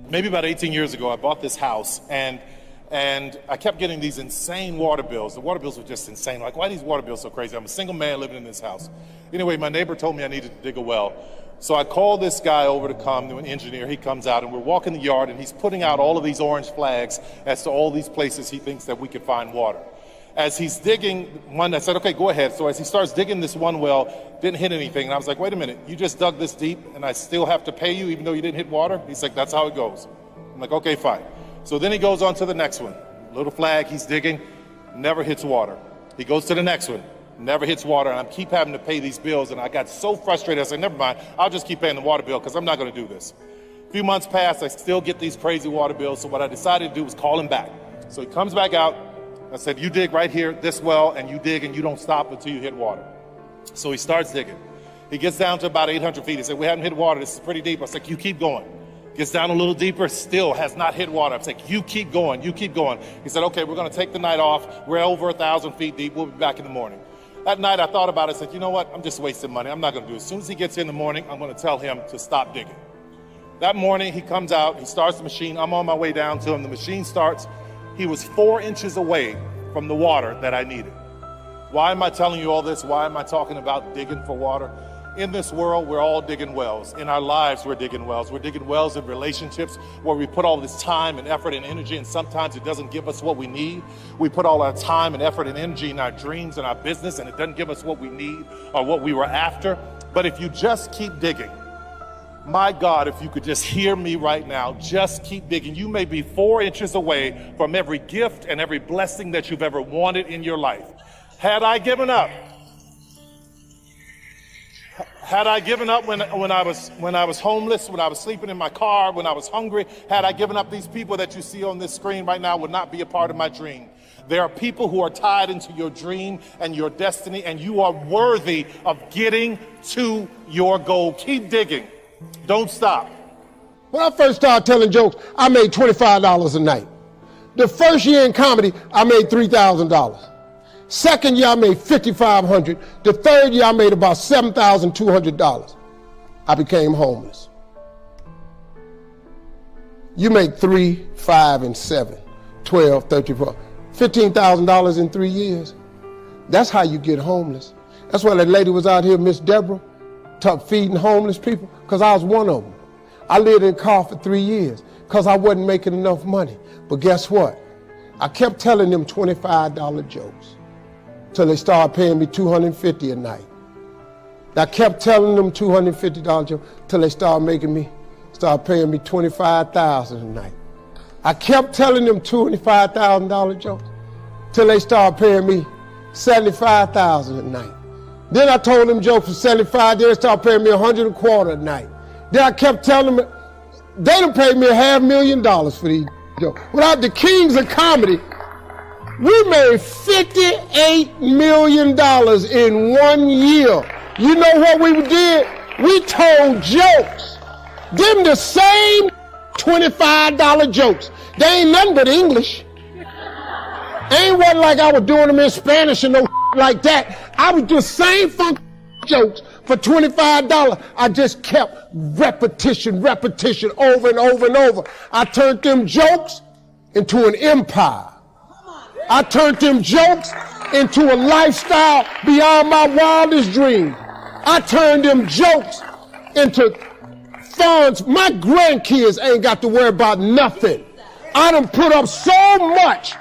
maybe about 18 years ago, I bought this house, and I kept getting these insane water bills. The water bills were just insane. Like, why are these water bills so crazy? I'm a single man living in this house. Anyway, my neighbor told me I needed to dig a well. So I called this guy over to come, an engineer. He comes out, and we're walking the yard, and he's putting out all of these orange flags as to all these places he thinks that we could find water. As he's digging one, I said, okay, go ahead. So as he starts digging this one well, didn't hit anything. And I was like, wait a minute, you just dug this deep and I still have to pay you even though you didn't hit water? He's like, that's how it goes. I'm like, okay, fine. So then he goes on to the next one. Little flag, he's digging, never hits water. He goes to the next one, never hits water. And I keep having to pay these bills. And I got so frustrated, I said, never mind, I'll just keep paying the water bill because I'm not going to do this. A few months passed, I still get these crazy water bills. So what I decided to do was call him back. So he comes back out. I said, you dig right here, this well, and you dig and you don't stop until you hit water. So he starts digging. He gets down to about 800 feet. He said, we haven't hit water, this is pretty deep. I said, you keep going. Gets down a little deeper, still has not hit water. I said, you keep going, you keep going. He said, okay, we're gonna take the night off. We're over 1,000 feet deep, we'll be back in the morning. That night I thought about it, I said, you know what, I'm just wasting money, I'm not gonna do it. As soon as he gets in the morning, I'm gonna tell him to stop digging. That morning he comes out, he starts the machine, I'm on my way down to him, the machine starts. He was 4 inches away from the water that I needed. Why am I telling you all this? Why am I talking about digging for water? In this world, we're all digging wells. In our lives, we're digging wells. We're digging wells in relationships where we put all this time and effort and energy, and sometimes it doesn't give us what we need. We put all our time and effort and energy in our dreams and our business, and it doesn't give us what we need or what we were after. But if you just keep digging, my God, if you could just hear me right now, just keep digging. You may be 4 inches away from every gift and every blessing that you've ever wanted in your life. Had I given up when I was homeless, when I was sleeping in my car, when I was hungry, had I given up, these people that you see on this screen right now would not be a part of my dream. There are people who are tied into your dream and your destiny, and you are worthy of getting to your goal. Keep digging. Don't stop. When I first started telling jokes, I made $25 a night. The first year in comedy, I made $3,000. Second year, I made $5,500. The third year, I made about $7,200. I became homeless. You make 3, 5, and 7, 12, 34, $15,000 in 3 years. That's how you get homeless. That's why that lady was out here, Miss Deborah, feeding homeless people, because I was one of them. I lived in a car for 3 years because I wasn't making enough money. But guess what? I kept telling them $25 jokes till they started paying me $250 a night. I kept telling them $250 jokes till they started paying me $25,000 a night. I kept telling them $25,000 jokes till they started paying me $75,000 a night. Then I told them jokes for $75, then they started paying me $125 a night. Then I kept telling them, they done paid me $500,000 for these jokes. Without the kings of comedy, we made $58 million in 1 year. You know what we did? We told jokes. Them the same $25 jokes. They ain't nothing but English. Ain't what like I was doing them in Spanish and no like that. I was doing same funk jokes for $25. I just kept repetition over and over and over. I turned them jokes into an empire. I turned them jokes into a lifestyle beyond my wildest dreams. I turned them jokes into funds. My grandkids ain't got to worry about nothing. I done put up so much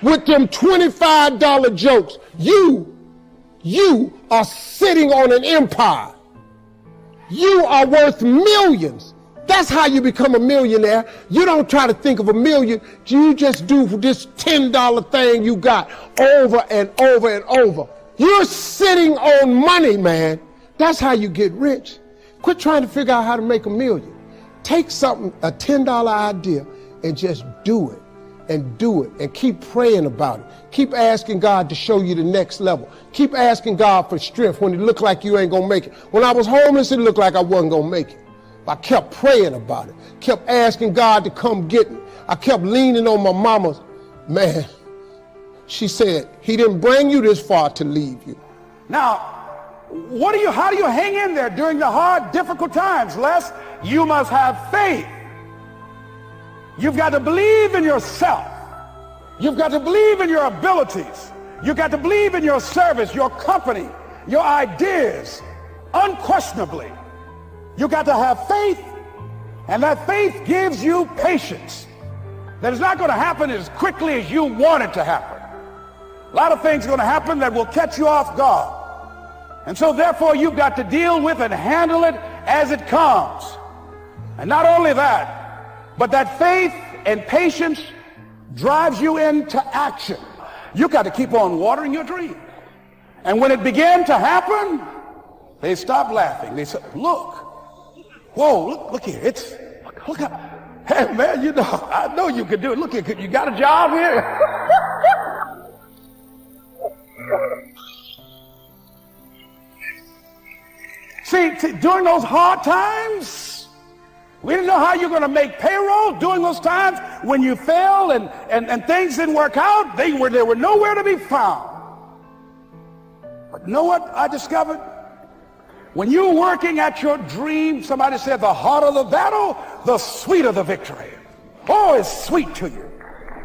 with them $25 jokes. You are sitting on an empire. You are worth millions. That's how you become a millionaire. You don't try to think of a million. You just do this $10 thing you got over and over and over. You're sitting on money, man. That's how you get rich. Quit trying to figure out how to make a million. Take something, a $10 idea, and just do it. And keep praying about it. Keep asking God to show you the next level. Keep asking God for strength when it looked like you ain't gonna make it. When I was homeless, it looked like I wasn't gonna make it. I kept praying about it. Kept asking God to come get me. I kept leaning on my mama's. Man, she said, he didn't bring you this far to leave you. Now, how do you hang in there during the hard, difficult times? Les, you must have faith. You've got to believe in yourself. You've got to believe in your abilities. You've got to believe in your service, your company, your ideas, unquestionably. You've got to have faith, and that faith gives you patience. That it's not going to happen as quickly as you want it to happen. A lot of things are going to happen that will catch you off guard. And so therefore you've got to deal with and handle it as it comes. And not only that, but that faith and patience drives you into action. You've got to keep on watering your dream. And when it began to happen, they stopped laughing. They said, look, whoa, look here. Look how, hey man, you know, I know you can do it. Look here, you got a job here? See, during those hard times, we didn't know how you're going to make payroll. During those times when you failed and things didn't work out, they were nowhere to be found. But you know what I discovered? When you're working at your dream, somebody said the harder the battle, the sweeter the victory. Oh, it's sweet to you.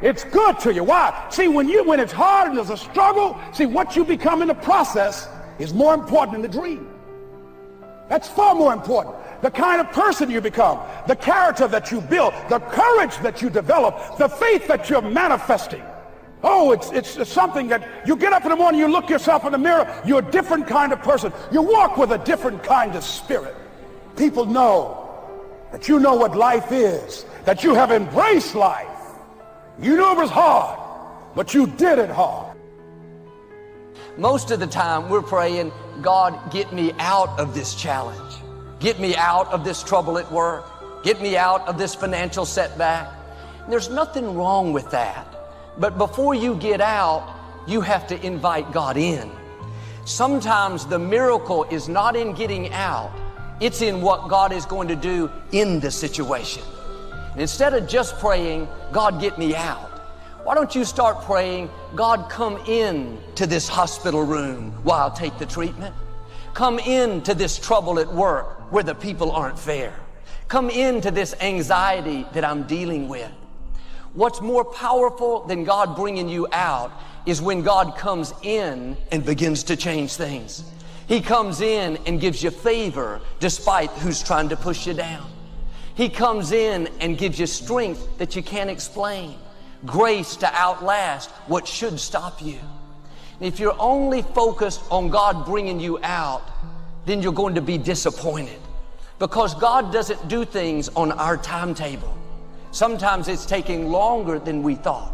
It's good to you. Why? See, when it's hard and there's a struggle, see, what you become in the process is more important than the dream. That's far more important. The kind of person you become, the character that you build, the courage that you develop, the faith that you're manifesting. Oh, it's something that you get up in the morning, you look yourself in the mirror, you're a different kind of person. You walk with a different kind of spirit. People know that you know what life is, that you have embraced life. You knew it was hard, but you did it hard. Most of the time we're praying, God, get me out of this challenge. Get me out of this trouble at work. Get me out of this financial setback. And there's nothing wrong with that. But before you get out, you have to invite God in. Sometimes the miracle is not in getting out. It's in what God is going to do in the situation. And instead of just praying, God, get me out, why don't you start praying, God, come in to this hospital room while I take the treatment. Come into this trouble at work where the people aren't fair. Come into this anxiety that I'm dealing with. What's more powerful than God bringing you out is when God comes in and begins to change things. He comes in and gives you favor despite who's trying to push you down. He comes in and gives you strength that you can't explain. Grace to outlast what should stop you. And if you're only focused on God bringing you out, then you're going to be disappointed, because God doesn't do things on our timetable. Sometimes it's taking longer than we thought.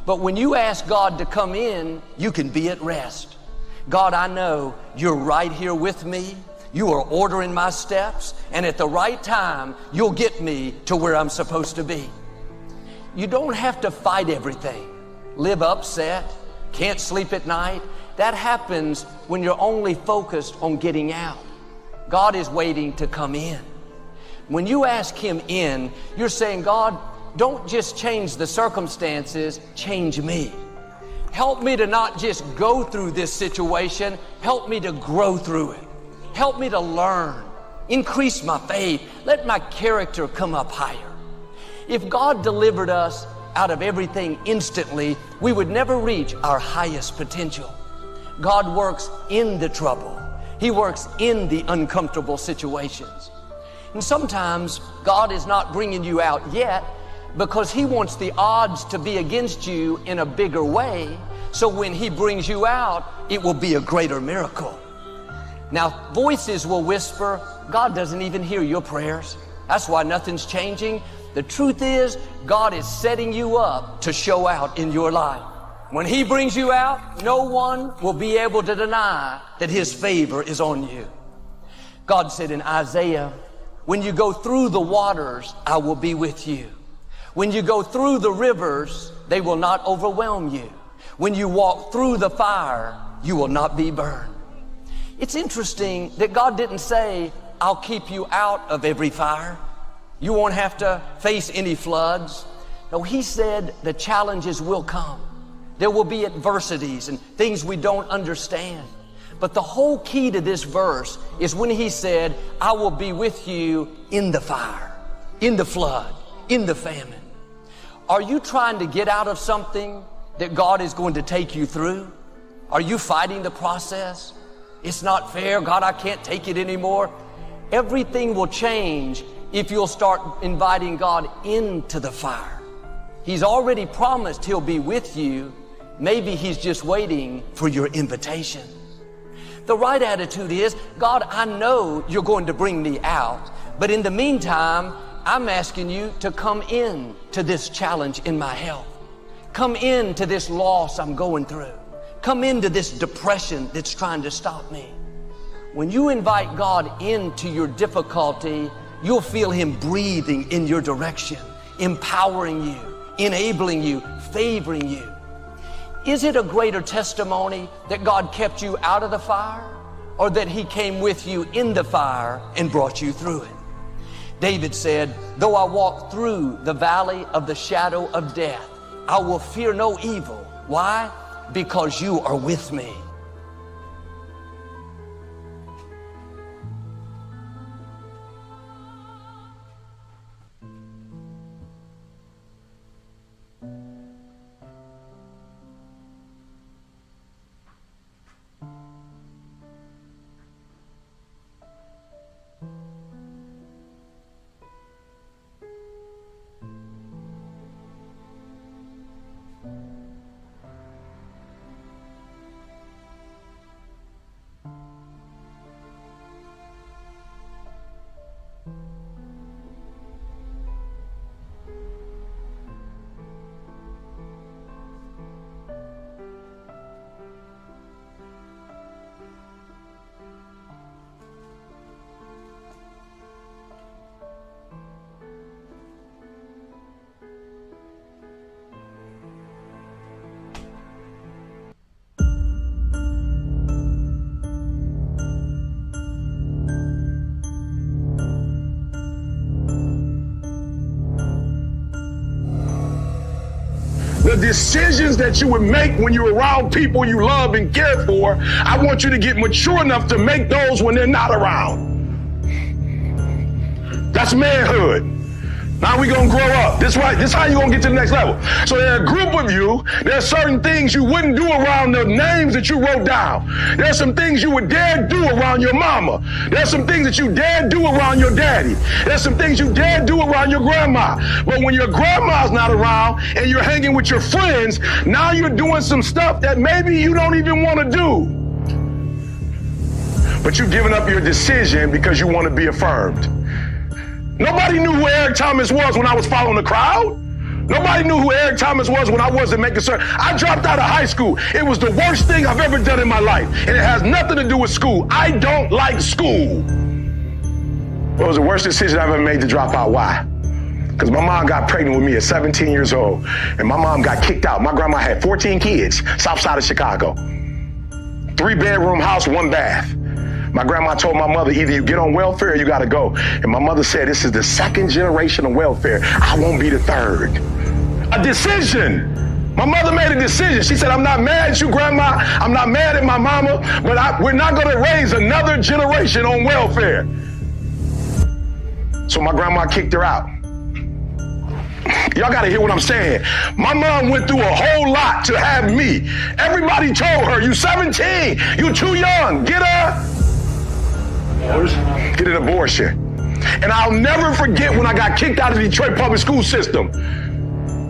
But when you ask God to come in, you can be at rest. God, I know you're right here with me. You are ordering my steps, and at the right time, you'll get me to where I'm supposed to be. You don't have to fight everything. Live upset, can't sleep at night. That happens when you're only focused on getting out. God is waiting to come in. When you ask Him in, you're saying, God, don't just change the circumstances, change me. Help me to not just go through this situation, help me to grow through it. Help me to learn, increase my faith, let my character come up higher. If God delivered us out of everything instantly, we would never reach our highest potential. God works in the trouble. He works in the uncomfortable situations. And sometimes God is not bringing you out yet because He wants the odds to be against you in a bigger way. So when He brings you out, it will be a greater miracle. Now, voices will whisper, God doesn't even hear your prayers. That's why nothing's changing. The truth is, God is setting you up to show out in your life. When He brings you out, no one will be able to deny that His favor is on you. God said in Isaiah, when you go through the waters, I will be with you. When you go through the rivers, they will not overwhelm you. When you walk through the fire, you will not be burned. It's interesting that God didn't say, I'll keep you out of every fire. You won't have to face any floods. No, He said the challenges will come. There will be adversities and things we don't understand. But the whole key to this verse is when He said, I will be with you in the fire, in the flood, in the famine. Are you trying to get out of something that God is going to take you through? Are you fighting the process? It's not fair. God, I can't take it anymore. Everything will change if you'll start inviting God into the fire. He's already promised He'll be with you. Maybe He's just waiting for your invitation. The right attitude is, God, I know you're going to bring me out, but in the meantime, I'm asking you to come in to this challenge in my health. Come into this loss I'm going through. Come into this depression that's trying to stop me. When you invite God into your difficulty, you'll feel Him breathing in your direction, empowering you, enabling you, favoring you. Is it a greater testimony that God kept you out of the fire, or that He came with you in the fire and brought you through it? David said, though I walk through the valley of the shadow of death, I will fear no evil. Why? Because you are with me. The decisions that you would make when you're around people you love and care for, I want you to get mature enough to make those when they're not around. That's manhood. Now we gonna grow up. This is how you gonna get to the next level. So there are a group of you, there are certain things you wouldn't do around the names that you wrote down. There's some things you would dare do around your mama. There's some things that you dare do around your daddy. There's some things you dare do around your grandma. But when your grandma's not around and you're hanging with your friends, now you're doing some stuff that maybe you don't even want to do. But you've given up your decision because you want to be affirmed. Nobody knew who Eric Thomas was when I was following the crowd. Nobody knew who Eric Thomas was when I wasn't making certain. I dropped out of high school. It was the worst thing I've ever done in my life. And it has nothing to do with school. I don't like school. It was the worst decision I've ever made to drop out. Why? Because my mom got pregnant with me at 17 years old. And my mom got kicked out. My grandma had 14 kids, south side of Chicago. 3-bedroom house, 1 bath. My grandma told my mother, either you get on welfare or you gotta go. And my mother said, this is the 2nd generation of welfare. I won't be the 3rd. A decision. My mother made a decision. She said, I'm not mad at you, Grandma. I'm not mad at my mama, but we're not gonna raise another generation on welfare. So my grandma kicked her out. Y'all gotta hear what I'm saying. My mom went through a whole lot to have me. Everybody told her, you 17, you too young, get an abortion. And I'll never forget when I got kicked out of the Detroit public school system.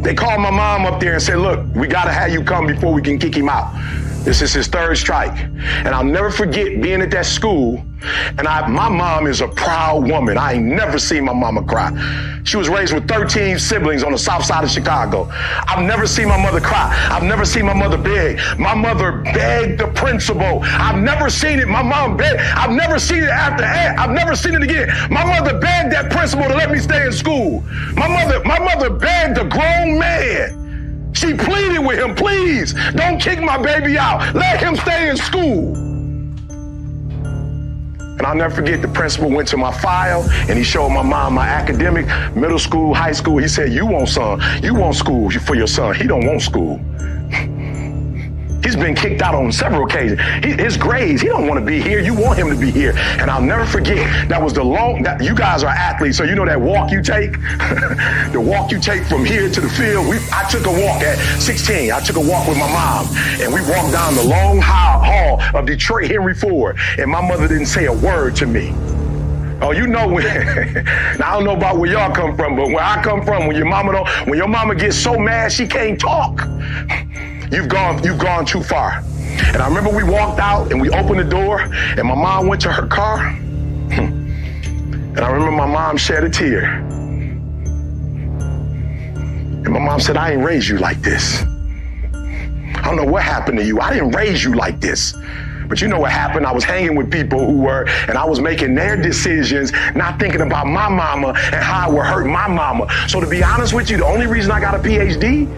They called my mom up there and said, look, we gotta have you come before we can kick him out. This is his 3rd strike. And I'll never forget being at that school. And my mom is a proud woman. I ain't never seen my mama cry. She was raised with 13 siblings on the south side of Chicago. I've never seen my mother cry. I've never seen my mother beg. My mother begged the principal. I've never seen it. My mom begged. I've never seen it after. I've never seen it again. My mother begged that principal to let me stay in school. My mother begged a grown man. She pleaded with him, please, don't kick my baby out. Let him stay in school. And I'll never forget, the principal went to my file and he showed my mom my academic, middle school, high school. He said, you want school for your son. He don't want school. He He's been kicked out on several occasions. His grades, he don't want to be here. You want him to be here. And I'll never forget, that was you guys are athletes, so you know that walk you take? The walk you take from here to the field. I took a walk at 16. I took a walk with my mom, and we walked down the long hall of Detroit Henry Ford, and my mother didn't say a word to me. Oh, you know when, now I don't know about where y'all come from, but where I come from, when your mama gets so mad she can't talk, you've gone too far. And I remember we walked out and we opened the door and my mom went to her car. And I remember my mom shed a tear. And my mom said, I ain't raised you like this. I don't know what happened to you. I didn't raise you like this. But you know what happened? I was hanging with people and I was making their decisions, not thinking about my mama and how it would hurt my mama. So to be honest with you, the only reason I got a PhD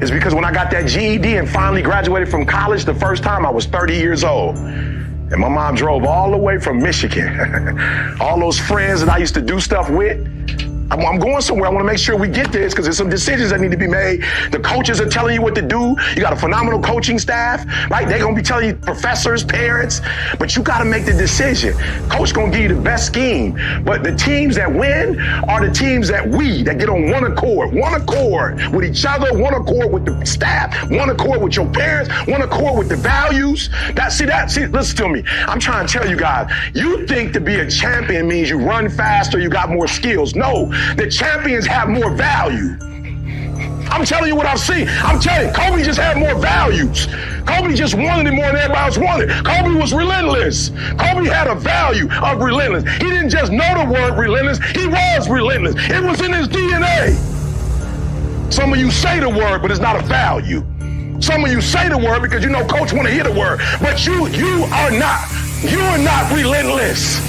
is because when I got that GED and finally graduated from college the first time, I was 30 years old. And my mom drove all the way from Michigan. All those friends that I used to do stuff with, I'm going somewhere. I want to make sure we get this because there's some decisions that need to be made. The coaches are telling you what to do. You got a phenomenal coaching staff, right? They're going to be telling you, professors, parents, but you got to make the decision. Coach going to give you the best scheme. But the teams that win are the teams that get on one accord with each other, one accord with the staff, one accord with your parents, one accord with the values. See, listen to me. I'm trying to tell you guys, you think to be a champion means you run faster, you got more skills. No. The champions have more value. I'm telling you what I've seen. I'm telling you, Kobe just had more values. Kobe just wanted it more than everybody else wanted. Kobe was relentless. Kobe had a value of relentless. He didn't just know the word relentless. He was relentless. It was in his DNA. Some of you say the word, but it's not a value. Some of you say the word because you know coach want to hear the word, but you are not relentless.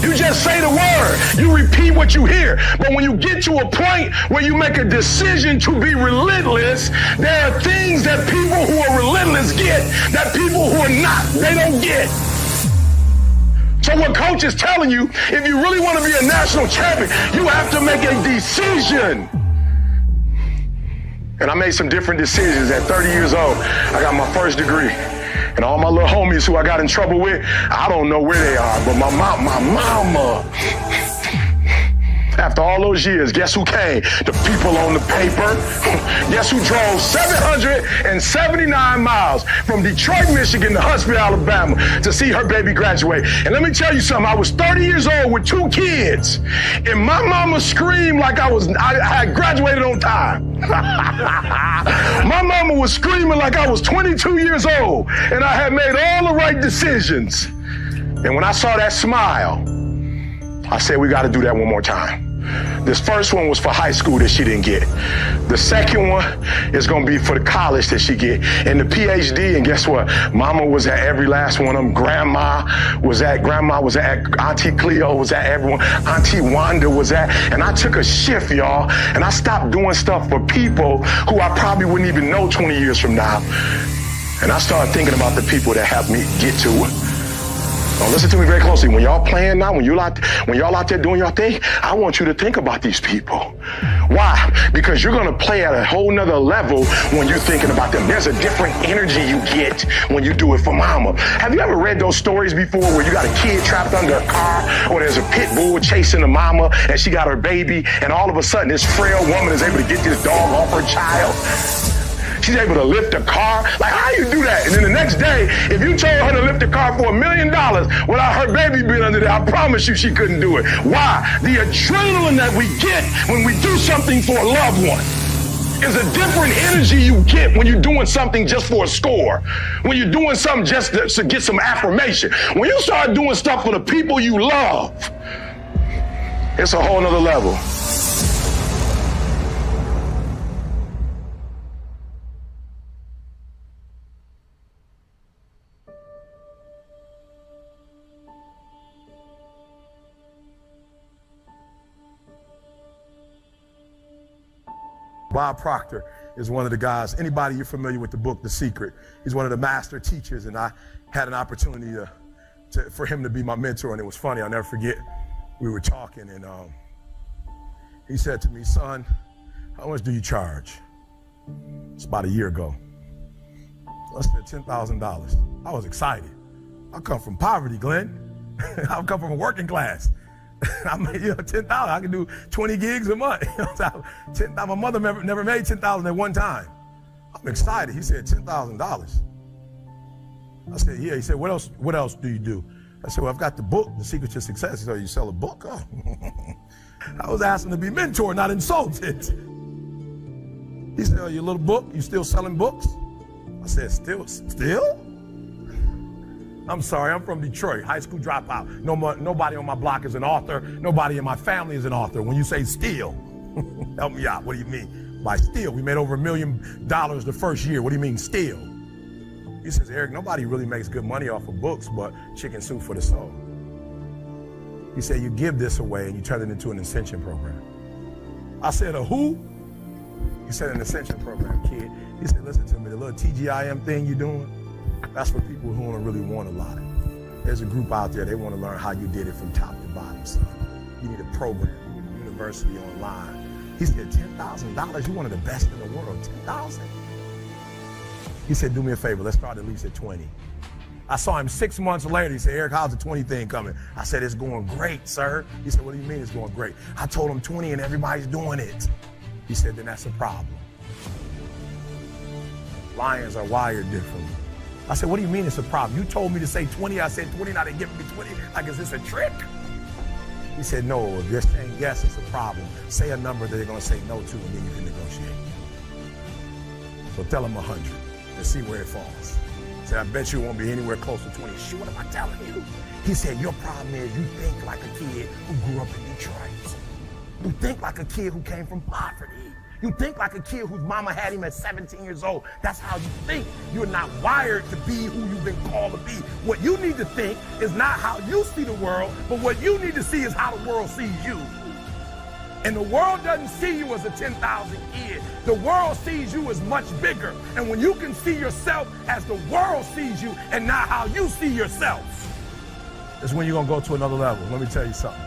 You just say the word. You repeat what you hear. But when you get to a point where you make a decision to be relentless, there are things that people who are relentless get that people who are not, they don't get. So what coach is telling you, if you really want to be a national champion, you have to make a decision. And I made some different decisions at 30 years old. I got my first degree. And all my little homies who I got in trouble with, I don't know where they are, but my mama, after all those years, guess who came? The people on the paper. Guess who drove 779 miles from Detroit, Michigan to Huntsville, Alabama to see her baby graduate. And let me tell you something, I was 30 years old with 2 kids, and my mama screamed like I had graduated on time. My mama was screaming like I was 22 years old and I had made all the right decisions. And when I saw that smile, I said, we got to do that one more time. This first one was for high school that she didn't get. The second one is going to be for the college that she get. And the PhD, and guess what? Mama was at every last one of them. Grandma was at, Auntie Cleo was at everyone. Auntie Wanda was at. And I took a shift, y'all, and I stopped doing stuff for people who I probably wouldn't even know 20 years from now. And I started thinking about the people that helped me get to it. Now listen to me very closely. When y'all playing now, when y'all out there doing your thing, I want you to think about these people. Why? Because you're gonna play at a whole nother level when you're thinking about them. There's a different energy you get when you do it for mama. Have you ever read those stories before where you got a kid trapped under a car, or there's a pit bull chasing the mama and she got her baby, and all of a sudden this frail woman is able to get this dog off her child? She's able to lift a car. Like, how you do that? And then the next day, if you told her to lift a car for $1 million without her baby being under there, I promise you she couldn't do it. Why? The adrenaline that we get when we do something for a loved one is a different energy you get when you're doing something just for a score, when you're doing something just to get some affirmation. When you start doing stuff for the people you love, it's a whole nother level. Bob Proctor is one of the guys, anybody you're familiar with the book, The Secret, he's one of the master teachers, and I had an opportunity for him to be my mentor, and it was funny, I'll never forget, we were talking, and he said to me, son, how much do you charge? It's about a year ago. I said, $10,000. I was excited. I come from poverty, Glenn. I come from a working class. I made, $10,000. I can do 20 gigs a month. My mother never made $10,000 at one time. I'm excited. He said, $10,000. I said, yeah. He said, what else do you do? I said, well, I've got the book, The Secret to Success. He said, you sell a book? Oh. I was asking to be mentored, not insulted. He said, oh, your little book, you still selling books? I said, still? I'm sorry, I'm from Detroit, high school dropout. Nobody on my block is an author. Nobody in my family is an author. When you say still, help me out. What do you mean by still? We made over $1 million the first year. What do you mean still? He says, Eric, nobody really makes good money off of books but Chicken Soup for the Soul. He said, you give this away and you turn it into an ascension program. I said, a who? He said, an ascension program, kid. He said, listen to me, the little TGIM thing you're doing, that's for people who don't really want a lot. There's a group out there, they want to learn how you did it from top to bottom, son. You need a program, you need a university online. He said, $10,000, you're one of the best in the world, $10,000? He said, do me a favor, let's start at least at 20. I saw him 6 months later. He said, Eric, how's the 20 thing coming? I said, it's going great, sir. He said, what do you mean it's going great? I told him 20 and everybody's doing it. He said, then that's a problem. Lions are wired differently. I said, what do you mean it's a problem? You told me to say 20, I said 20, now they're giving me 20. Like, is this a trick? He said, no, if you're saying yes, it's a problem. Say a number that they're gonna say no to, and then you can negotiate. So tell them 100 and see where it falls. He said, I bet you it won't be anywhere close to 20. Shoot, what am I telling you? He said, your problem is you think like a kid who grew up in Detroit. You think like a kid who came from poverty. You think like a kid whose mama had him at 17 years old. That's how you think. You're not wired to be who you've been called to be. What you need to think is not how you see the world, but what you need to see is how the world sees you. And the world doesn't see you as a 10,000 kid. The world sees you as much bigger. And when you can see yourself as the world sees you and not how you see yourself, that's when you're gonna go to another level. Let me tell you something.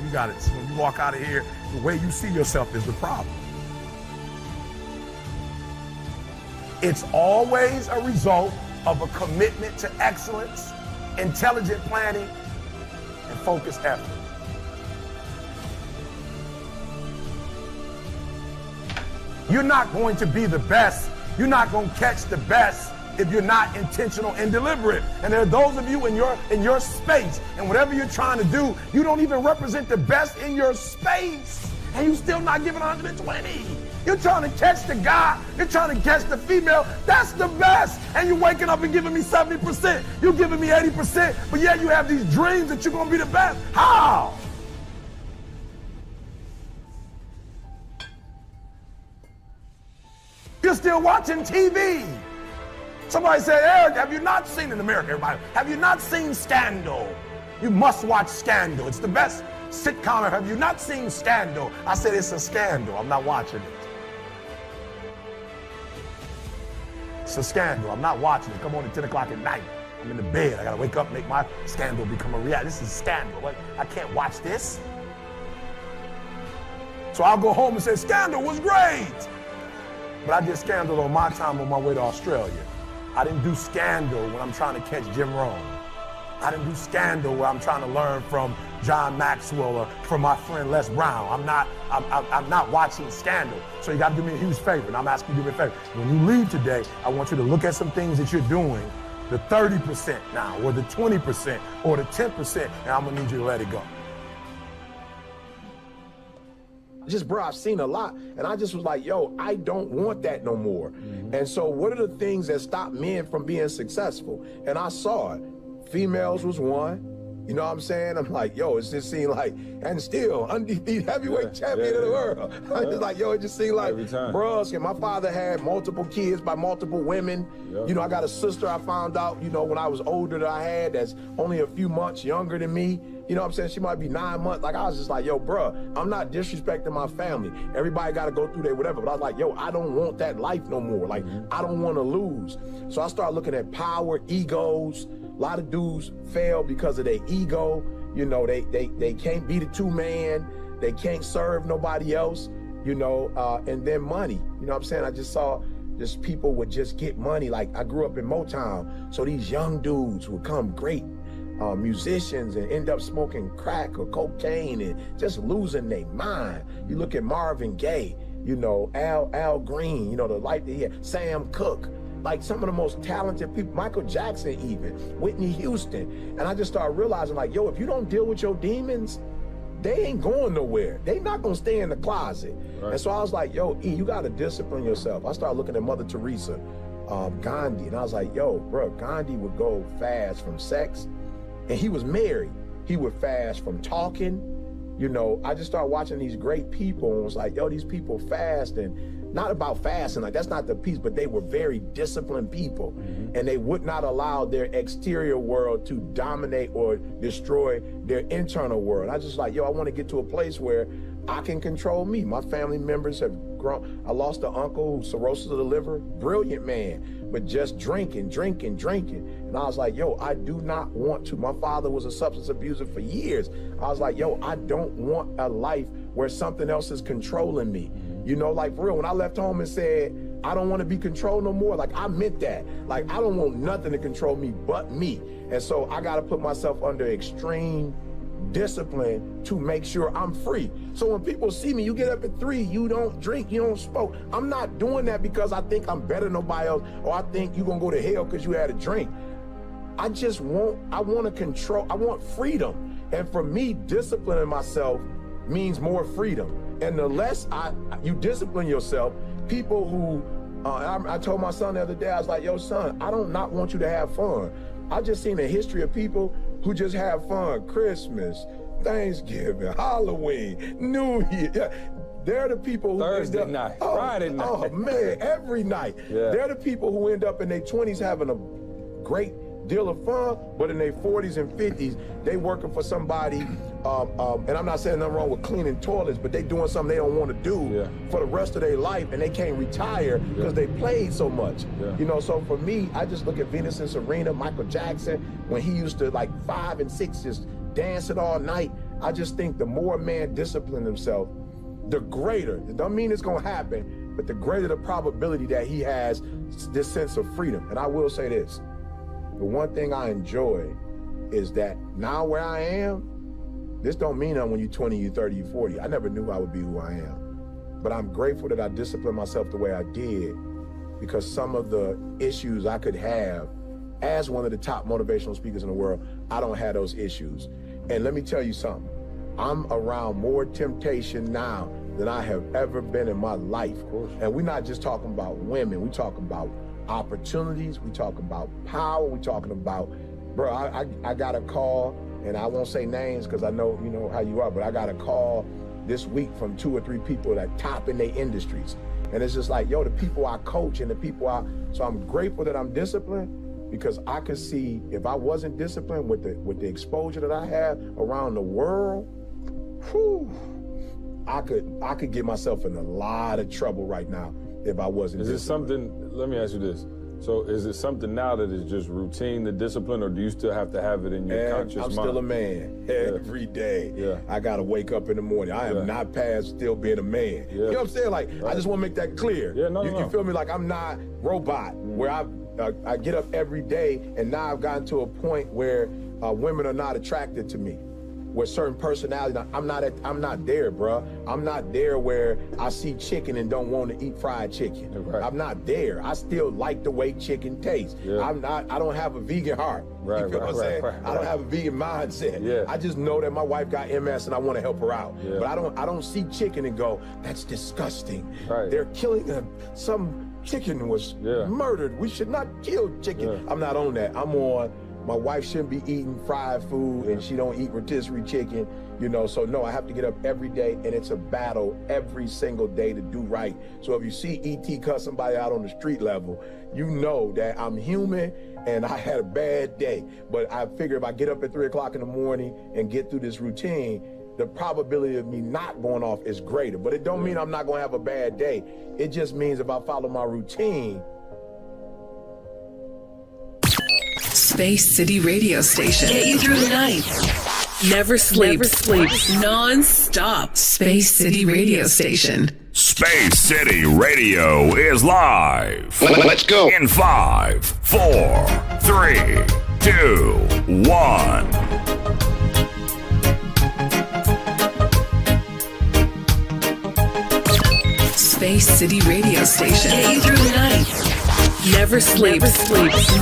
You got it. So when you walk out of here, the way you see yourself is the problem. It's always a result of a commitment to excellence, intelligent planning, and focused effort. You're not going to be the best. You're not going to catch the best if you're not intentional and deliberate. And there are those of you in your space, and whatever you're trying to do, you don't even represent the best in your space, and you still not giving 120. You're trying to catch the guy, you're trying to catch the female, that's the best. And you're waking up and giving me 70%, you're giving me 80%, but yet you have these dreams that you're gonna be the best. How? You're still watching TV. Somebody said, Eric, have you not seen in America, everybody, have you not seen Scandal? You must watch Scandal. It's the best sitcom. Have you not seen Scandal? I said, it's a scandal. I'm not watching it. It's a scandal. I'm not watching it. Come on at 10 o'clock at night. I'm in the bed. I got to wake up and make my scandal become a reality. This is a scandal. Like, I can't watch this. So I'll go home and say, Scandal was great. But I did Scandal on my time on my way to Australia. I didn't do Scandal when I'm trying to catch Jim Rohn. I didn't do Scandal where I'm trying to learn from John Maxwell or from my friend Les Brown. I'm not watching Scandal. So you got to do me a huge favor, and I'm asking you to do me a favor. When you leave today, I want you to look at some things that you're doing, the 30% now, or the 20%, or the 10%, and I'm gonna need you to let it go. Just, bro, I've seen a lot, and I just was like, yo, I don't want that no more. And so what are the things that stop men from being successful? And I saw it. Females was one. You know what I'm saying? I'm like, yo, it just seemed like, and still, undefeated heavyweight champion of the world. I'm just like, yo, it just seemed like, bros, and my father had multiple kids by multiple women. You know, I got a sister I found out, you know, when I was older that I had that's only a few months younger than me. You know what I'm saying? She might be 9 months. Like, I was just like, yo, bro, I'm not disrespecting my family. Everybody got to go through their whatever. But I was like, yo, I don't want that life no more. Like, I don't want to lose. So I started looking at power, egos. A lot of dudes fail because of their ego. You know, they can't be the two-man. They can't serve nobody else, you know, and then money. You know what I'm saying? I just saw just people would just get money. Like I grew up in Motown, so these young dudes would come great musicians and end up smoking crack or cocaine and just losing their mind. You look at Marvin Gaye, you know, Al Green, you know, the life that he had, Sam Cooke, like some of the most talented people, Michael Jackson even, Whitney Houston. And I just started realizing like, yo, if you don't deal with your demons, they ain't going nowhere. They not gonna stay in the closet. Right. And so I was like, yo, E, you gotta discipline yourself. I started looking at Mother Teresa, Gandhi, and I was like, yo, bro, Gandhi would go fast from sex, and he was married. He would fast from talking. You know, I just started watching these great people and was like, yo, these people fast, and not about fasting, like that's not the piece, but they were very disciplined people. And they would not allow their exterior world to dominate or destroy their internal world. I just like, yo, I want to get to a place where I can control me. My family members have grown. I lost an uncle who cirrhosis of the liver, brilliant man, but just drinking. And I was like, yo, I do not want to. My father was a substance abuser for years. I was like, yo, I don't want a life where something else is controlling me. You know, like for real, when I left home and said, I don't want to be controlled no more, like I meant that. Like I don't want nothing to control me but me. And so I got to put myself under extreme discipline to make sure I'm free. So when people see me, you get up at 3, you don't drink, you don't smoke. I'm not doing that because I think I'm better than nobody else, or I think you're gonna go to hell because you had a drink. I want to control, I want freedom. And for me, disciplining myself means more freedom. And the less you discipline yourself, people who, I told my son the other day, I was like, yo son, I don't not want you to have fun. I just seen a history of people who just have fun. Christmas, Thanksgiving, Halloween, New Year. Yeah. They're the people who Thursday night, Friday night. Oh man, every night. Yeah. They're the people who end up in their 20s having a great deal of fun, but in their 40s and 50s, they working for somebody, and I'm not saying nothing wrong with cleaning toilets, but they doing something they don't want to do for the rest of their life, and they can't retire because they played so much. You know, so for me, I just look at Venus and Serena, Michael Jackson, when he used to like 5 and 6 just dance it all night. I just think the more a man disciplines himself, the greater, it don't mean it's gonna happen, but the greater the probability that he has this sense of freedom. And I will say this, the one thing I enjoy is that now where I am, this don't mean I'm when you're 20, you're 30, you're 40. I never knew I would be who I am. But I'm grateful that I disciplined myself the way I did, because some of the issues I could have as one of the top motivational speakers in the world, I don't have those issues. And let me tell you something, I'm around more temptation now than I have ever been in my life. And we're not just talking about women, we're talking about opportunities, we talking about power, we talking about, bro, I got a call, and I won't say names because I know you know how you are, but I got a call this week from 2 or 3 people that top in their industries. And it's just like, yo, the people I coach and the people so I'm grateful that I'm disciplined, because I could see if I wasn't disciplined with the exposure that I have around the world, whew, I could get myself in a lot of trouble right now if I wasn't disciplined. Is it something, let me ask you this. So is it something now that is just routine, the discipline, or do you still have to have it in your conscious mind? I'm still a man every day. Yeah. I got to wake up in the morning. I am not past still being a man. Yeah. You know what I'm saying? Like, I just want to make that clear. Yeah, you feel me? Like, I'm not robot, where I get up every day, and now I've gotten to a point where women are not attracted to me. Where certain personalities, I'm not there, bro. I'm not there where I see chicken and don't want to eat fried chicken. Right. I'm not there. I still like the way chicken tastes. Yeah. I don't have a vegan heart. Right, you feel what I'm saying? I don't have a vegan mindset. Yeah. I just know that my wife got MS and I want to help her out. Yeah. But I don't see chicken and go, that's disgusting. Right. They're killing some chicken was murdered. We should not kill chicken. Yeah. I'm not on that. I'm on, my wife shouldn't be eating fried food, and she don't eat rotisserie chicken, you know, so no, I have to get up every day, and it's a battle every single day to do right. So if you see E.T. cut somebody out on the street level, you know that I'm human and I had a bad day. But I figure if I get up at 3 o'clock in the morning and get through this routine, the probability of me not going off is greater. But it don't mean I'm not gonna have a bad day. It just means if I follow my routine. Space City Radio Station. Get you through the night. Never sleeps. Non-stop. Space City Radio Station. Space City Radio is live. Let's go. In 5, 4, 3, 2, 1. Space City Radio Station. Get you through the night. Never sleeps.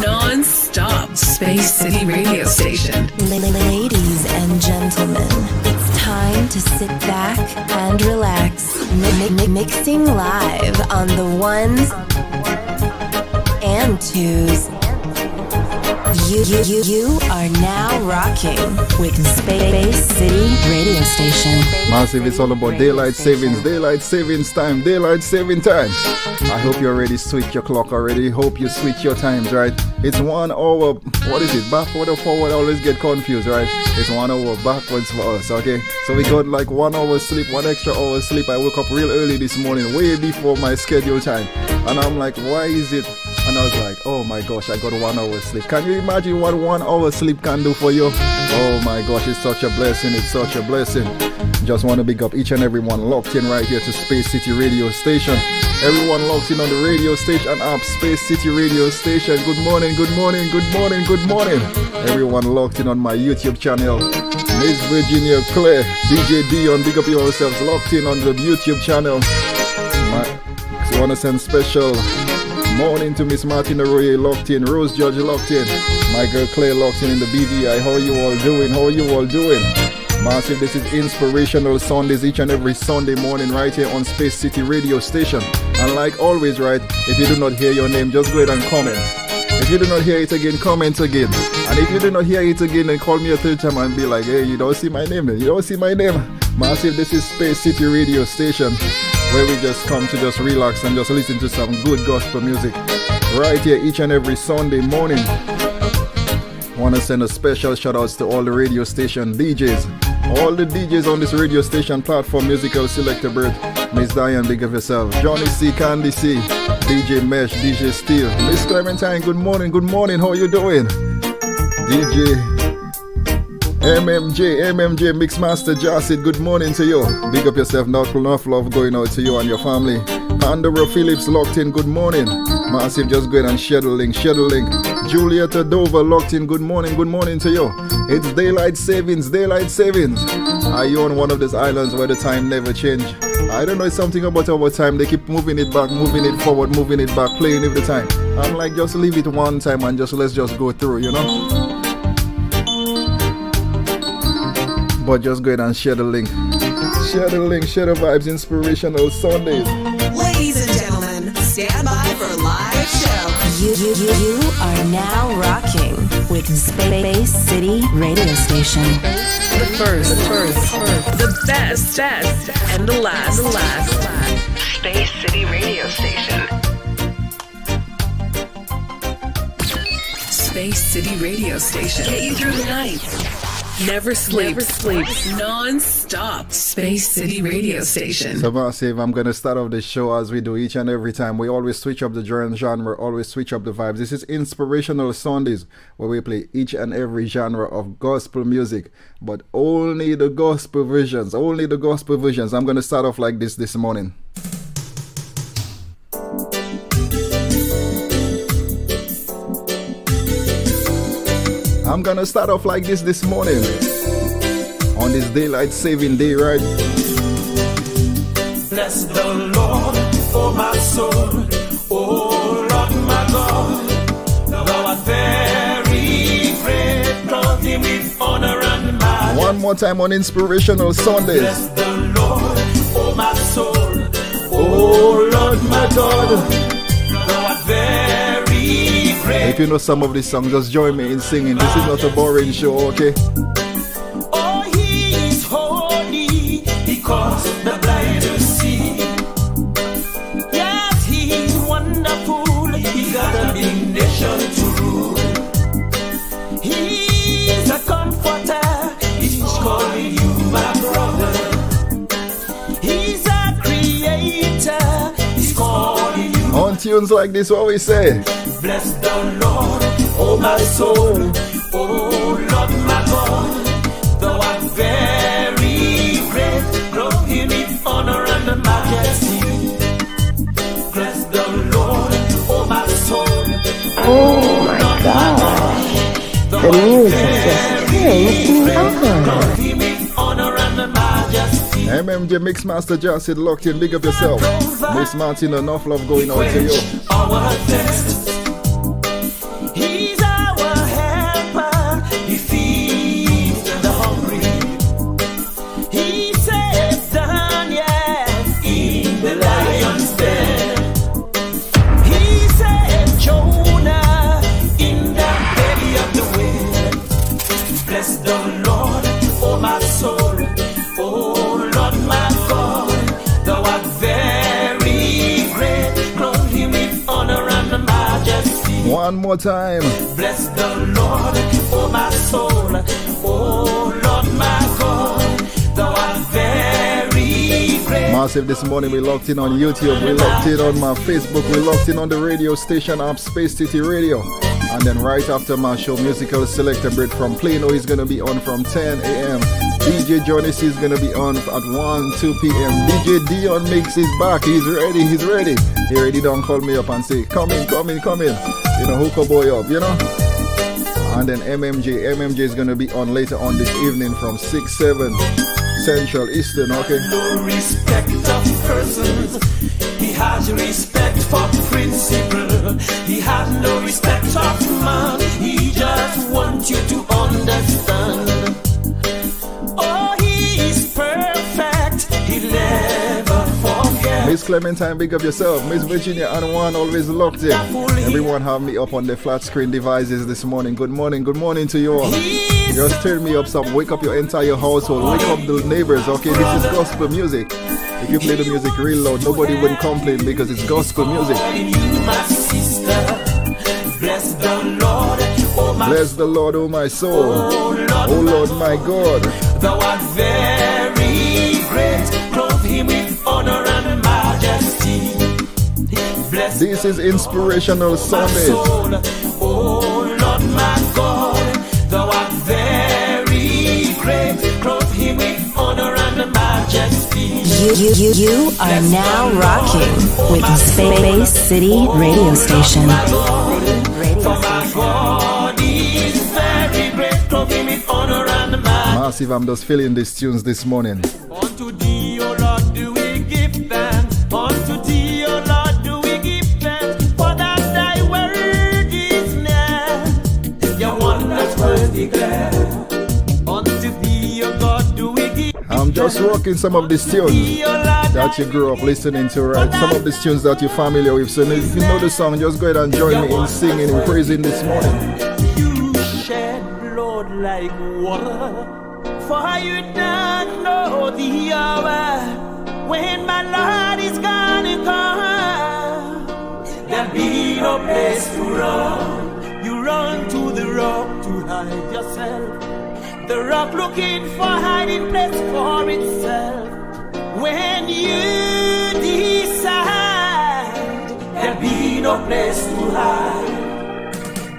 Non-stop. Space City Radio Station. Ladies and gentlemen, it's time to sit back and relax. Mixing live on the ones and twos. You are now rocking with Space City Radio Station. Massive, it's all about daylight savings time, daylight saving time. I hope you already switched your clock already. Hope you switch your times, right? It's 1 hour, what is it, backward or forward? I always get confused, right? It's 1 hour backwards for us, okay? So we got like 1 hour sleep, 1 extra hour sleep. I woke up real early this morning, way before my scheduled time. And I'm like, why is it? And I was like, oh my gosh, I got 1 hour sleep. Can you imagine what 1 hour sleep can do for you? Oh my gosh, it's such a blessing. It's such a blessing. Just want to big up each and everyone locked in right here to Space City Radio Station. Everyone locked in on the radio station app, Space City Radio Station. Good morning, good morning, good morning, good morning. Everyone locked in on my YouTube channel. Miss Virginia Claire, DJ Dion, big up yourselves locked in on the YouTube channel. I want to send special morning to Miss Martina Roye locked in, Rose Judge locked in, my girl Claire locked in the BVI. How are you all doing? How are you all doing? Massive, this is Inspirational Sundays each and every Sunday morning right here on Space City Radio Station. And like always, right, if you do not hear your name, just go ahead and comment. If you do not hear it again, comment again. And if you do not hear it again, then call me a third time and be like, hey, you don't see my name then. You don't see my name. Massive, this is Space City Radio Station, where we just come to just relax and just listen to some good gospel music right here each and every Sunday morning. Want to send a special shout outs to all the radio station DJs, all the DJs on this radio station platform. Musical Selector Bird, Miss Diane, big of yourself, Johnny C, Candy C, DJ Mesh, DJ Steel, Miss Clementine, good morning, how you doing? DJ MMJ, Mixmaster Jacid, good morning to you. Big up yourself, enough love going out to you and your family. Pandora Phillips locked in, good morning. Massive, just go ahead and share the link. Julieta Dover locked in, good morning to you. It's daylight savings. Are you on one of these islands where the time never change? I don't know, it's something about our time. They keep moving it back, moving it forward, moving it back, playing every time. I'm like, just leave it one time and let's just go through, you know? But just go ahead and share the link. Share the vibes. Inspirational Sundays. Ladies and gentlemen, stand by for a live show. You are now rocking with Space City Radio Station. The first, the best, and the last. Space City Radio Station. Space City Radio Station. Get you through the night. Never sleeps. Non-stop. Space City Radio Station. So Massive, I'm going to start off the show as we do each and every time. We always switch up the genre, always switch up the vibes. This is Inspirational Sundays, where we play each and every genre of gospel music, but only the gospel versions. I'm going to start off like this morning. I'm gonna start off like this morning on this daylight saving day, right? Bless the Lord, oh my soul, oh Lord my God, thou art very great, clothe him with honor and majesty. One more time on Inspirational Sundays. Bless the Lord, oh my soul, oh Lord my God, thou art very great. If you know some of these songs, just join me in singing. This is not a boring show, okay? Oh, he is holy because the blind to see. Yes, he's wonderful. He got a big nation to rule. He's a comforter. He's calling you my brother. He's a creator. He's calling you. On tunes like this, what we say? Bless the Lord, oh my soul, oh Lord my God, thou art very great, clothe him in honor and majesty. The music just turns me on. MMJ Mixmaster Johnson locked in, big up yourself. Miss Martin, enough love going out to you. He's our helper, he feeds the hungry. He saves Daniel in the lion's den. He saved Jonah in the belly of the whale. Bless the Lord, oh my soul. Oh Lord my God, thou art very great. Clothe him with honor and majesty. One more time. Bless the Lord, oh my soul. Oh Lord my God, thou art very great. Massive this morning, we locked in on YouTube, we locked in on my Facebook, we locked in on the radio station app Space City Radio. And then right after my show, musical selector Brit from Plano is going to be on from 10 a.m. DJ Jonas is going to be on at 1, 2 p.m. DJ Dion Mix is back. He's ready. He already don't call me up and say, come in. You know, hook a boy up, you know. And then MMJ is going to be on later on this evening from 6, 7 Central Eastern, okay? No respect of persons. He has respect for principle. He has no respect of man. He just wants you to understand. Oh, he is perfect. He never forgets. Miss Clementine, big up yourself. Miss Virginia and one always locked in. Everyone have me up on the flat screen devices this morning. Good morning to you all. Just turn me up some. Wake up your entire household. Wake up the neighbors, okay? This is gospel music. If you play the music real loud, nobody will complain because it's gospel music. Bless the Lord, oh my, bless the Lord, oh my soul. Oh Lord, my God. Thou art very great. Clothe him with honor and majesty. Bless this is Inspirational Sunday. Oh Lord, my God. Thou art very great. Clothe him with honor and majesty. You are now rocking with Space City Radio Station. Massive, I'm just feeling these tunes this morning. Unto thee, O Lord, do we give thanks. Unto thee, O Lord, do we give thanks. For that thy word is near. Your wonders were declared. Unto thee, O God, do we give thanks. I'm just rocking some of these tunes that you grew up listening to, right? Some of these tunes that you're familiar with. So if you know the song, just go ahead and join me in singing and praising this morning. You shed blood like water, for you don't know the hour when my Lord is gonna come. There'll be no place to run. You run to the rock to hide yourself. The rock looking for hiding place for itself. When you decide, there'll be no place to hide.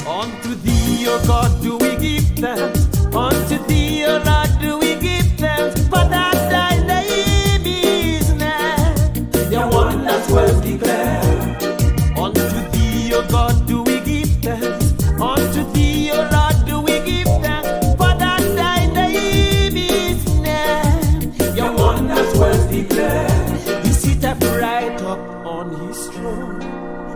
Unto thee, O God, do we give thanks. Unto thee, O Lord, do we give thanks. For that thy name is nigh. Your wonders were declared. Unto thee, O God, do we give thanks. Unto thee, O Lord, do we give thanks. For that thy name is nigh. Your wonders were declared. He sitteth right up on his throne.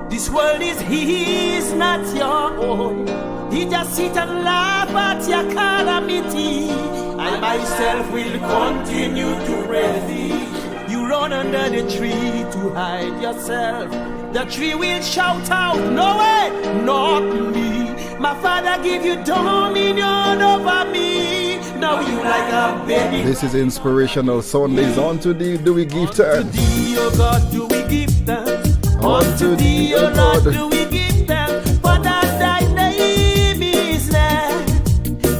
This world is his, not your own. He just sit and laugh at your calamity. I myself will continue to praise thee. You run under the tree to hide yourself. The tree will shout out, no way, not me. My Father give you dominion over me. Now you like a baby. This is Inspirational Sundays. Unto thee do we give thanks. Unto thee, O God, do we give thanks. Unto thee, O Lord, do we give thanks. For that thy name is there.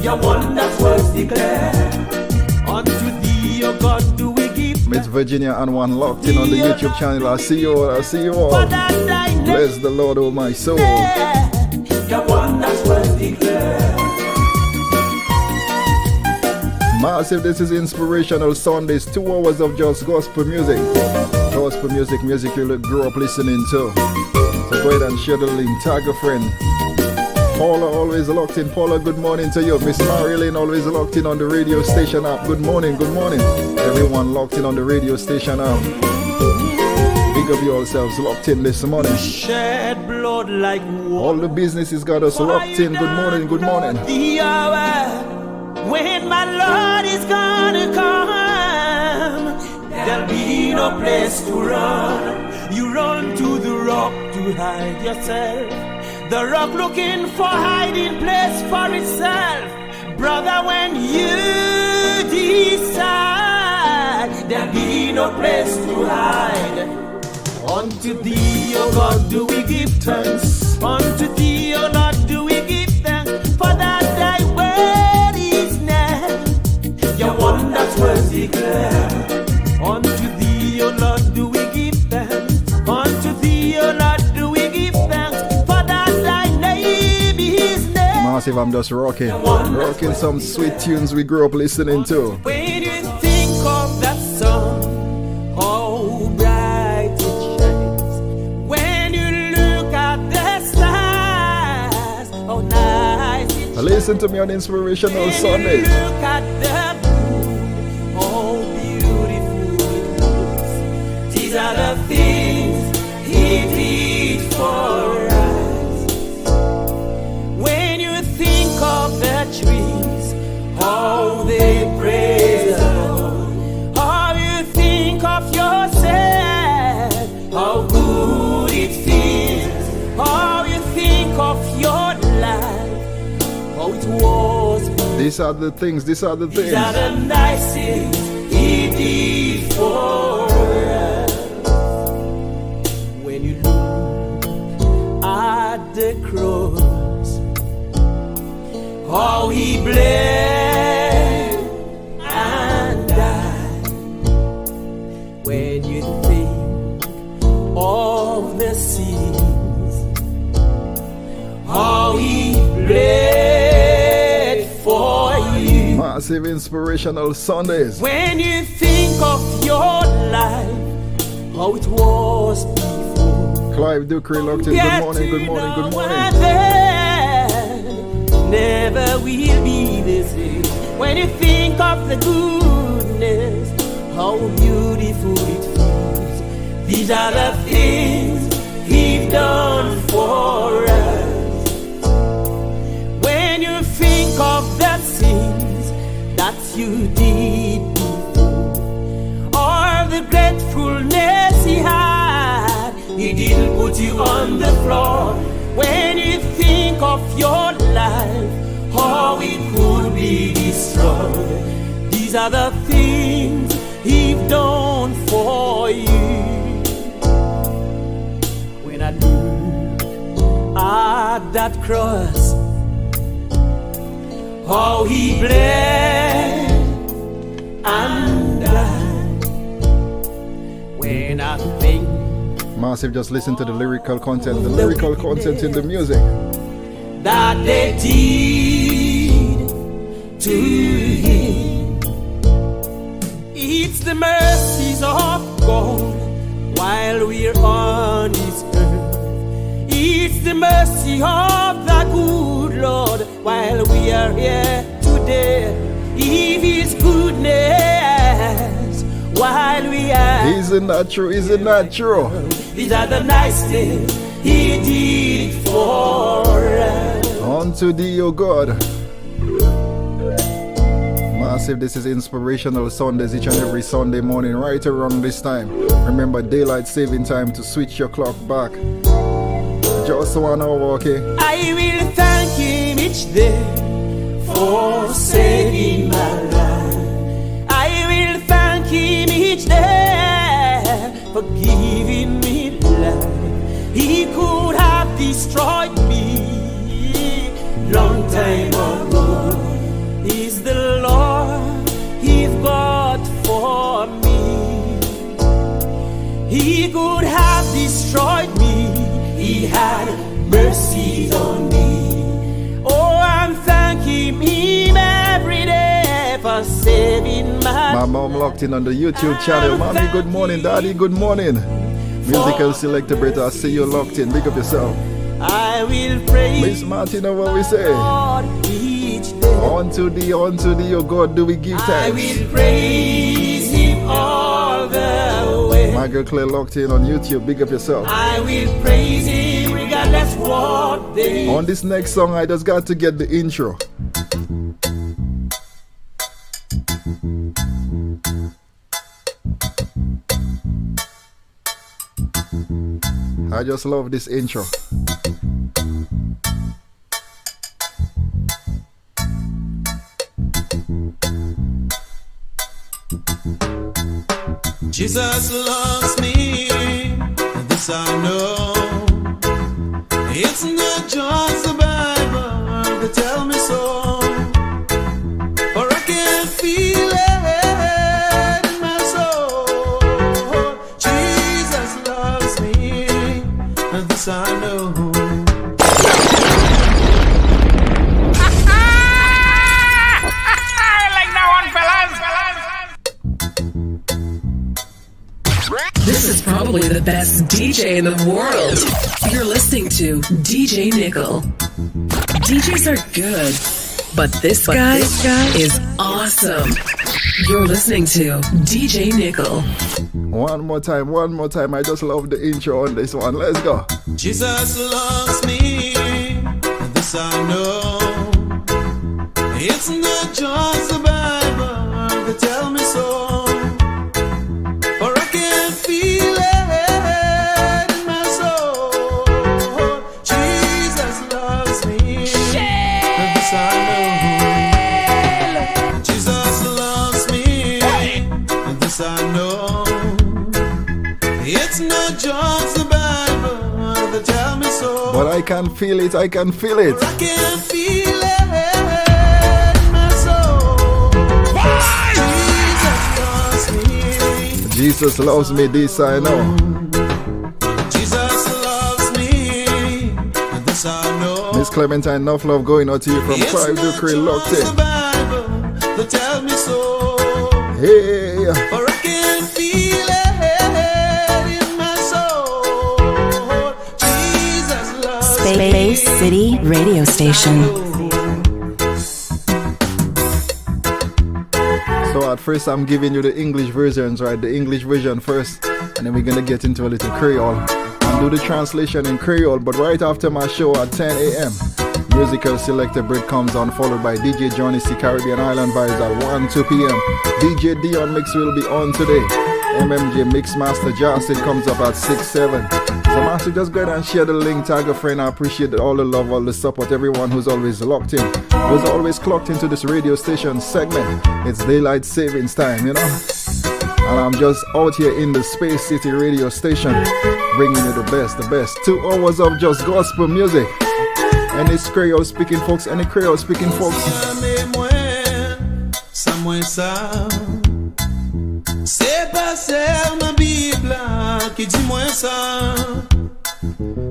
Your wonders was declared. Unto thee, O God, do we give thanks. Miss Virginia and one locked in on the YouTube channel. I see you all. Bless the Lord, oh my soul. Your wonders was declared. Massive, this is Inspirational Sundays. 2 hours of just gospel music. Gospel music you grew up listening to. So go ahead and share the link. Tag a friend. Paula always locked in. Paula, good morning to you. Miss Marilyn always locked in on the radio station app. Good morning, good morning. Everyone locked in on the radio station app. Big up yourselves locked in this morning. Shed blood like water. All the businesses got us locked in. Good morning, good morning. The hour when my Lord is gonna come, there'll be no place to run. You run to the rock to hide yourself. The rock looking for hiding place for itself. Brother, when you decide, there'll be no place to hide. Unto thee, O God, do we give thanks. Unto thee, O Lord, do we give thanks. For that thy word is near, your wonders were declared. Unto thee, O Lord, do we give thanks. Unto thee, O Lord, do we give thanks. For that thy name is near. Massive, I'm just rocking some sweet tunes we grew up listening to. When you think of that song, how bright it shines. When you look at the stars, how nice it shines. Listen to me on Inspirational Sundays. When you look at the moon, how beautiful it looks. These are the things He did for us. When you think of the trees, how they praise the Lord. How you think of yourself, how good it feels. How you think of your life, how it was. These are the things, these are the things. These are the nice things He did for us. When you look at the cross, how He bled and died. When you think of the sins, how He bled for you. Massive Inspirational Sundays. When you think of your life, how it was before. Clive Ducree locked in. Good morning, good morning, good morning. Never will be the same. When you think of the goodness, how beautiful it feels. These are the things He's done for us. When you think of the sins that you did before, or the gratefulness He had, He didn't put you on the floor. When you think of your life, how it could be destroyed. These are the things He's done for you. When I look at that cross, how He bled and died. When I think Massive, just listen to the lyrical content in the music. That they did to Him. It's the mercies of God while we're on this earth. It's the mercy of the good Lord while we are here today. If His goodness while we are. Isn't that true? Isn't that true? These are the nice things He did for us. Unto thee, O God. Massive, this is Inspirational Sundays each and every Sunday morning, right around this time. Remember, daylight saving time to switch your clock back. Just 1 hour, okay? I will thank Him each day for saving my life. I will thank Him each day for giving me life. He could have destroyed me long time ago. He's the Lord, He's God for me. He could have destroyed me. He had mercy on me. Oh, I'm thanking Him every day for saving my mom locked in on the YouTube channel. Mommy, good morning. Daddy, good morning. Musical selector, Bretta, I see you locked in. Big up yourself. I will praise Miss Martina, what we say? God each day. Unto thee, O God, do we give thanks. I will praise Him all the way. My girl Claire locked in on YouTube. Big up yourself. I will praise Him regardless what they. On this next song, I just got to get the intro. I just love this intro. Jesus loves me, and this I know. It's not just the Bible that tell me so, for I can feel it in my soul. Jesus loves me, and this I know. This is probably the best DJ in the world. You're listening to DJ Nickel. DJs are good, but this guy is awesome. You're listening to DJ Nickel. One more time. I just love the intro on this one. Let's go. Jesus loves me, and this I know. It's not just the Bible that tell me so. Feel it in my soul. Jesus loves me, and this I know. Jesus loves me, and this I know. It's not just the Bible that tell me so, but I can feel it. I can feel it. I can feel it in my soul. Jesus loves me, this I know. Jesus loves me, and this I know. Miss Clementine, enough love going out to you from Five Ducre locked in. The Bible that tell me so. Hey, for I can feel it in my soul. Jesus loves me. Space City Radio Station. So at first I'm giving you the English versions, right? The English version first, and then we're gonna get into a little Creole and do the translation in Creole. But right after my show at 10 a.m., musical selector break comes on, followed by DJ Johnny C. Caribbean Island Vibes at 1-2 p.m. DJ Dion Mix will be on today. MMJ Mixmaster Johnson comes up at 6-7. So master, just go ahead and share the link, tag a friend. I appreciate all the love, all the support, everyone who's always locked in, who's always clocked into this radio station segment. It's daylight savings time, you know. And I'm just out here in the Space City radio station, bringing you the best. 2 hours of just gospel music. Any Creole speaking folks, C'est pas c'est ma Bible qui dit moi ça.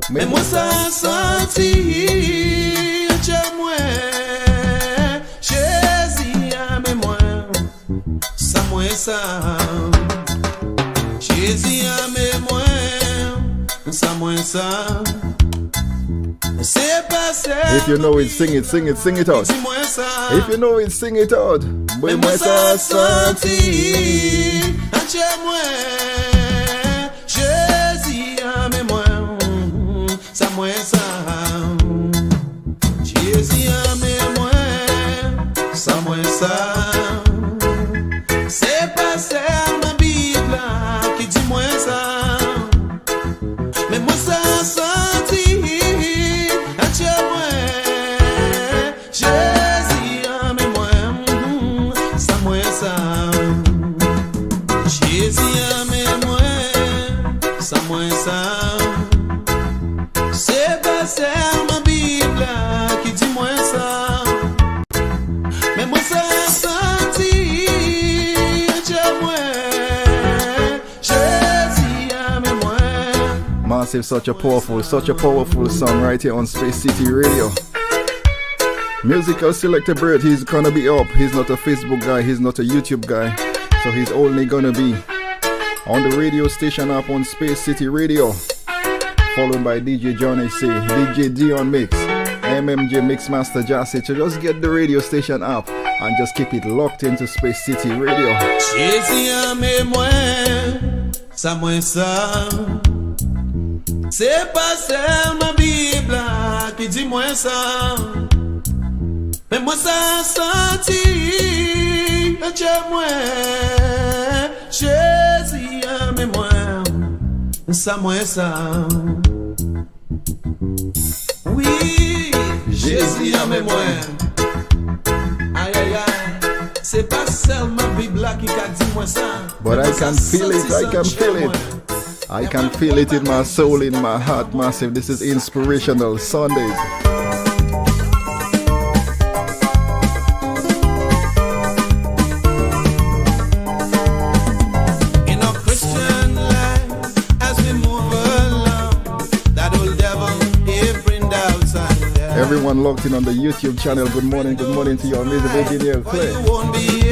Mais moi ça senti chez moi. Jésus a mais moi ça moi ça. Jésus a mais moi ça moi ça. If you know it, sing it out. If you know it, sing it out. Mais moi ça senti chez moi. Jésus a mais moi ça moi ça. Jésus a mais moi ça moi ça. C'est pas c'est ma Bible qui dit moi ça. Mais moi ça senti chez moi. Jésus a mais moi ça moi ça. Jésus a mais moi ça moi ça. C'est pas c'est ma Bible qui dit moi ça. Mais moi ça senti chez moi. Jésus a mais moi. Massive, such a powerful song right here on Space City Radio. Musical selector Bird, he's gonna be up. He's not a Facebook guy, he's not a YouTube guy, so he's only gonna be on the radio station up on Space City Radio followed by DJ Johnny C, DJ Dion Mix, MMJ Mixmaster Jassy. So just get the radio station app and just keep it locked into Space City Radio. C'est pas seulement Bible qui dit moi ça, mais moi ça senti chez moi, Jésus mais moi ça moi ça, oui Jésus mais moi, aïe aïe aïe, c'est pas seulement Bible qui dit moi ça, but I can feel it, I can feel it. I can feel it in my soul, in my heart, massive. This is Inspirational Sundays. In our Christian life, as we move along, that old devil, he bring doubts and fear. Everyone locked in on the YouTube channel. Good morning to your amazing engineer Clay.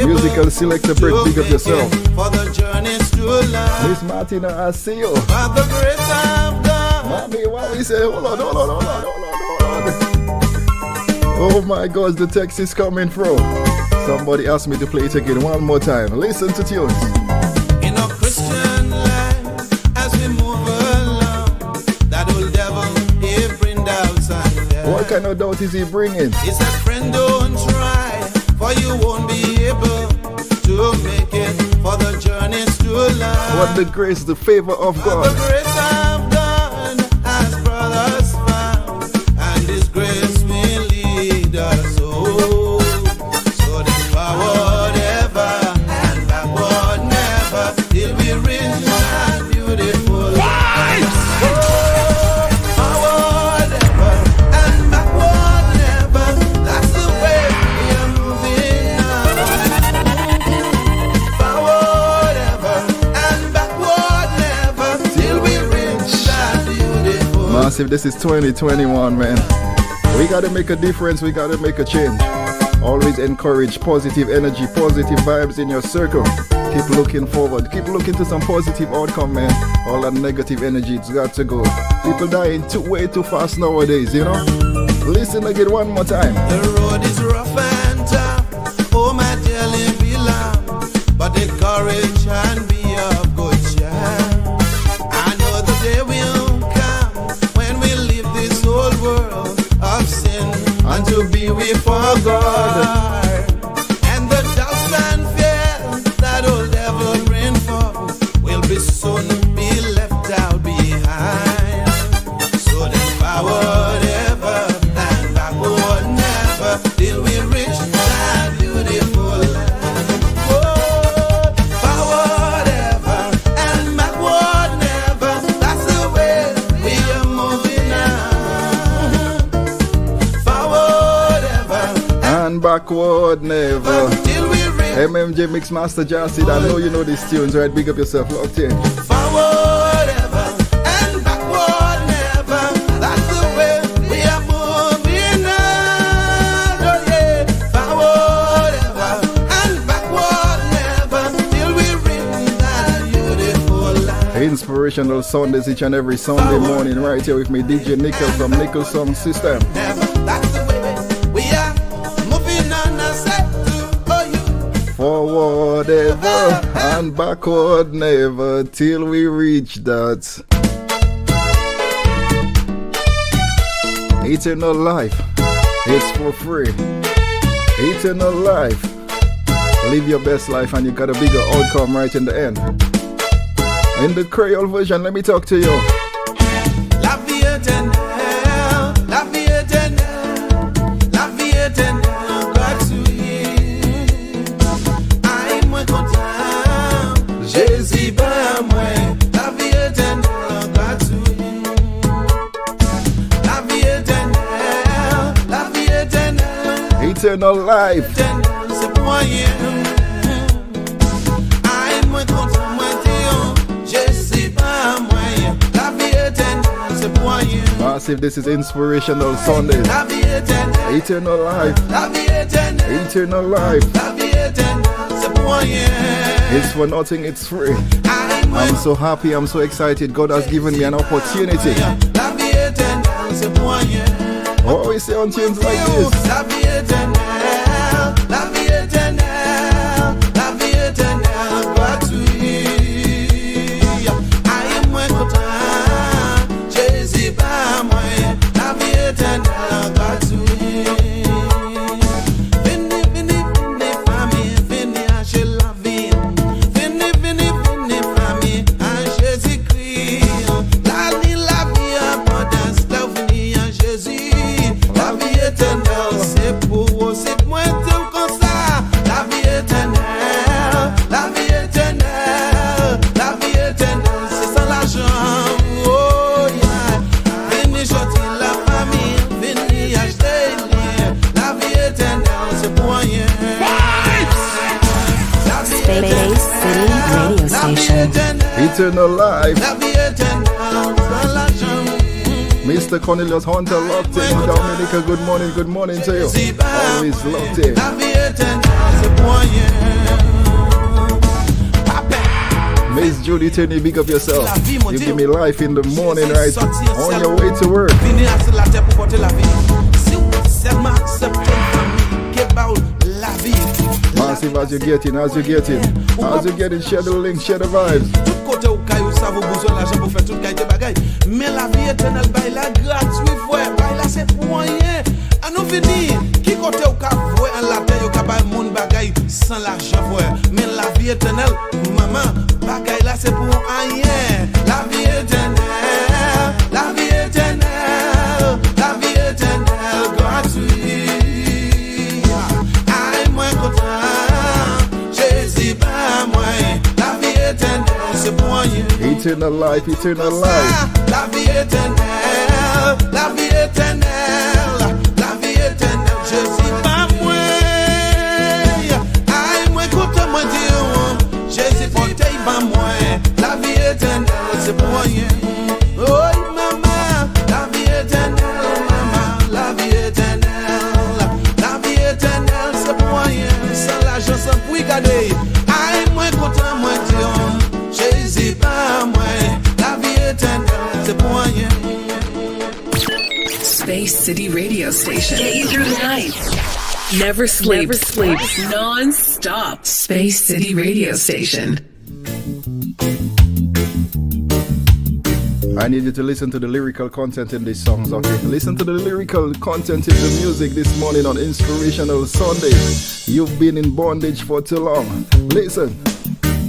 Musical selector break, big up yourself. For the journey's too long. Miss Martina, I see you. By the grace of God. Mommy, why we say hold on. Oh my gosh, the text is coming through. Somebody asked me to play it again one more time. Listen to tunes. In our Christian life, as we move along, that old devil, he bring doubts and fear. What kind of doubt is he bringing? He said, friend, don't try, for you won't be able to make it, for the journey's too long. What the grace, the favor of God. The grace of God has brought us found, and His grace will lead us home. So then forward ever and backward never, till we reach that beautiful life. Forward ever and backward never, that's the way we are moving now. Forward ever and backward never, till we reach that beautiful. Massive, this is 2021, man. We gotta make a difference, we gotta make a change. Always encourage positive energy, positive vibes in your circle. Keep looking forward, keep looking to some positive outcome, man. All that negative energy, it's got to go. People dying way too fast nowadays, you know? Listen again one more time. The road is rough and tough, oh my dearly beloved, but take courage and be of good cheer. I know the day will come when we leave this old world of sin and to be with our God. And the doubts and fears that old devil bring forth will be soon be left out behind. So then forward ever and backward never, till we reach that beautiful land. Oh, forward ever and backward never, that's the way we are moving now. Forward ever And backward never. till we reach. MMJ Mixmaster Jassy, I know you know these tunes, right? Big up yourself, locked in. Forward ever and backward never, that's the way we are moving now. Oh yeah, forward ever and backward never, till we reach that beautiful land. Inspirational Sundays each and every Sunday morning, right here with me, DJ Nickel from Nickel Song System. Never, that's the way we are moving on. I said to you. Forward ever and backward never, till we reach that eternal life. It's for free. Eternal life. Live your best life and you got a bigger outcome right in the end. In the Creole version, let me talk to you. La vie éternelle, la vie éternelle, la vie éternelle, gratuit. Aïe, moi content, Jésus par moi. La vie éternelle, gratuit. La vie éternelle, la vie éternelle. Eternal life. Éternelle, c'est pour rien. Aïe, moi content, moi Dieu, Jésus par moi. La vie éternelle, c'est pour rien. Massive, this is Inspirational Sundays. La vie éternelle, Eternal life. la vie éternelle. Eternal life. La vie éternelle, c'est pour rien. It's for nothing, it's free. Aïe, I'm so happy, I'm so excited. God has given me an opportunity. What we say on tunes like this? La vie éternelle, la vie éternelle, la vie éternelle, gratuit. Aïe, moi content, Jésus pas moi, la vie éternelle, gratuit. Venez, venez, venez, famille, venez acheter la vie. Venez, venez, venez, famille, à Jésus-Christ. La vie abondance, la vie en Jésus. La vie éternelle, c'est pour vous, c'est moi tout comme ça. La vie éternelle, la vie éternelle, la vie éternelle, c'est sans l'argent. Oh yeah. Venez choisir la famille, venez acheter lien. La vie éternelle, c'est pour rien. Space City Radio Station. Eternal life. La vie éternelle, sans l'argent. Mr. Cornelius Hunter locked in. Dominica, good morning to you. Always locked in. La vie éternelle, c'est pour rien. Miss Judy Tenney, big up yourself. You give me life in the morning, right? On your way to work. Venez à la terre pour porter la vie. Si vous seulement acceptez qui parle la vie. Massive as you get in, as you get in. As you get in, share the link, share the vibes. Tout côté au caillou, ça vous besoin d'argent pour faire toute qualité bagaille. Mais la vie éternelle, bail la gratuit, frère. Bail là, c'est pour rien. À nous finir, qui côté au cas voix en la terre, au cas bail mon bagaille sans l'argent, frère. Mais la vie éternelle, maman, bagaille là, c'est pour rien. La vie éternelle, la vie éternelle, la vie éternelle, gratuit. Aïe, moi content, Jésus pas moi. La vie éternelle, c'est pour rien. Eternal life, eternal life. La vie éternelle, la vie éternelle, la vie éternelle, Jésus pas moi. Aïe, moi content, moi Dieu, Jésus porte pas moi. La vie éternelle, c'est pour rien. Oh maman, la vie éternelle, maman, la vie éternelle, la vie éternelle, c'est pour rien. Sans l'argent, sans pour garder. Aïe, moi content, moi Dieu, Jésus pas moi. La vie éternelle, c'est pour rien. Space City Radio Station. Get you through the night. Never sleep. Non-stop. Space City Radio Station. I need you to listen to the lyrical content in these songs, okay? Listen to the lyrical content in the music this morning on Inspirational Sunday. You've been in bondage for too long. Listen.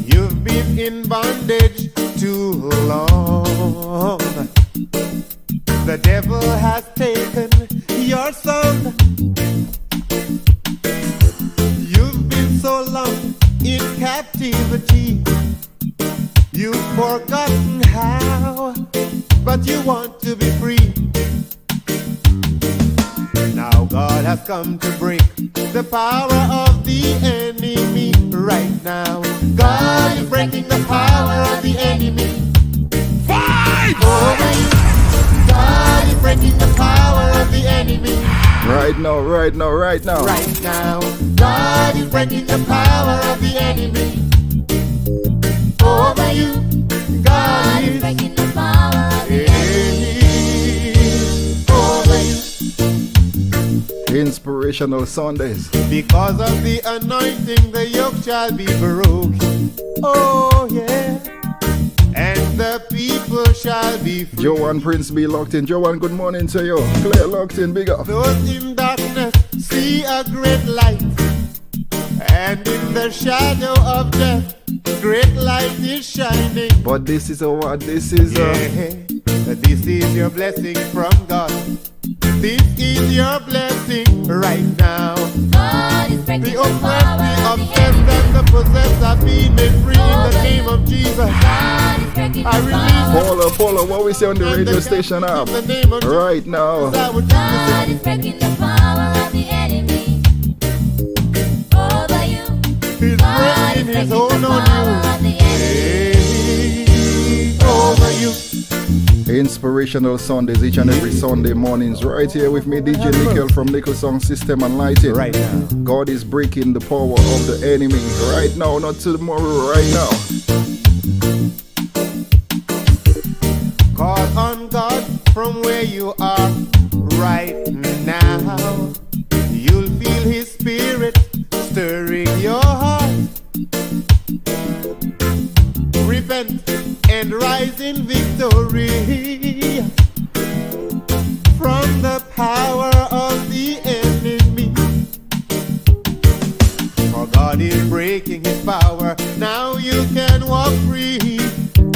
You've been in bondage too long. The devil has taken your son. You've been so long in captivity. You've forgotten how, but you want to be free. Now God has come to break the power of the enemy right now. God is breaking the power of the enemy. Fight! Over you. God is breaking the power of the enemy. Right now, right now, right now. Right now. God is breaking the power of the enemy. Over you. God is breaking the power of the enemy. Over you. Inspirational Sundays. Because of the anointing, the yoke shall be broken. Oh, yeah. And the people shall be free. Joanne Prince be locked in. Joanne, good morning to you. Claire locked in, big up. Those in darkness see a great light. And in the shadow of death, great light is shining. But this is a what? This is This is your blessing from God. This is your blessing right now. God is breaking the oppressed, the obsessed, and the possessed are being made free in the name of Jesus. I release Paula, what we say on the radio station app right now. God is breaking the power of the enemy over you. He's breaking his hold on you. Over you. Inspirational Sundays each and every Sunday mornings right here with me, DJ Nickel from Nickel Song System and Lighting. Right now. God is breaking the power of the enemy right now, not tomorrow, right now. from where you are right now. You'll feel His Spirit stirring your heart. Repent and rise in victory from the power of the enemy. For God is breaking His power. Now you can walk free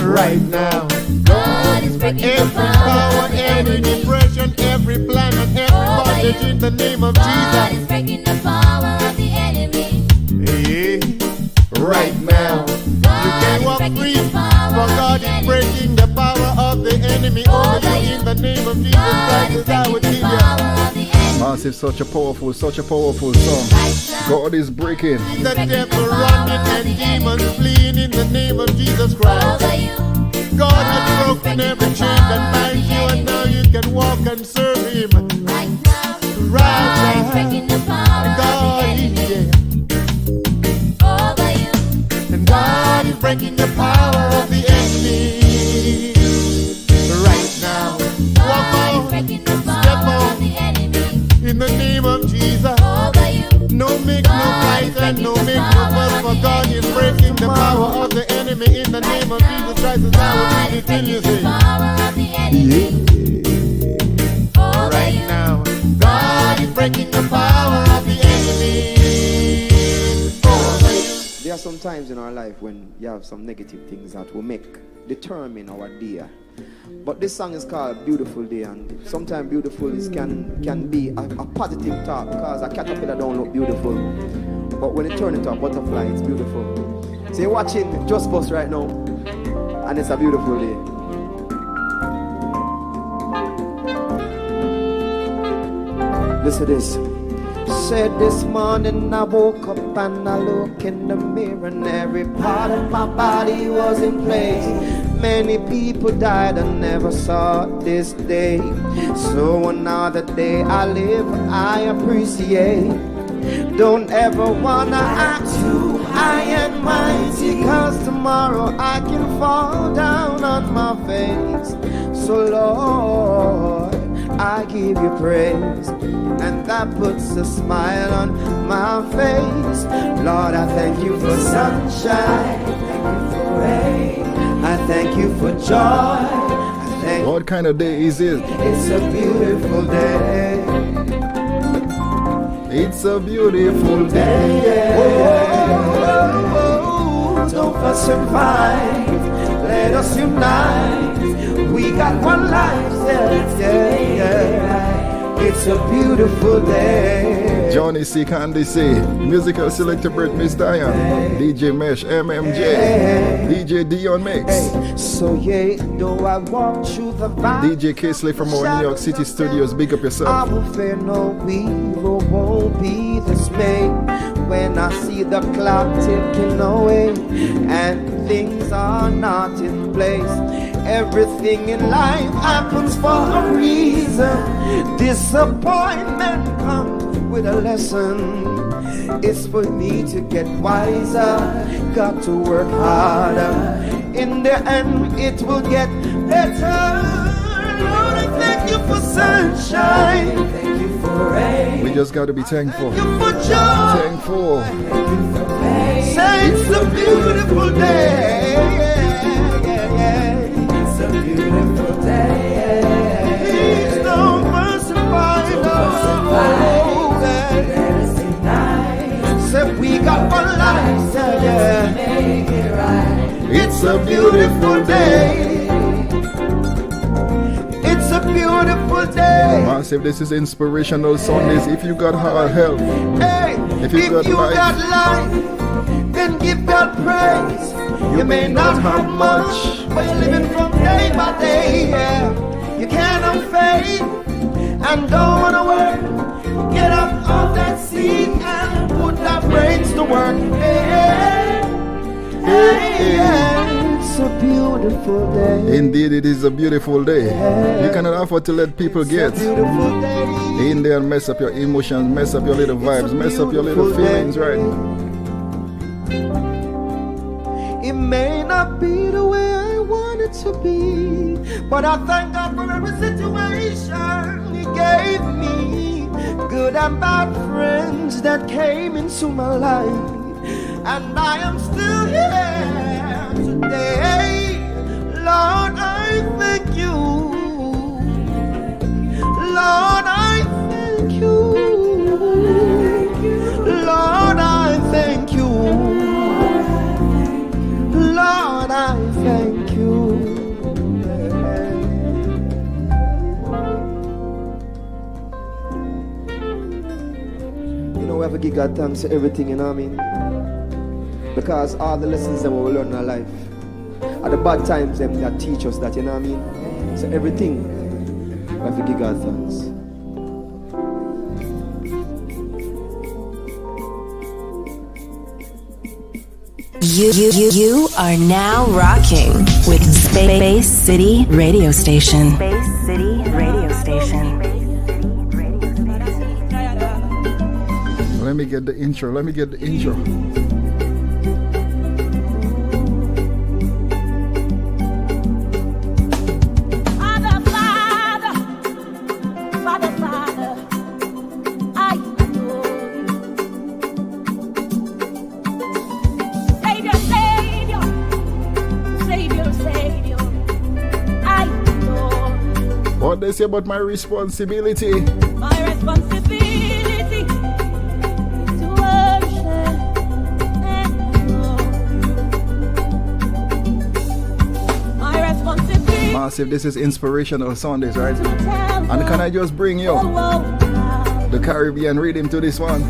right now. God is breaking every the power, every depression, every plan, and every bondage in the name of God Jesus. is breaking the power of the enemy. Yeah. Right now, you can walk free. For God is breaking the power of the enemy over you in the name of Jesus Christ. As I would give you. Massive, such a powerful song. God is breaking. The devil running and demons fleeing in the name of Jesus Christ. God has broken every chain that binds you, and now you can walk and serve Him. Right now, God is breaking the power of the enemy. And God is breaking the power of the enemy. Right now, walk on, step on, in the name of Jesus. No make no fight and no make no fuss, for God is breaking the power of the enemy in the name of Jesus Christ. As I will read it till you say, right now, God is breaking the power of the enemy. There are some times in our life when you have some negative things that will determine our day. But this song is called Beautiful Day, and sometimes beautiful can be a positive thought, because a caterpillar don't look beautiful, but when you turn it to a butterfly, it's beautiful. So you're watching Just Bus right now, and it's a beautiful day. Listen to this. Said this morning I woke up and I look in the mirror, and every part of my body was in place. Many people died and never saw this day. So another day I live, I appreciate. Don't ever wanna act too high and mighty, cause tomorrow I can fall down on my face. So Lord, I give you praise, and that puts a smile on my face. Lord, I thank you for sunshine, thank you for rain, I thank you for joy, I thank. What kind of day is it? It's a beautiful day. It's a beautiful day. Oh, don't fuss and fight, let us unite. We got one life, yeah. It's a beautiful day. Johnny C. Candy C. Musical selector Brett Miss Diane. DJ Mesh MMJ. DJ Dion Mix. So yeah, though I walk through the valley, DJ Kesley from our New York City studios. Big up yourself. I will fear no evil, won't be dismayed when I see the clock ticking away and things are not in place. Everything in life happens for a reason. Disappointment comes with a lesson. It's for me to get wiser. Got to work harder. In the end, it will get better. Lord, I thank you for sunshine. Thank you for rain. We just got to be thankful. Thank you for joy. Thankful. Thank you for pain. Say it's a beautiful day. It's a beautiful day. Please don't fuss and fight. Let us unite. Say we got one life. Yeah. Make it right. It's a beautiful day. It's a beautiful day. Massive, this is Inspirational Sundays. If you got hard health, hey, if you got life, then give God praise. You may not have much, but you're living from day by day. Yeah. You can't have faith and don't wanna work. Get up off that seat and put that brains to work. Hey, it's a beautiful day. Indeed, it is a beautiful day. You cannot afford to let people get in there and mess up your emotions, mess up your little vibes, mess up your little feelings, right? It may not be the way I wanted to be. But I thank God for every situation He gave me. Good and bad friends that came into my life. And I am still here today. Lord, I thank you. Lord, I thank you. Lord, I thank you. Lord, I thank you. You know, we have to give God thanks for everything, you know what I mean? Because all the lessons that we learn in our life are the bad times them that teach us that, you know what I mean? So everything, we have to give God thanks. You are now rocking with Space City Radio Station. Space City Radio Station. Let me get the intro. What they say about my responsibility? My responsibility to worship and adore. My responsibility. Massive, this is Inspirational Sundays, right? And can I just bring you the Caribbean rhythm to this one?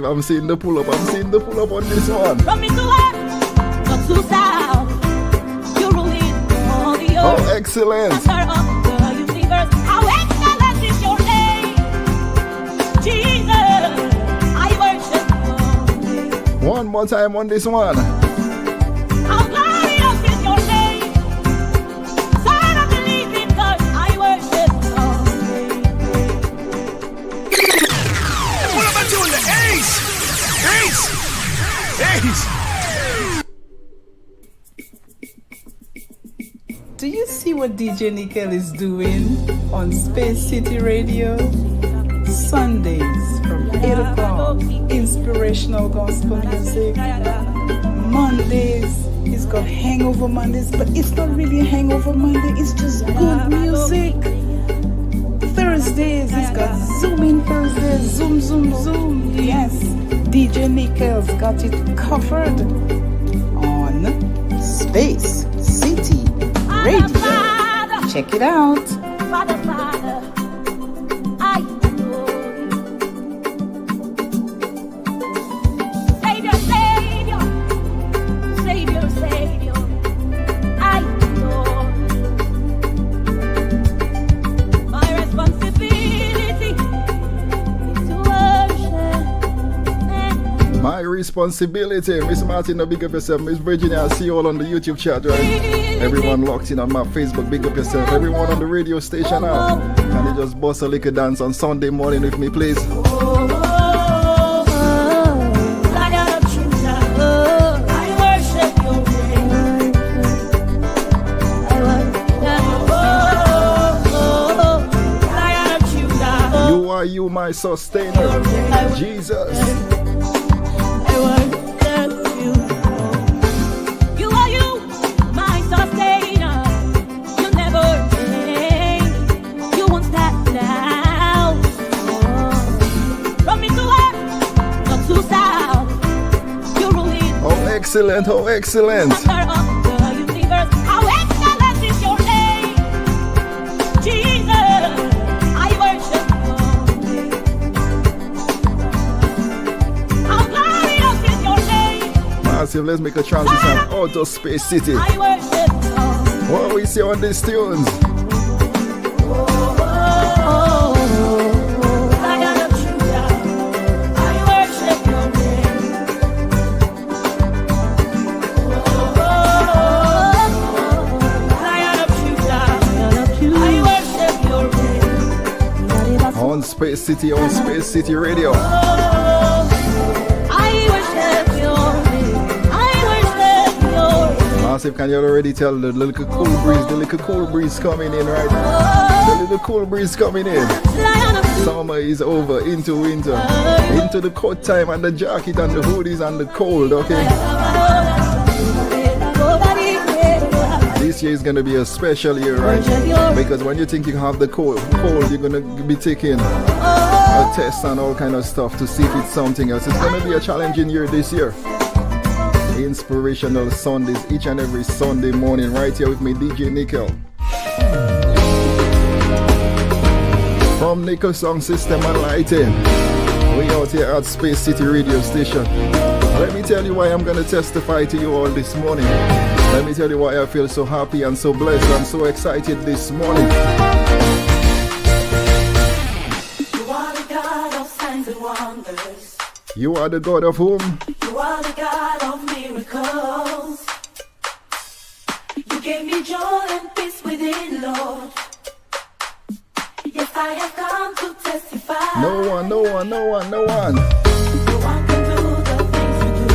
I'm seeing the pull up on this one. From me to work, not to south. You ruling all the earth. Oh, excellent. Master of the universe. How excellent is your name, Jesus. I worship you. One more time on this one. How glorious is your name, Son of the living God. I worship you. What about you in the Ace? Do you see what DJ Nickel is doing on Space City Radio? Sundays from 8 o'clock, inspirational gospel music. Mondays, he's got Hangover Mondays, but it's not really a Hangover Monday, it's just good music. Thursdays, he's got Zoom in Thursdays, Zoom. Yes, DJ Nickel's got it covered on Space City Radio. Check it out. Father, I adore you. Savior, I adore. My responsibility to worship. My responsibility. Miss Martina, big up yourself. Miss Virginia, I see you all on the YouTube chat, right? Everyone locked in on my Facebook, big up yourself. Everyone on the radio station now. Can you just bust a little dance on Sunday morning with me, please? You are you, my sustainer, Jesus. Excellent, oh excellent. Master of the universe, how excellent is your name, Jesus. I worship you. How glorious is your name. Massive, let's make a transition out of Space City. I worship you. What we see on these tunes? On Space City Radio. Massive, can you already tell the little cool breeze coming in right now? The little cool breeze coming in. Summer is over, into winter, into the coat time and the jacket and the hoodies and the cold, okay? This year is going to be a special year, right? Because when you think you have the cold, you're going to be taking a test and all kind of stuff to see if it's something else. It's going to be a challenging year this year. Inspirational Sundays, each and every Sunday morning, right here with me, DJ Nickel. From Nickel Sound System and Lighting, we out here at Space City Radio Station. Let me tell you why I'm going to testify to you all this morning. Let me tell you why I feel so happy and so blessed and so excited this morning. You are the God of signs and wonders. You are the God of whom? You are the God of miracles. You gave me joy and peace within, Lord. Yes, I have come to testify. No one. No one can do the things you do.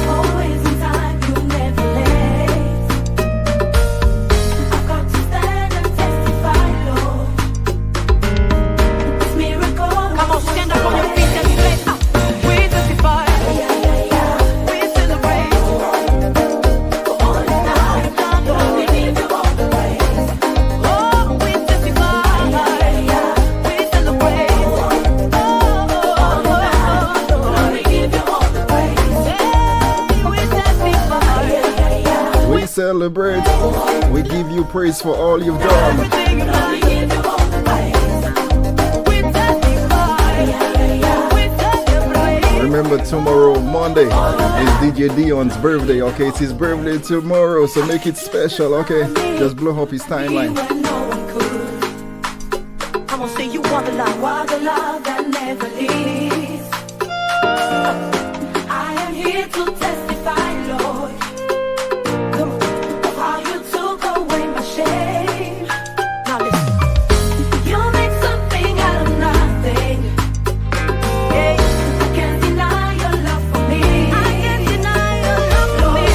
Always in time, you never late. I've got to stand and testify, Lord. This miracle. Come on, stand up on your feet and say, we testify. We celebrate. For all you've done, Lord, we give you all the praise. Oh, we testify. We celebrate. We celebrate. We give you praise for all you've done. Remember, tomorrow, Monday, is DJ Dion's birthday, okay? It's his birthday tomorrow, so make it special, okay? Just blow up his timeline. I'm gonna say you are the love that never leaves. I am here to testify, Lord. Come on, of how you took away my shame. Now listen, you made something out of nothing. Yeah, I can't deny your love for me. I can't deny your love for me.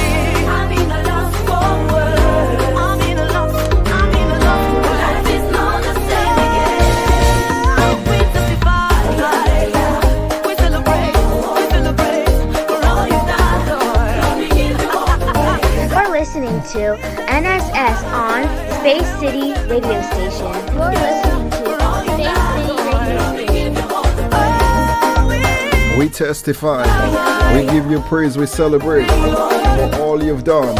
I'm in a lost for words. I'm in a lost. Life is not the same again. We testify. We celebrate for all you've done, Lord. You're listening to NSS on Space City Radio Station. You're listening to Space City Radio Station. We testify. We give you praise. We celebrate for all you've done.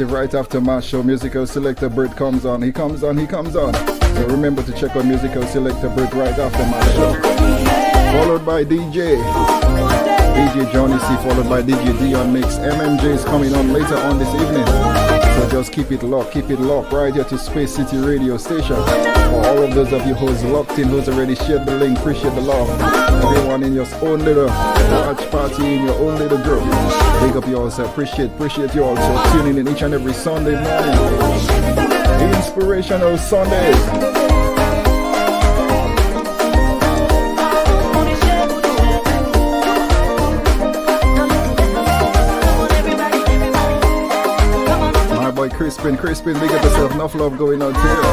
Right after my show, Musical Selector Bert comes on. He comes on. So remember to check out Musical Selector Bert right after my show. Followed by DJ Johnny C, followed by DJ Dion Mix. MMJ is coming on later on this evening. So just keep it locked right here to Space City Radio Station. For all of those of you who's locked in, who's already shared the link, appreciate the love. Everyone in your own little watch party, in your own little group. Big up you all, so appreciate you all. So tuning in each and every Sunday morning. Inspirational Sundays. My boy Crispin, big up yourself, enough love going on here.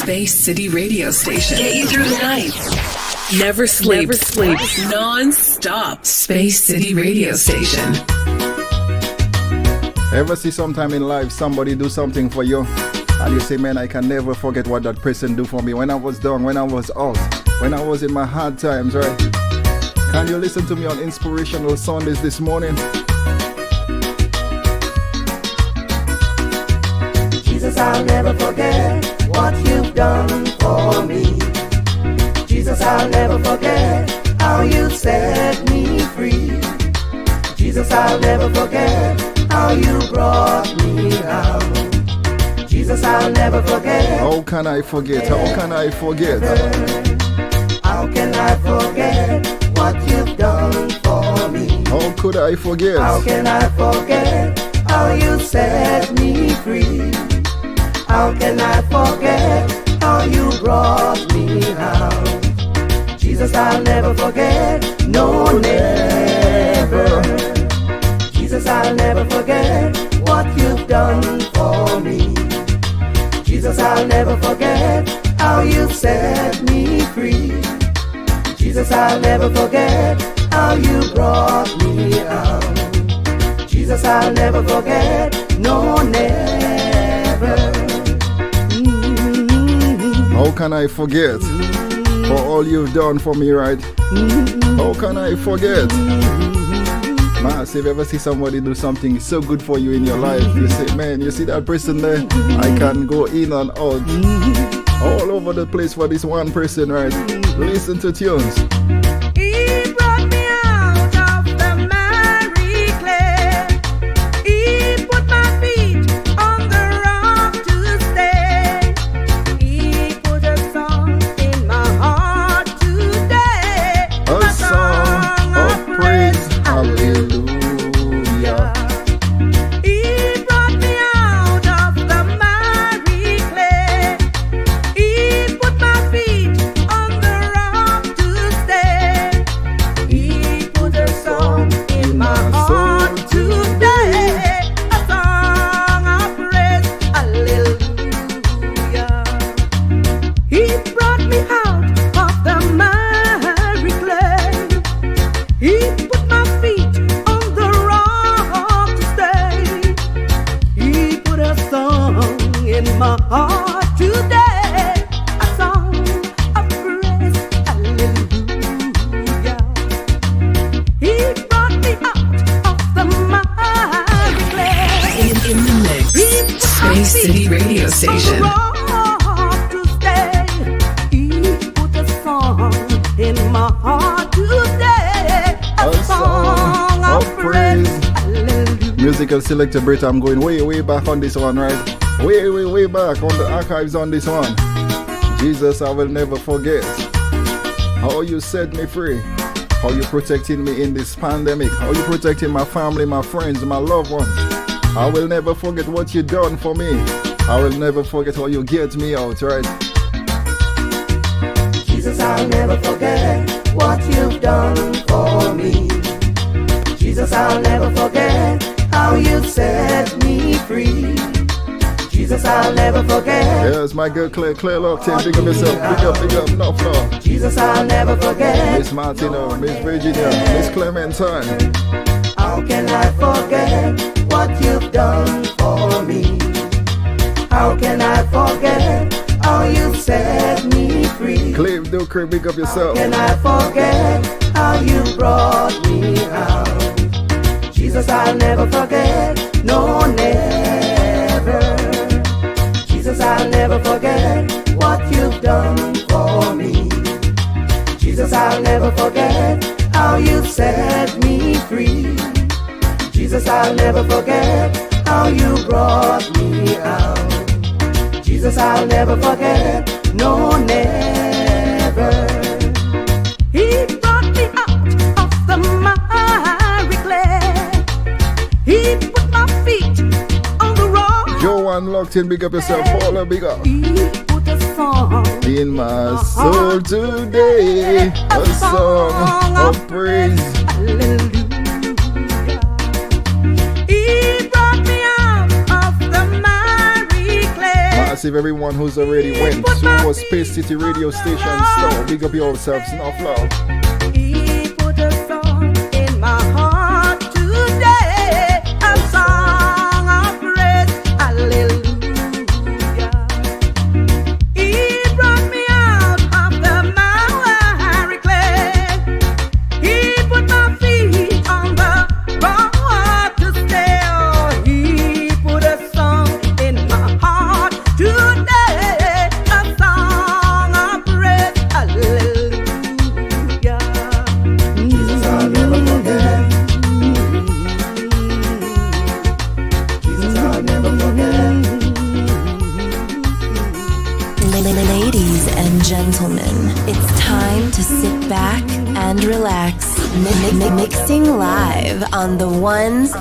Space City Radio Station. Get you through the night. Never sleep. Non-stop. Space City Radio Station. Ever see sometime in life somebody do something for you and you say, man, I can never forget what that person do for me when I was down, when I was out, when I was in my hard times, right? Can you listen to me on Inspirational Sundays this morning? Jesus, I'll never forget what you've done for me. Jesus, I'll never forget how you set me free. Jesus, I'll never forget how you brought me out. Jesus, I'll never forget. How can I forget? How can I forget? How can I forget what you've done for me? How could I forget? How can I forget how you set me free? How can I forget how you brought me out? Jesus, I'll never forget, no, never. Jesus, I'll never forget what you've done for me. Jesus, I'll never forget how you set me free. Jesus, I'll never forget how you brought me out. Jesus, I'll never forget, no, never. How can I forget for all you've done for me, right? How can I forget? If you ever see somebody do something so good for you in your life, you say, man, you see that person there? I can go in and out all over the place for this one person, right? Listen to tunes. He brought me out of the miry clay. He put my feet on the rock to stay. He put a song in my heart today. A song of praise, hallelujah. He brought me out of the miry clay. He put my feet on the rock to stay. He put a song in my heart today. A song of praise, hallelujah. He brought me out of the miry clay. He put my feet on the rock to stay. He put a song in my heart today. A song of praise, hallelujah. He brought me out of the miry clay. In the mix. Space City Radio Station. To stay. He put a song in my heart today. A song of praise. Musical selector Brit, I'm going way back on this one, right? Way back on the archives on this one. Jesus, I will never forget how you set me free, how you protecting me in this pandemic, how you protecting my family, my friends, my loved ones. I will never forget what you done for me. I will never forget how you get me out, right? Jesus, I'll never forget what you've done for me. Jesus, I'll never forget how you set me free. Jesus, I'll never forget. Yes, my girl Claire Lockton, big up yourself, big up, no floor. Jesus, I'll never forget. Miss Martina, Miss Virginia, Miss Clementine. How can I forget what you've done for me? How can I forget how you set me free? Cliff Ducre, big up yourself. How can I forget how you brought me out? Jesus, I'll never forget, no, never. Jesus, I'll never forget what you've done for me. Jesus, I'll never forget how you set me free. Jesus, I'll never forget how you brought me out. Jesus, I'll never forget, no, never. He brought me out of the miry clay. He put my feet on the rock. Joanne Lockton, big up yourself. Paula, big up. He put a song in my soul today, a song of praise. Hallelujah. He brought me out of the miry clay. Massive everyone who's already went to our Space City radio station store. Big up yourselves, enough love. He put a song in my heart today, a song of praise, hallelujah. He brought me out of the miry clay. He put my feet on the rock to stay. Oh, he put a song in my heart today, a song of praise, hallelujah. Jesus, I'll never forget. Jesus, I'll never forget. Ladies and gentlemen, it's time to sit back and relax. Mixing live on the ones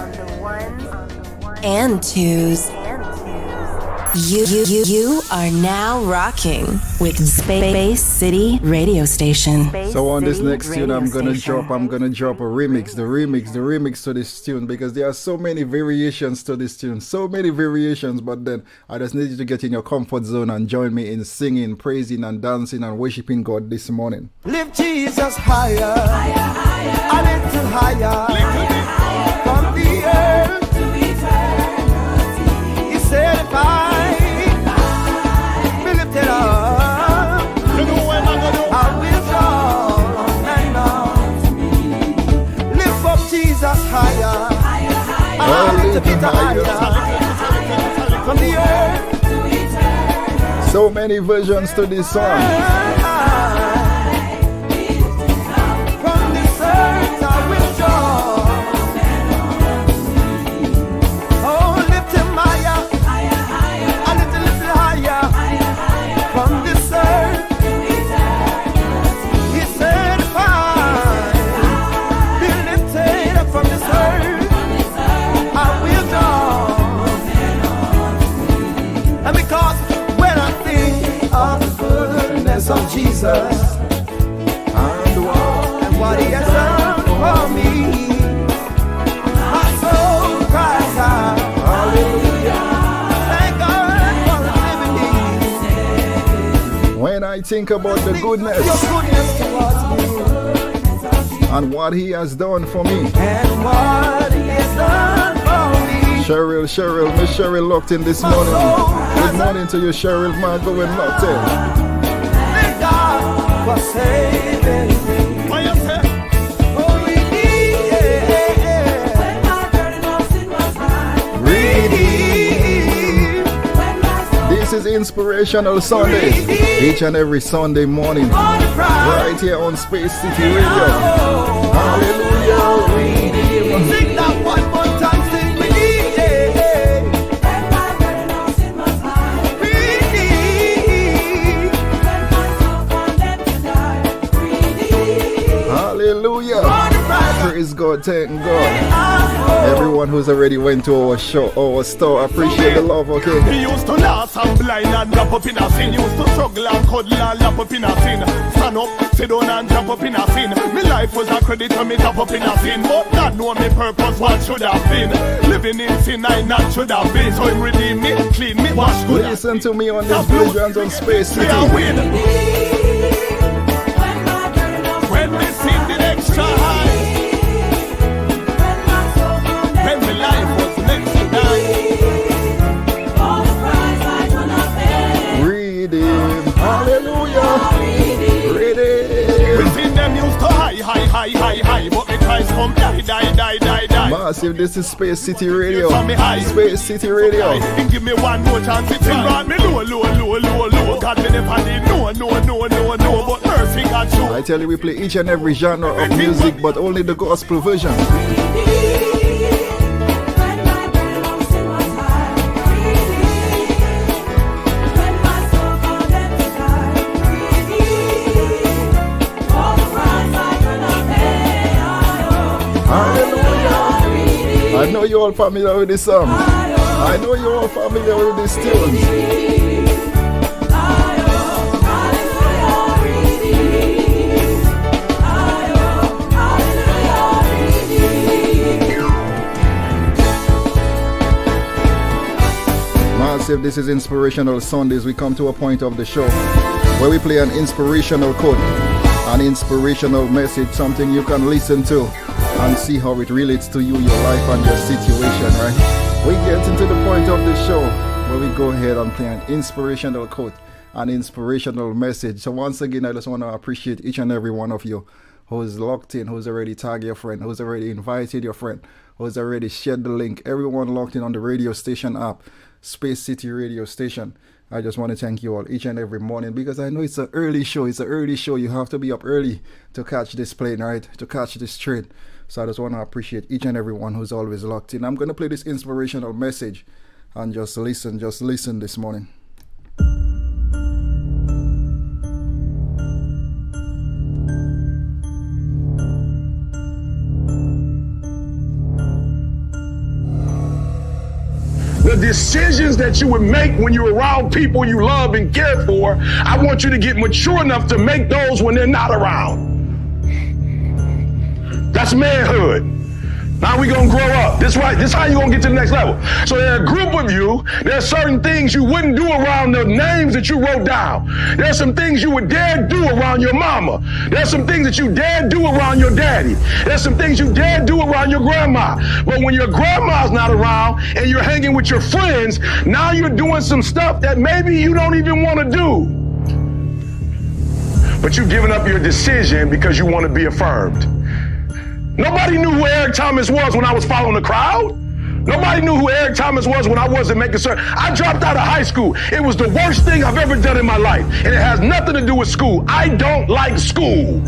and twos. You are now rocking with Space City Radio Station. So on this next tune, I'm gonna drop a remix, the remix to this tune, because there are so many variations to this tune, so many variations. But then I just need you to get in your comfort zone and join me in singing, praising, and dancing and worshiping God this morning. Lift Jesus higher, a little higher, from the earth to eternity. He said, if I be lifted up, I will draw men unto me. Lift up Jesus higher, a little bit higher, from the earth to eternity. So many versions to this song. From this earth I will draw. Oh, lift him higher, a little higher. From this earth, he said, if I be lifted up from this earth, I will draw. And because when I think of the goodness of Jesus and what he has done for me, my soul cries out, hallelujah. Thank God for living me. When I think about the goodness Your goodness towards me and what he has done for me. and what he has done for me. Miss Cheryl locked in this morning. Good morning to you, Cheryl, my going locked in. Thank God for saving me. What you say? Oh, redeemed. When my burden of sin was mine. Redeemed. This is Inspirational Sunday, each and every Sunday morning, right here on Space City Radio. Hallelujah. Sing that one more time, sing redeemed. When my burden of sin was mine. Redeemed. When my soul condemned to die. Redeemed. Hallelujah. Praise God, thank God. Everyone who's already went to our show, our store, appreciate the love, okay? He used to laugh and blind and drop up in a sin. He used to struggle and cuddle and lap up in a sin. Stand up, sit down and jump up in a sin. My life was a credit when me drop up in a sin. But God know me purpose, what should have been. Living in sin, I not should have been. So him redeem me, clean me, wash good. Listen to me on this Visions on Space City. When me sing the extra high, when my life was next to die, all the price I could not pay. Redeem, hallelujah. Redeem. We seen them used to high, but the Christ come die. Massive, this is Space City Radio. From me high. Space City Radio. And give me one more chance, it brought me low. God me never did no, but mercy God show. I tell you, we play each and every genre of music, but only the gospel version. Hallelujah. I know you're all familiar with this song. I know you're all familiar with this tune. Live. This is Inspirational Sundays. We come to a point of the show where we play an inspirational quote, an inspirational message, something you can listen to and see how it relates to you, your life and your situation, right? We get into the point of the show where we go ahead and play an inspirational quote, an inspirational message. So once again, I just want to appreciate each and every one of you who's locked in, who's already tagged your friend, who's already invited your friend, who's already shared the link. Everyone locked in on the radio station app, Space City Radio Station. I just want to thank you all each and every morning, because I know it's an early show. It's an early show. You have to be up early to catch this plane, right? To catch this train. So I just want to appreciate each and every one who's always locked in. I'm going to play this inspirational message and just listen this morning. The decisions that you would make when you're around people you love and care for, I want you to get mature enough to make those when they're not around. That's manhood. Now we gonna grow up. This is how you gonna get to the next level. So there are a group of you, there are certain things you wouldn't do around the names that you wrote down. There are some things you would dare do around your mama. There are some things that you dare do around your daddy. There's some things you dare do around your grandma. But when your grandma's not around and you're hanging with your friends, now you're doing some stuff that maybe you don't even want to do. But you've given up your decision because you want to be affirmed. Nobody knew who Eric Thomas was when I was following the crowd. Nobody knew who Eric Thomas was when I wasn't making certain. I dropped out of high school. It was the worst thing I've ever done in my life. And it has nothing to do with school. I don't like school.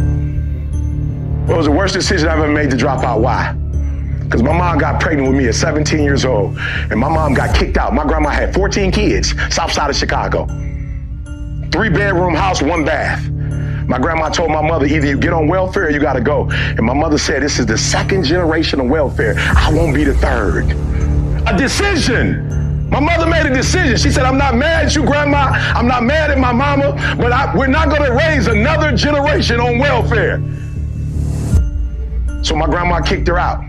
Well, it was the worst decision I've ever made to drop out. Why? Because my mom got pregnant with me at 17 years old. And my mom got kicked out. My grandma had 14 kids, south side of Chicago. 3-bedroom house, 1 bath. My grandma told my mother, either you get on welfare or you gotta go. And my mother said, this is the 2nd generation of welfare. I won't be the 3rd. A decision. My mother made a decision. She said, I'm not mad at you, Grandma. I'm not mad at my mama, but we're not gonna raise another generation on welfare. So my grandma kicked her out.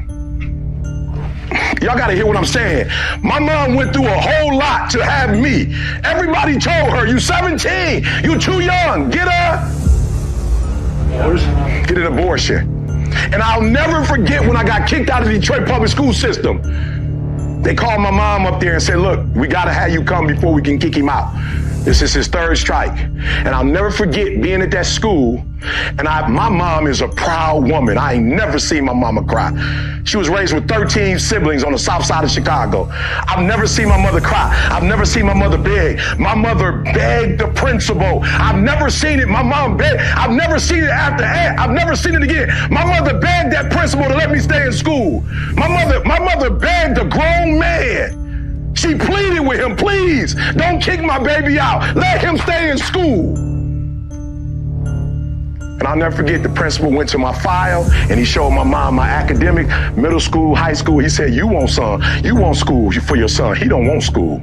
Y'all gotta hear what I'm saying. My mom went through a whole lot to have me. Everybody told her, you 17, you too young, get an abortion. And I'll never forget when I got kicked out of the Detroit public school system. They called my mom up there and said, look, we gotta have you come before we can kick him out. This is his 3rd strike. And I'll never forget being at that school. And my mom is a proud woman. I ain't never seen my mama cry. She was raised with 13 siblings on the south side of Chicago. I've never seen my mother cry. I've never seen my mother beg. My mother begged the principal. I've never seen it. My mom begged. I've never seen it after that. I've never seen it again. My mother begged that principal to let me stay in school. My mother begged a grown man. She pleaded with him, please, don't kick my baby out. Let him stay in school. And I'll never forget, the principal went to my file and he showed my mom my academic, middle school, high school. He said, you want school for your son. He don't want school.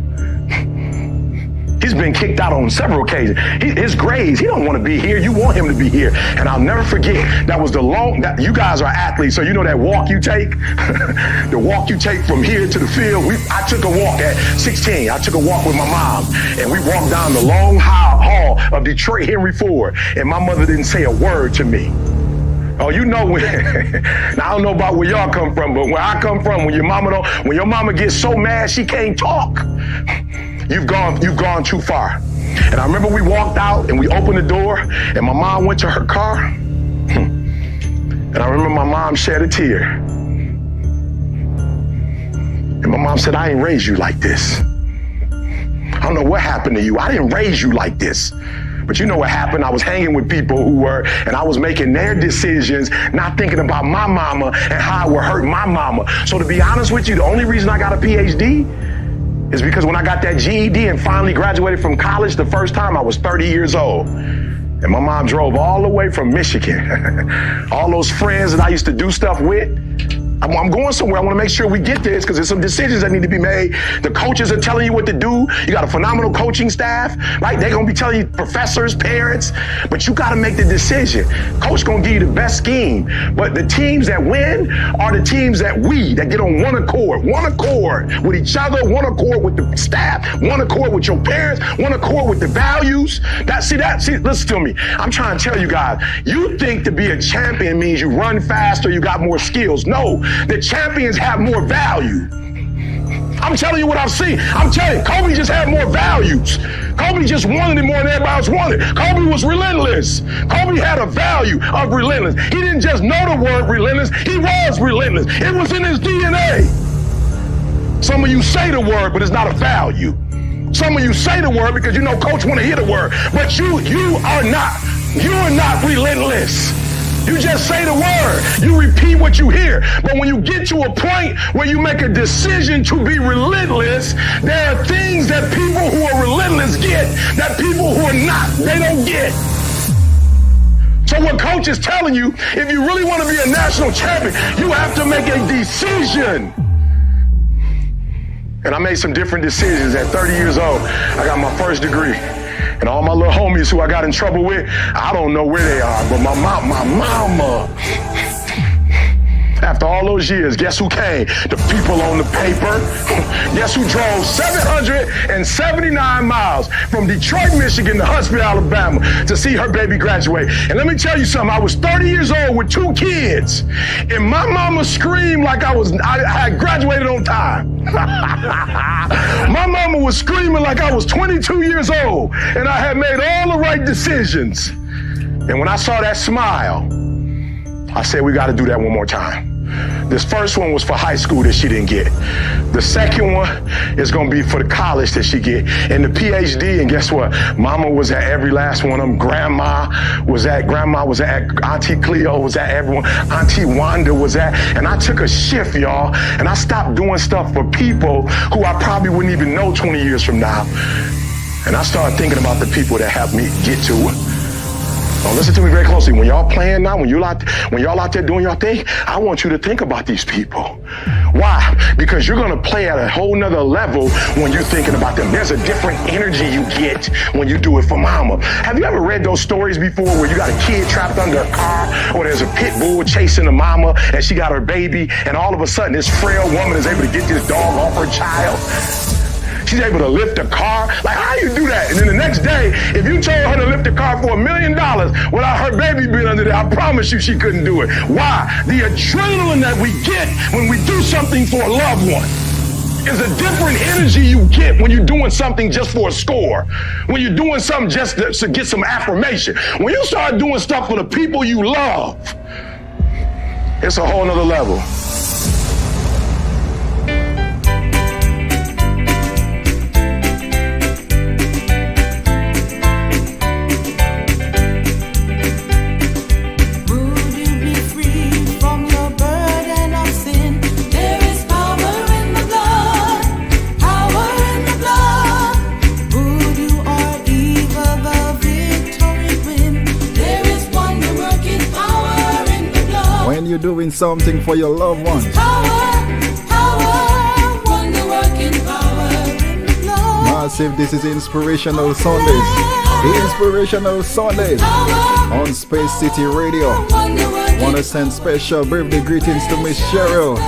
He's been kicked out on several occasions. His grades, he don't want to be here. You want him to be here. And I'll never forget, that was you guys are athletes, so you know that walk you take? The walk you take from here to the field. I took a walk at 16. I took a walk with my mom, and we walked down the long hall of Detroit Henry Ford, and my mother didn't say a word to me. Oh, you know when, now I don't know about where y'all come from, but where I come from, when your mama gets so mad she can't talk, you've gone too far. And I remember we walked out and we opened the door and my mom went to her car. And I remember my mom shed a tear. And my mom said, I ain't raised you like this. I don't know what happened to you. I didn't raise you like this. But you know what happened? I was hanging with people and I was making their decisions, not thinking about my mama and how it would hurt my mama. So to be honest with you, the only reason I got a PhD is because when I got that GED and finally graduated from college the first time, I was 30 years old. And my mom drove all the way from Michigan. All those friends that I used to do stuff with, I'm going somewhere. I want to make sure we get this because there's some decisions that need to be made. The coaches are telling you what to do. You got a phenomenal coaching staff, right? They're going to be telling you, professors, parents, but you got to make the decision. Coach going to give you the best scheme, but the teams that win are the teams that get on one accord with each other, one accord with the staff, one accord with your parents, one accord with the values. Listen to me. I'm trying to tell you guys, you think to be a champion means you run faster, you got more skills. No. The champions have more value. I'm telling you what I've seen. I'm telling you, Kobe just had more values. Kobe just wanted it more than everybody else wanted. Kobe was relentless. Kobe had a value of relentless. He didn't just know the word relentless. He was relentless. It was in his DNA. Some of you say the word, but it's not a value. Some of you say the word because you know coach want to hear the word, but you are not relentless. You just say the word. You repeat what you hear. But when you get to a point where you make a decision to be relentless, there are things that people who are relentless get that people who are not, they don't get. So what coach is telling you, if you really want to be a national champion, you have to make a decision. And I made some different decisions at 30 years old. I got my first degree. And all my little homies who I got in trouble with, I don't know where they are, but my mama. After all those years, guess who came? The people on the paper. Guess who drove 779 miles from Detroit, Michigan to Huntsville, Alabama to see her baby graduate. And let me tell you something, I was 30 years old with 2 kids. And my mama screamed like I had graduated on time. My mama was screaming like I was 22 years old and I had made all the right decisions. And when I saw that smile, I said, we got to do that one more time. This first one was for high school that she didn't get. The second one is going to be for the college that she get. And the PhD, and guess what? Mama was at every last one of them. Grandma was at, Auntie Cleo was at everyone. Auntie Wanda was at. And I took a shift, y'all, and I stopped doing stuff for people who I probably wouldn't even know 20 years from now. And I started thinking about the people that helped me get to it. Now listen to me very closely. When y'all playing now, when y'all out there doing your thing, I want you to think about these people. Why? Because you're gonna play at a whole nother level when you're thinking about them. There's a different energy you get when you do it for mama. Have you ever read those stories before where you got a kid trapped under a car, or there's a pit bull chasing the mama and she got her baby, and all of a sudden this frail woman is able to get this dog off her child? She's able to lift a car. Like, how you do that? And then the next day, if you told her to lift a car for $1 million without her baby being under there, I promise you she couldn't do it. Why? The adrenaline that we get when we do something for a loved one is a different energy you get when you're doing something just for a score, when you're doing something just to get some affirmation. When you start doing stuff for the people you love, it's a whole nother level. Doing something for your loved ones. Massive, this is Inspirational Sundays. Inspirational Sundays on Space City Radio. Want to send special birthday greetings to Miss Cheryl.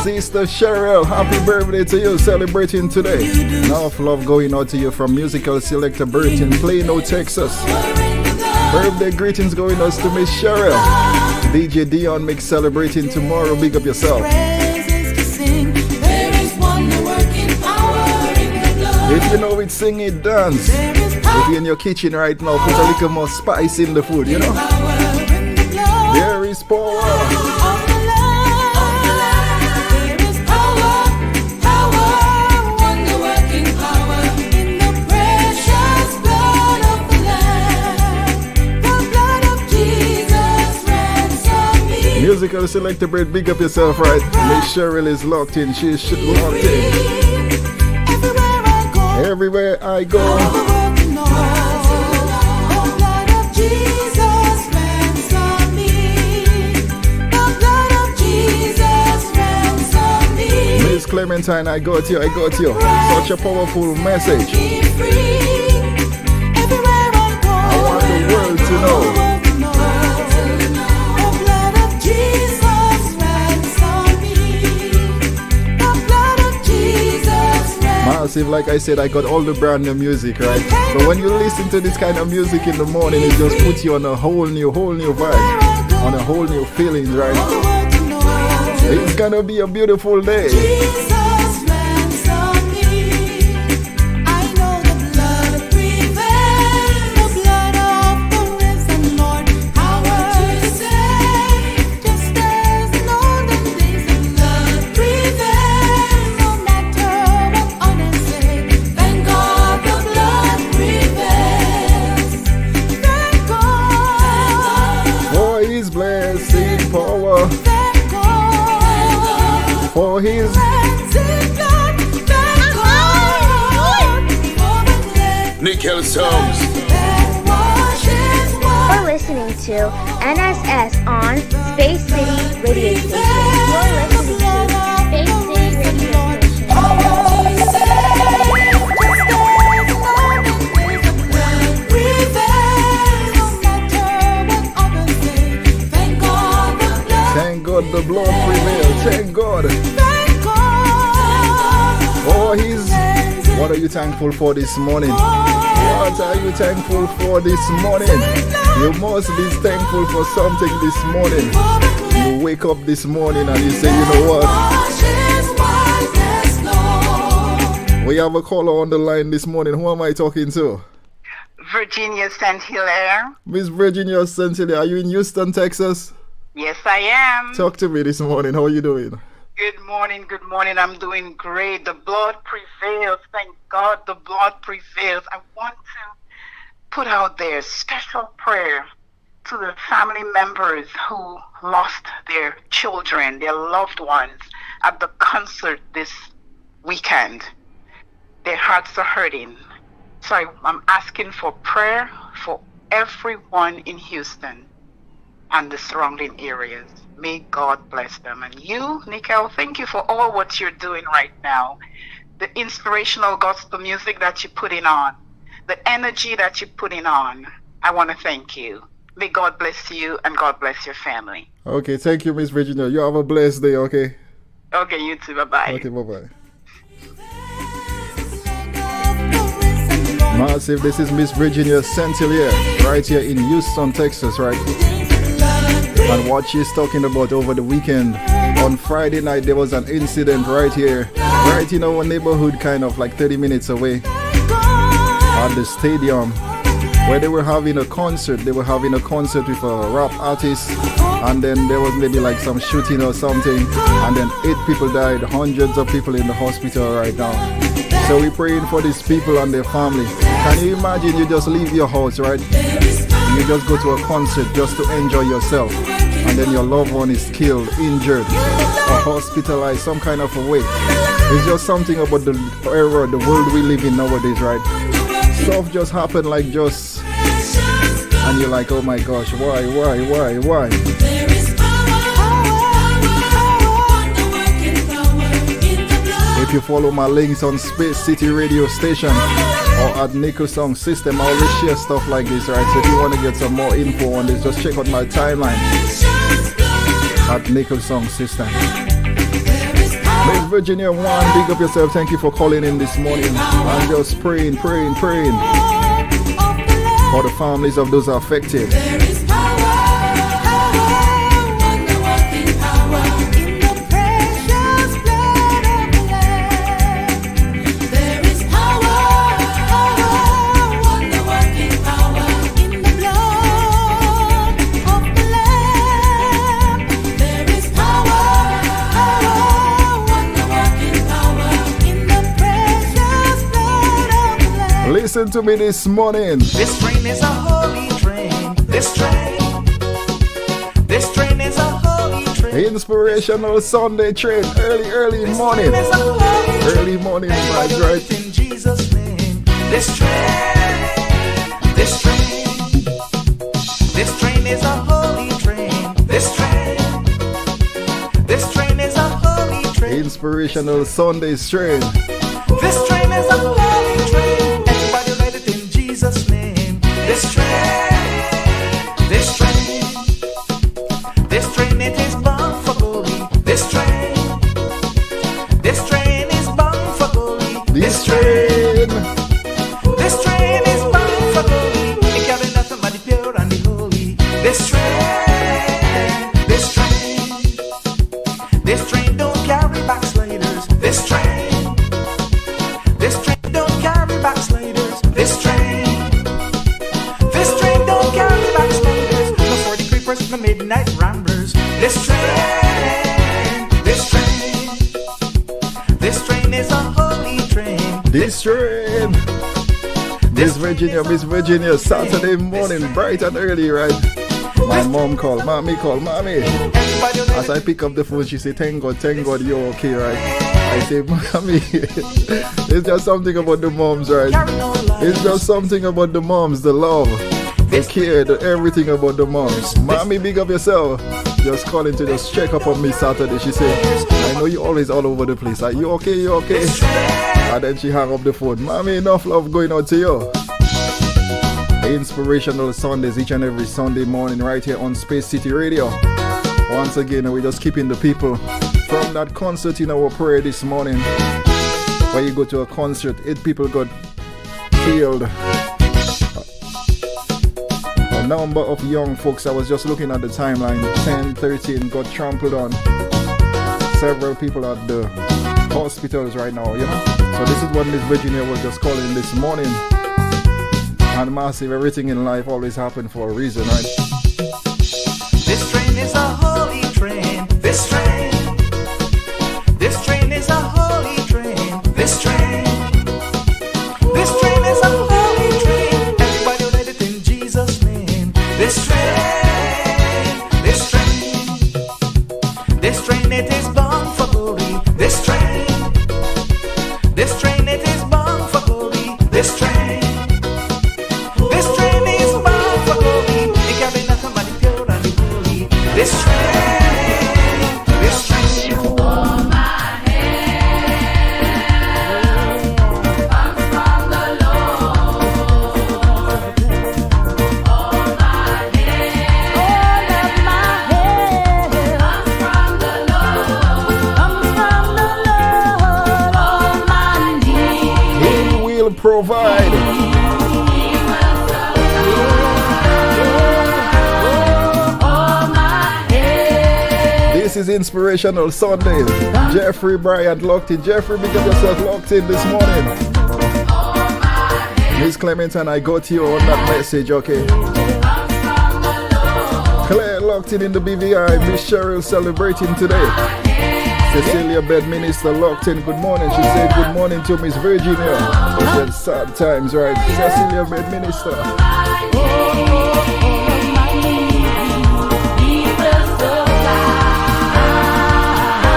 Sister Cheryl, happy birthday to you, celebrating today. Enough love going out to you from musical selector Bert in Plano, Texas. Birthday greetings going out to Miss Cheryl. DJ Dion Mix celebrating tomorrow. Big up yourself. If you know it, sing it, dance. If you're in your kitchen right now, put a little more spice in the food, you know. There is power. Musical selector Brett, big up yourself, right? Miss Cheryl is locked in. She's locked in. Everywhere I go. Clementine, I got you. Such a powerful message. I want the world to know. Massive, like I said, I got all the brand new music, right? But when you listen to this kind of music in the morning, it just puts you on a whole new vibe, on a whole new feeling, right? It's gonna be a beautiful day. For his Nickel songs. You're listening to NSS on Space City Radio Station. You're listening to Space City Radio Thank God the blood prevails. Thank God. For his. What are you thankful for this morning? What are you thankful for this morning? You must be thankful for something this morning. You wake up this morning and you say, you know what? We have a caller on the line this morning. Who am I talking to? Virginia St. Hilaire. Miss Virginia St. Hilaire, are you in Houston, Texas? Yes, I am. Talk to me this morning. How are you doing? Good morning. I'm doing great. The blood prevails. Thank God the blood prevails. I want to put out there special prayer to the family members who lost their children, their loved ones at the concert this weekend. Their hearts are hurting. So I'm asking for prayer for everyone in Houston and the surrounding areas. May God bless them. And you, Nickel, thank you for all what you're doing right now. The inspirational gospel music that you're putting on, the energy that you're putting on. I want to thank you. May God bless you and God bless your family. Okay, thank you, Miss Virginia. You have a blessed day, okay? Okay, you too. Bye-bye. Okay, bye-bye. Massive, this is Miss Virginia St. Hilaire, right here in Houston, Texas, right? And what she's talking about over the weekend, on Friday night there was an incident right here, right in our neighborhood, kind of like 30 minutes away, at the stadium, where they were having a concert. They were having a concert with a rap artist, and then there was maybe like some shooting or something, and then 8 people died, hundreds of people in the hospital right now. So we're praying for these people and their family. Can you imagine you just leave your house, right? You just go to a concert just to enjoy yourself, and then your loved one is killed, injured, or hospitalized some kind of a way. It's just something about the era, the world we live in nowadays, right? Stuff just happen like just, and you're like, oh my gosh, why? If you follow my links on Space City Radio Station or at Nickel Song System, I always share stuff like this, right? So if you want to get some more info on this, just check out my timeline at Nickel Song System. Miss Virginia 1, big up yourself. Thank you for calling in this morning. I'm just praying for the families of those affected. Listen to me this morning. This train is a holy train. This train is a holy train. Inspirational Sunday train. Early morning. Early morning vibes, right? In Jesus' name. This train is a holy train. This train is a holy train. Inspirational Sunday strain. This train is a holy train. Everybody let it in Jesus' name. This train, this train, this train, it is bound for glory. This train is bound for glory. This train is bound for glory. It carry nothing but the pure and the holy. This train don't carry backsliders. This train don't carry backsliders. This train don't carry backsliders. No 40 creepers, no midnight ramblers. This train is a holy train. This train. Miss Virginia, Saturday morning, bright and early, right? My mom called, mommy. As I pick up the phone, she said, thank God, you're okay, right? I say, mommy, it's just something about the moms, right? It's just something about the moms, the love, the care, the everything about the moms. Mommy, big up yourself. Just calling to just check up on me Saturday. She said, I know you always all over the place. Like, you okay? And then she hung up the phone. Mommy, enough love going out to you. Inspirational Sundays each and every Sunday morning right here on Space City Radio. Once again, we're just keeping the people from that concert in our prayer this morning. Where you go to a concert, 8 people got killed. A number of young folks, I was just looking at the timeline, 10, 13 got trampled on. Several people at the hospitals right now, you know. So this is what Miss Virginia was just calling this morning. And massive, everything in life always happens for a reason, right? This train is a holy train. This train is a holy train. This train is a holy train. Everybody let it in Jesus' name. This train, it is bound for glory. This train, it is bound for glory. This train is bound for glory. It can be nothing but the pure and the holy. This train. All my help comes from the Lord. All my help comes from the Lord. All my needs He will provide. This is Inspirational Sundays. Jeffrey Bryant locked in. Jeffrey, because yourself locked in this morning. Miss Clement and I got you on that message, okay? Claire locked in the BVI. Miss Cheryl celebrating today. Cecilia Bedminster locked in. Good morning. She said good morning to Miss Virginia. She said sad times, right? Cecilia Bedminster.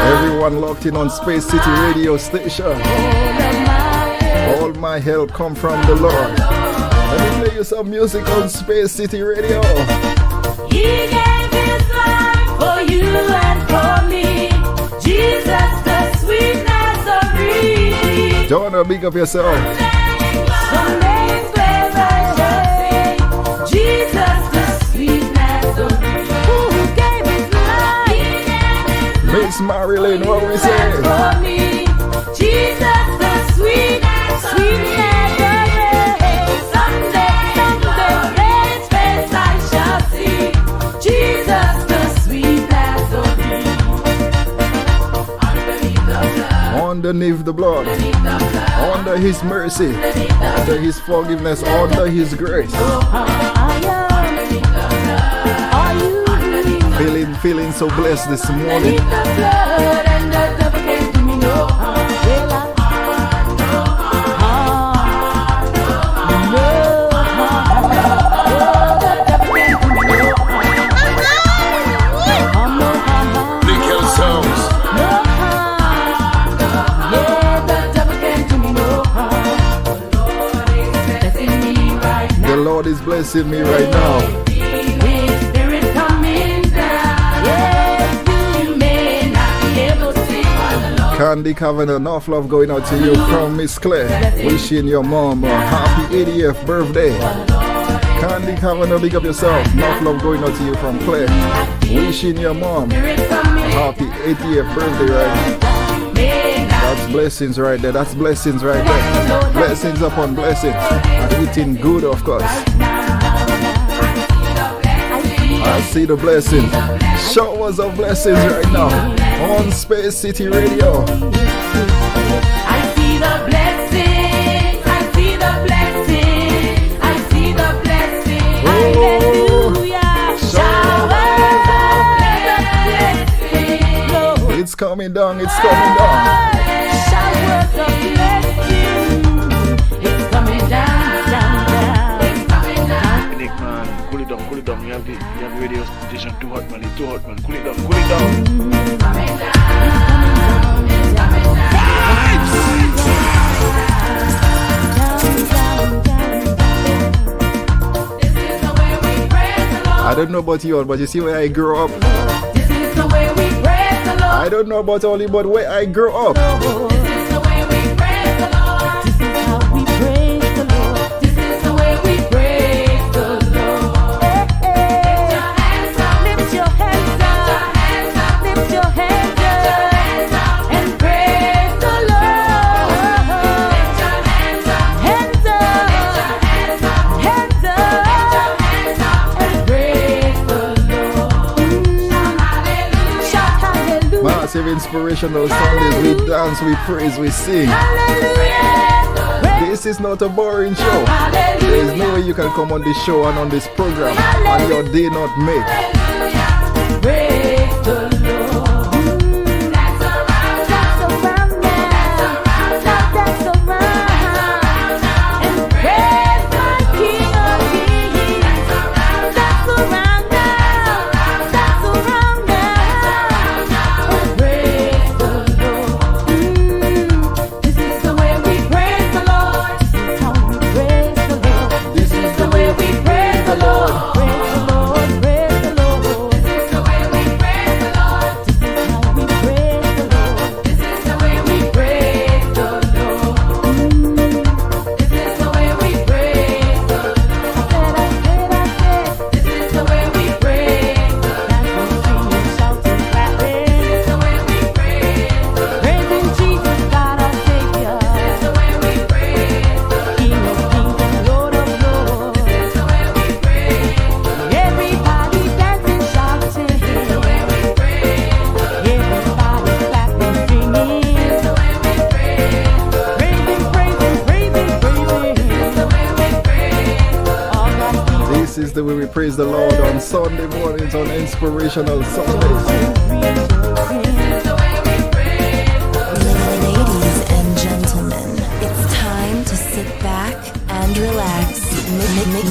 Everyone locked in on Space City Radio Station. All my help come from the Lord. Let me play you some music on Space City Radio. He gave his life for you and for me. Jesus, the sweet Nazarene. Donna, big up yourself. Some names where I shall sing. Jesus, the sweet Nazarene. Who gave his life? Miss Marilyn, what we say? For me. Jesus, the sweet Nazarene. Someday, great face I shall see. Jesus, the sweet Nazarene. Underneath the blood, under His mercy, under His forgiveness, under His grace. Feeling so blessed this morning. The Lord is blessing me right now. Candy Kavanagh, enough love going out to you from Miss Claire. Wishing your mom a happy 80th birthday. Candy Kavanagh, big up yourself. Enough love going out to you from Claire. Wishing your mom a happy 80th birthday right now. That's blessings right there. That's blessings right there. Blessings upon blessings. And eating good, of course. I see the blessings. Showers of blessings right now on Space City Radio. I see the blessings. I see the blessings. I see the blessings. Hallelujah. Showers of blessings. It's coming down. It's coming down. Showers of blessings. It's coming down, down, down. It's coming down. Nick, man, cool it down, cool it down. You have the radio station too hot, man. It's too hot, man. Cool it down, cool it down. Coming down. It's coming down. I don't know about you all, but you see where I grew up. This is the way we praise the Lord. I don't know about all you, but where I grew up. This is the way we praise the Lord. This is how we praise the Lord. This is the way we praise the Lord. Lift your hands up. Lift your hands up. And praise the Lord. Lift your hands up. Hands up. Hands up. And praise the Lord. Shout hallelujah. Massive inspirational Sundays. We dance, we praise, we sing. This is not a boring show. There is no way you can come on this show and on this program and your day not make. Praise the Lord. That's around, that's around now. That's around. And praise my King of Kings. That's around now. That's around now. And praise the Lord. This is the way we praise the Lord. This is how we praise the Lord. This is the way we praise the Lord. Praise the Lord, praise the Lord. This is the way we praise the Lord. This is how we praise the Lord. This is the way we praise the Lord. This is the way we praise the Lord. I said. This is the way we praise the Lord. Dancing, shouting, clapping. This is the way we praise the Lord. Praising Jesus, God our Savior. This is the way we praise the Lord. King of kings and Lord of lords. This is the way we praise the Lord. Everybody dancing, shouting. This is the way we praise the Lord. Everybody clapping, singing. This is the way we praise the Lord. Praising, praising, praising, praising. This is the way we praise the Lord. All God's people. This is the way we praise the Lord on Sunday mornings on Inspirational Sundays. Ladies and gentlemen, it's time to sit back and relax.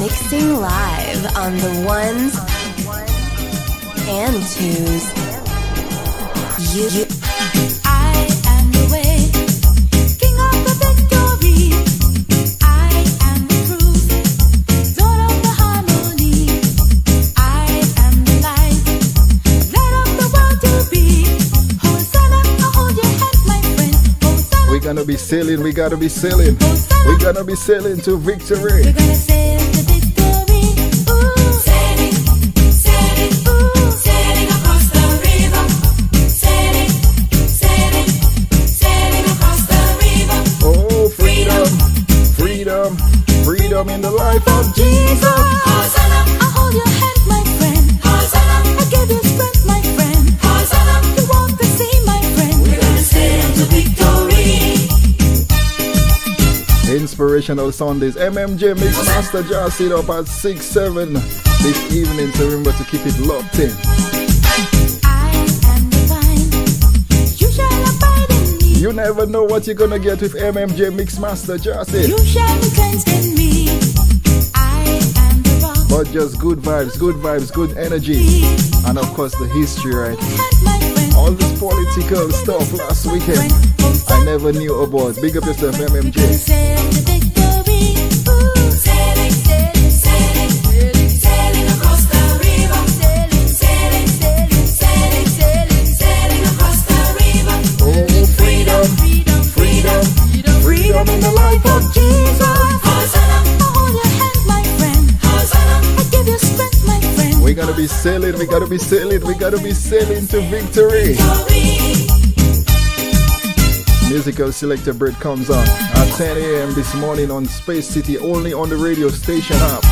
Mixing live on the ones and twos. I am the way, King of the victory. I am the truth, Lord of the harmony. I am the light, light of the world to be. Hosanna, I hold your hand, my friend. Hosanna. We're gonna be sailing, we gotta be sailing. We're gonna be sailing to victory. We're gonna sail to victory. Ooh. Sailing, sailing, ooh. Sailing across the river. Sailing, sailing, sailing across the river. Oh, freedom, freedom, freedom in the life of Jesus. Hosanna, I hold your hand, my friend. Hosanna, I give you strength, my friend. Hosanna, you walk the sea, my friend. We're gonna sail to victory. Inspirational Sundays. MMJ Mix Master Jazz sit up at 6-7 this evening, so remember to keep it locked in. You shall abide in me. You never know what you're gonna get with MMJ Mix Master Jazz. You shall be cleansed in me. I am the rock. But just good vibes, good energy. And of course the history, right? All this political stuff last weekend I never knew about. Big up yourself, MMJ. Sail to victory. Ooh. Sailing, sailing, sailing, sailing, sailing across the river. Sailing, sailing, sailing, sailing, sailing, sailing across the river. Oh, freedom. gotta be sailing, we gotta be sailing, we gotta be sailing to victory. Musical selector break comes on at 10 a.m. this morning on Space City, only on the radio station app.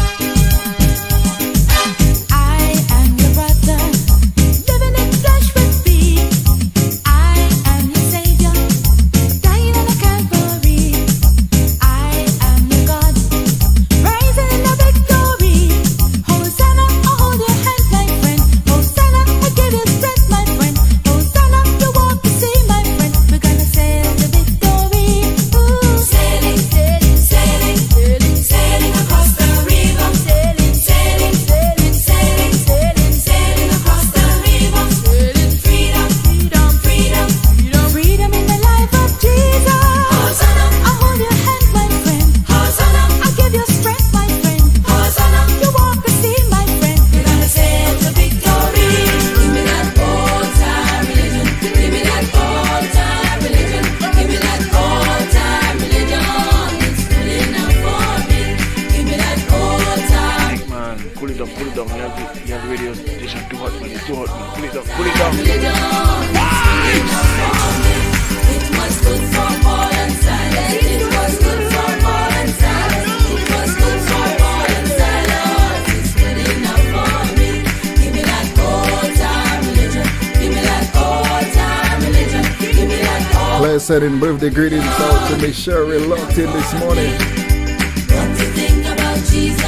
Sending birthday greetings out to Miss Sherry locked in this morning. What you think about Jesus?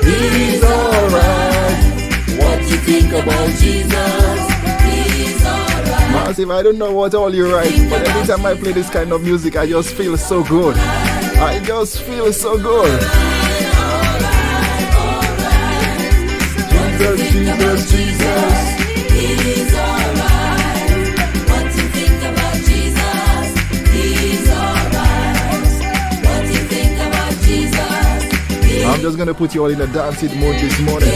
He's alright. What you think about Jesus? He's alright. Massive, I don't know what all you write, but every time I play this kind of music, I just feel so good. I just feel so good. Jesus, Jesus, Jesus. He's alright. What you think about Jesus? He's alright. What you think about Jesus? I'm just gonna put you all in a dancing mood this morning.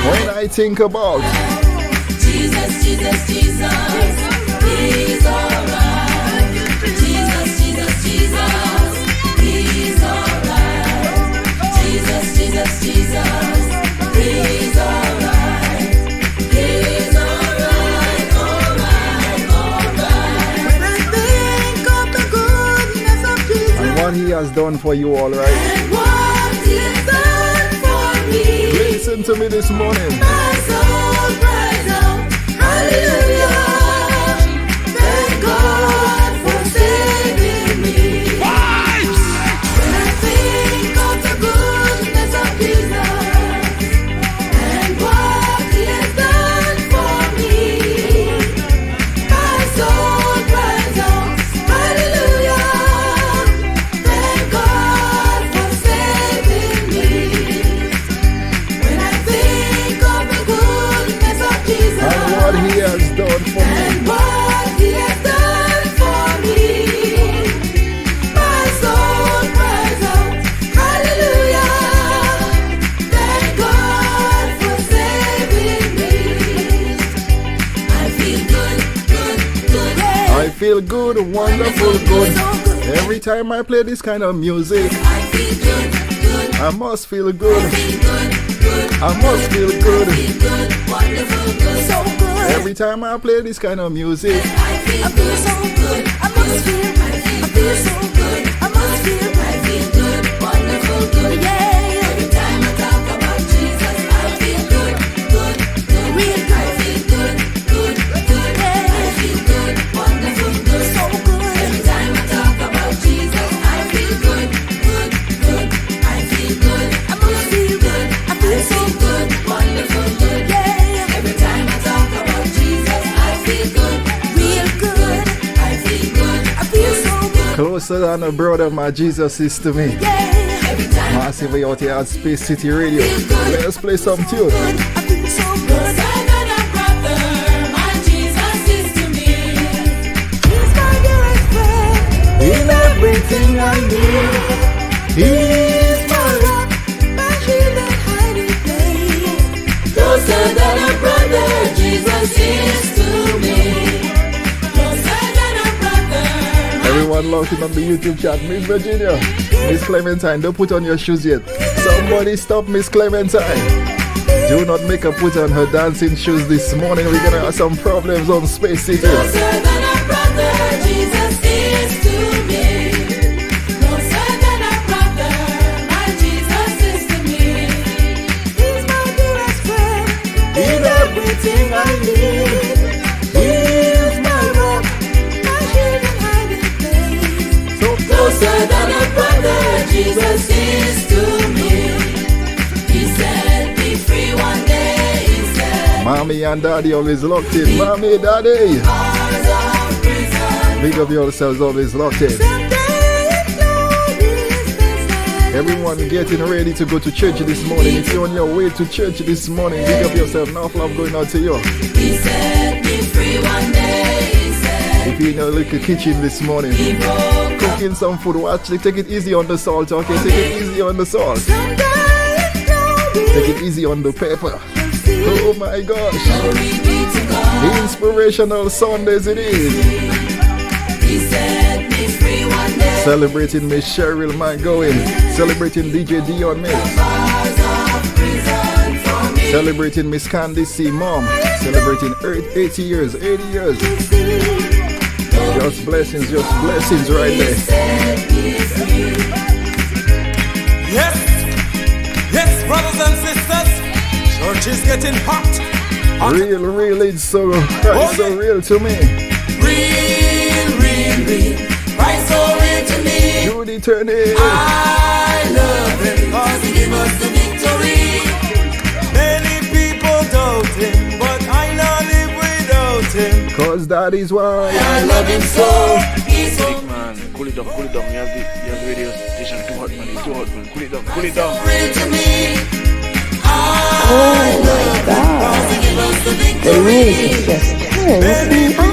When I think about Jesus, Jesus, Jesus, He's alright. Jesus, Jesus, Jesus, He's alright. Jesus, Jesus, Jesus, He's alright. He's alright, alright, alright. When I think of the goodness of Jesus and what He has done for you, all right. and what He has done for me, Listen to me this morning. my soul cries out, hallelujah. Thank God for saving me. When I think of the goodness of Jesus and what He has done for me, my soul cries out, hallelujah. Thank God for saving me. When I think of the goodness of Jesus And what He has done for me. and what He has done for me, my soul cries out, hallelujah. Thank God for saving me. I feel good, good, good. Yeah. I feel good, wonderful, good. Every time I play this kind of music, I feel good, good. I must feel good. I feel good, good. I must feel good. I feel good, wonderful, good. So good. Every time I play this kind of music, I feel so good. I must feel. I feel so good. I must feel. I feel good, wonderful, good. Yeah. Every time I talk about Jesus, I feel good, good, good. Real good. I feel good, good, good. Yeah. I feel good, wonderful, good. So good. Every time I talk about Jesus, I feel good, good, good. I feel good. I must feel good. I feel so good, wonderful, good. Yeah. Every time I talk about Jesus, I feel good, real good. I feel good. I feel so good. closer than a brother my Jesus is to me. Massive way out here at Space City Radio. Let us play some tune. In everything I need, He's my rock, my shield and hiding place. Closer than a brother, Jesus is to me. Closer than a brother. Everyone logged in on the YouTube chat. Miss Virginia, Miss Clementine, don't put on your shoes yet. So Somebody stop Miss Clementine. Do not make her put on her dancing shoes this morning. We're gonna have some problems on Space City. Closer than a brother, Jesus is to me. Closer than a brother, my Jesus is to me. He's my dearest friend, in everything I need. He is my rock, my shield and hiding place. So closer than a brother, Jesus is to me. He set me free one day, he said. Mommy and daddy always locked in. Mommy, daddy. Big up yourselves, always locked in. Everyone getting ready to go to church this morning. If you're on your way to church this morning, big up yourself. Enough love going out to you. He set me free one day, he said. If you're in your little kitchen this morning, cooking some food, watch, take it easy on the salt, okay? Take it easy on the salt. Take it easy on the pepper. Oh my gosh. Inspirational Sundays it is. He set me free one day. Celebrating Miss Cheryl McGowan. Celebrating DJ Dion Mills. Celebrating Miss Candy C. Mom. Celebrating 80 years. 80 years. Just blessings right there. Yes, brothers and sisters, church is getting hot. Real, it's so real to me. Real, Christ so real to me. Judy Turney. I love him because he gave us the victory. Many people doubt him, but I not live without him. Cause that is why I love him so. He's so Big man, cool it down. You have the radio station too hot, man. It's too hot, man. Cool it down. real to me. Oh my God. The music is just turns me on.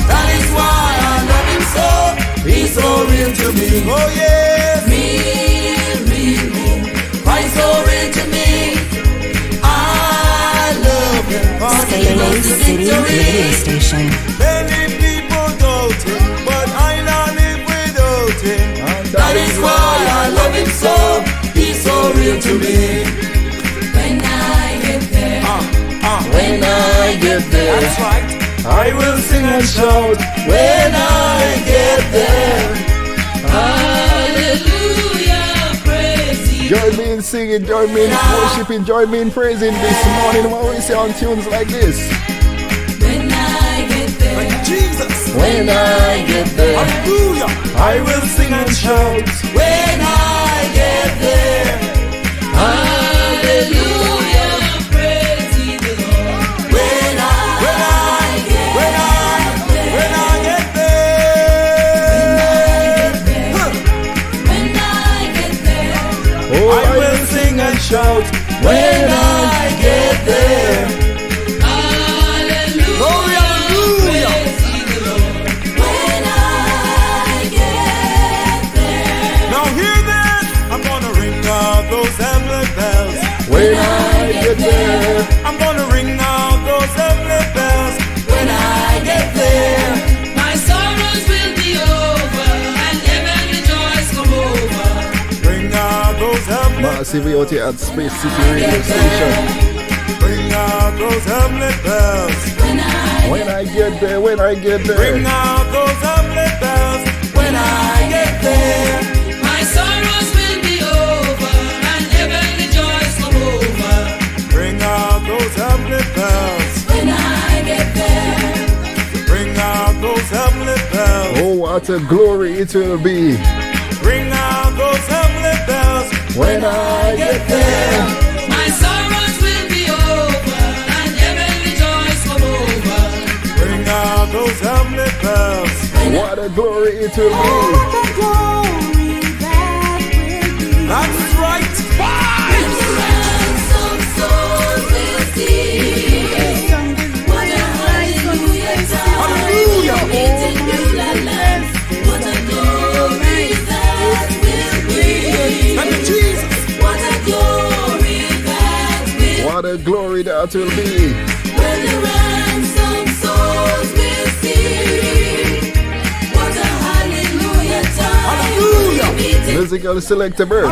That is why I love him so. He's so real to me. Oh yes, real. Christ so real to me. I love him. Space City Radio Station. Many people doubt him, but I not live without him. That is why I love him so. He's so real to me. When I get there, When I get there, that's right. I will sing and shout when I get there. hallelujah, praise ye. join me in singing, join me in worshiping, join me in praising this morning. What we say on tunes like this? When I get there, Jesus, When I get there, hallelujah, I will sing and shout when I get there. hallelujah, praise ye the Lord. When I get there, oh, I will sing and shout when I get there. Hallelujah, Glory, hallelujah. praise ye the Lord. When I get there, Now hear this, I'm gonna ring out those heavenly bells. when I get there, I'm gonna ring out those heavenly bells when I get there. my sorrows will be over, and heavenly joys come over. Ring out those heavenly massive out here at Space City Radio Station. Ring out those heavenly bells. When I get there, Ring out those heavenly bells when I get there. My sorrows will be over, and heavenly joys come over. Ring out those heavenly bells. When I get there, Ring out those heavenly bells. oh, what a glory it will be Ring out those heavenly bells when I get there. my sorrows will be over, and heavenly joys come over. Ring out those heavenly bells. What a glory it will be. That's right. When the ransom souls will see, what a hallelujah time. Hallelujah. Meeting new land. What a glory that will be. Thank you, Jesus. What a glory that will What a glory that will be. when the ransom souls will see. What a hallelujah time. Hallelujah. Musical Selector Bird.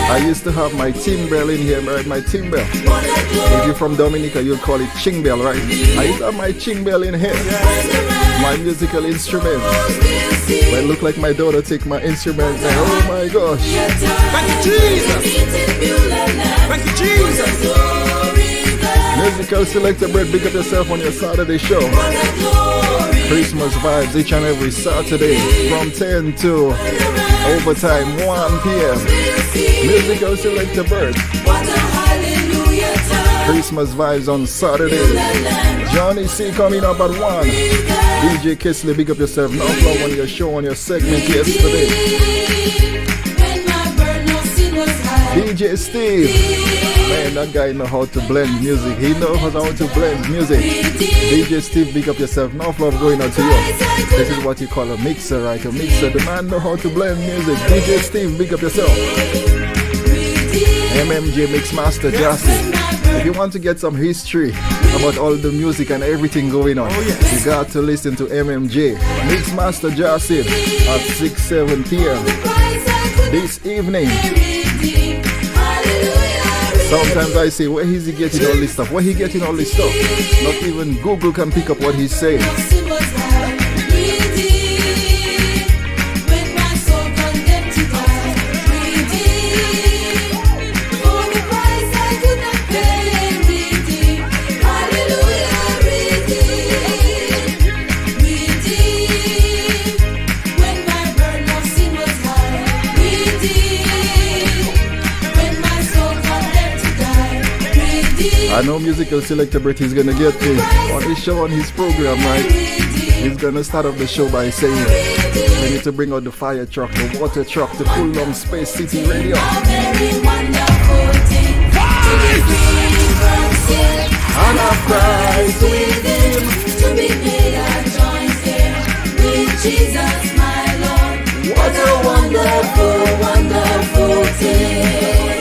I used to have my timbel in here, right? My timbel. If you're from Dominica, you'll call it chingbell, right? I used to have my chingbell in here. My musical instrument. But it looked like my daughter take my instrument. And oh my gosh. Thank you, Jesus. Thank you, Jesus. Musical Selector Bird, big up yourself on your Saturday show. Christmas vibes each and every Saturday from 10 to overtime 1 p.m. Musical Selector Bird. Christmas vibes on Saturday. Johnny C coming up at 1. DJ Kisley, big up yourself. No love on your show, on your segment yesterday. DJ Steve. Man, that guy know how to blend music. He knows how to blend music. DJ Steve, big up yourself. No love going out to you. This is what you call a mixer, right? A mixer. The man know how to blend music. DJ Steve, big up yourself. MMJ Mixmaster Justin. If you want to get some history about all the music and everything going on, you got to listen to MMJ Mixmaster Justin at 6-7 p.m. this evening. Sometimes I say, where is he getting all this stuff? Where he getting all this stuff? Not even Google can pick up what he's saying. I know Musical Selector Brett is gonna get me on his show, on his program, right? He's gonna start off the show by saying we need to bring out the fire truck, the water truck, to cool down Space City Radio. And a prize with him to be made a joint here with Jesus, my Lord. What a wonderful, wonderful thing.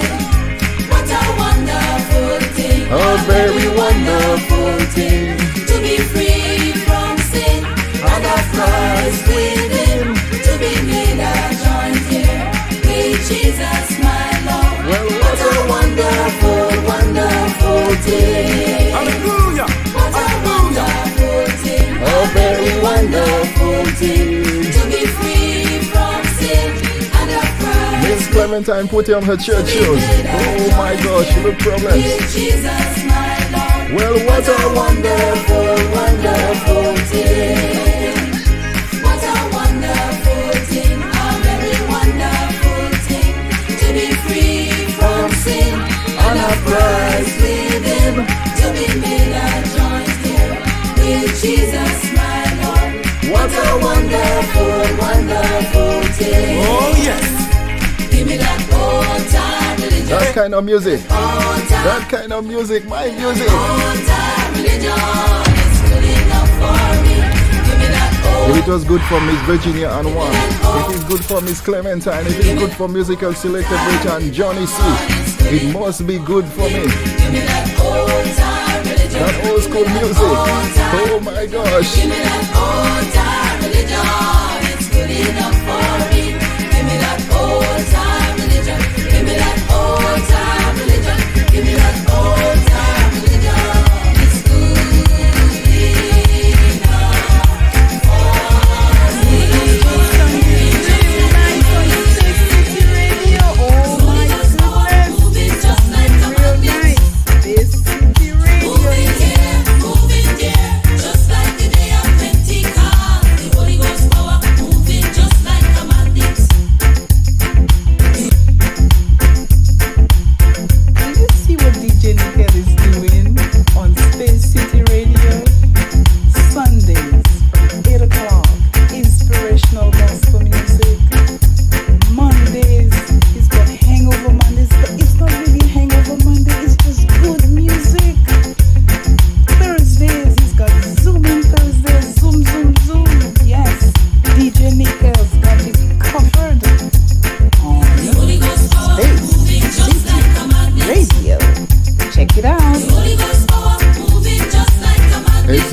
What a wonderful thing. A very wonderful thing to be free from sin and a prize with him to be made a joint here with Jesus, my Lord. Well, what a wonderful, wonderful thing. Hallelujah. What a wonderful thing. A very wonderful thing to be free from sin and a prize. Miss Clementine putting on her church shoes. Oh my gosh, look problems. Jesus, my Lord. Well, what a wonderful, wonderful thing. What a wonderful thing, a very wonderful thing to be free from sin and a prize with him to be made a joint here with Jesus, my Lord. What a wonderful, wonderful thing. Oh yes. Give me that old time religion. That kind of music. Old time. That kind of music, my music. Old time religion is good enough for me. Give me that old. If it was good for Miss Virginia and Juan, if it's good for Miss Clementine, if it's good for Musical Selector Rich and Johnny C, it must be good for me. Give me that old time religion. That old school music. Oh my gosh. Give me that old time religion. It's good enough for me. Give me that old time religion. Give me that old time religion. Give me that old time religion. It's good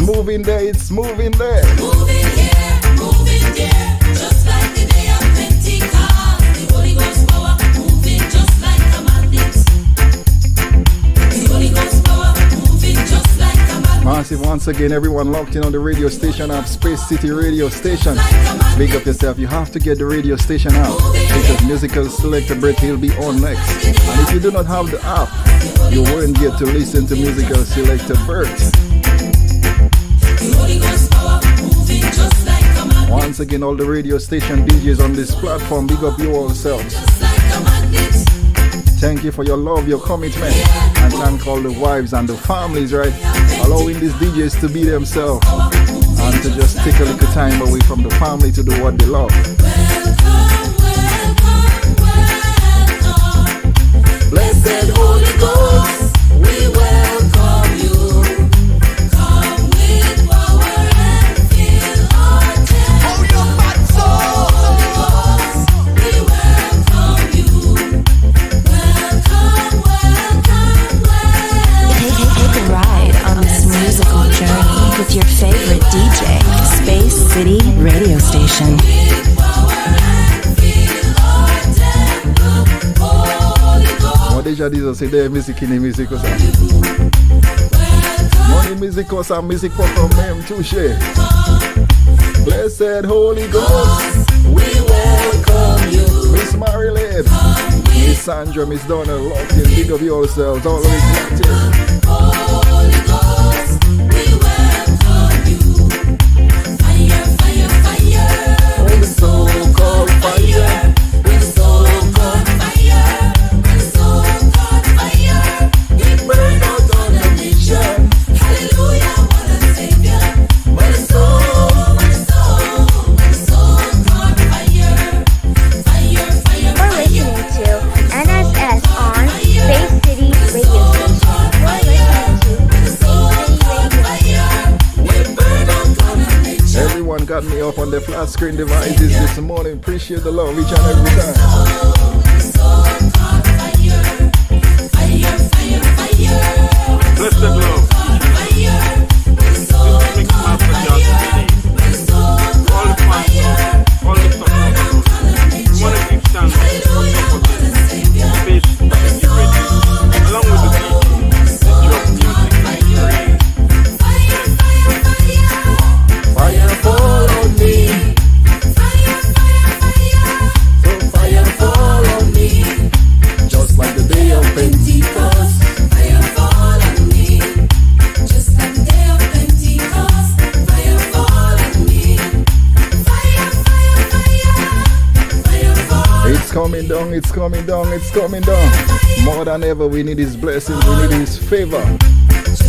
moving there, it's moving there. moving here, just like the day of once again, everyone locked in on the radio station app, Space City Radio Station. Big up yourself. You have to get the radio station app because Musical Selector Brett will be on next. And if you do not have the app, you won't get to listen to Musical Selector Brett. Once again, all the radio station DJs on this platform, big up you all selves. Thank you for your love, your commitment, and thank all the wives and the families, right? Allowing these DJs to be themselves and to just take a little time away from the family to do what they love. Blessed Holy Ghost, we welcome you. Come with power and fill our tent. Oh, your bad soul. Holy Ghost, we welcome you. Welcome, welcome, welcome. Take a ride on this musical journey with your favorite DJ, Space City Radio Station. Déjà disons c'est des musiques in musique ça. Money music or some music for from them touché. Blessed Holy Ghost, we welcome you. Miss Marilyn, Miss Sandra, Miss Donna, locked in. Big of yourselves, all of it locked in. Holy Ghost, we welcome you. Fire, fire, fire. Oh, the so-called fire. The so-called fire. The so-called fire. It burned out on the nation. Hallelujah, what a savior. What a soul, what a soul, what a so-called fire. Fire, fire, We're listening to NSS on Space City Radio Station. Everyone got me up on the flat screen devices this morning. Appreciate the love each and every time. Blessed love. Fire fall on me. So fire fall on me. Just like the day of Pentecost. Fire fall on me. Just like the day of Pentecost. Fire fall on me. Fire, fire, fire. Fire fall. It's coming down, it's coming down, it's coming down. More than ever, we need His blessings, we need His favor.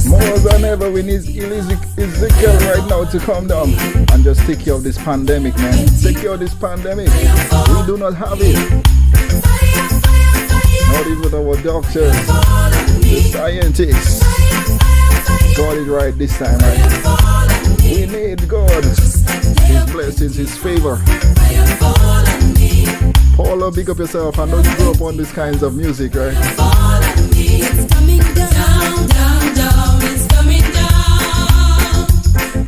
More than ever, we need Ezekiel right now to come down and just take care of this pandemic, man. Take care of this pandemic. We do not have it. Not even our doctors, the scientists. Got it right this time, right? We need God, His blessings, His favor. Paula, big up yourself. I know you grew up on these kinds of music, right? It's coming down, down, down. It's coming down.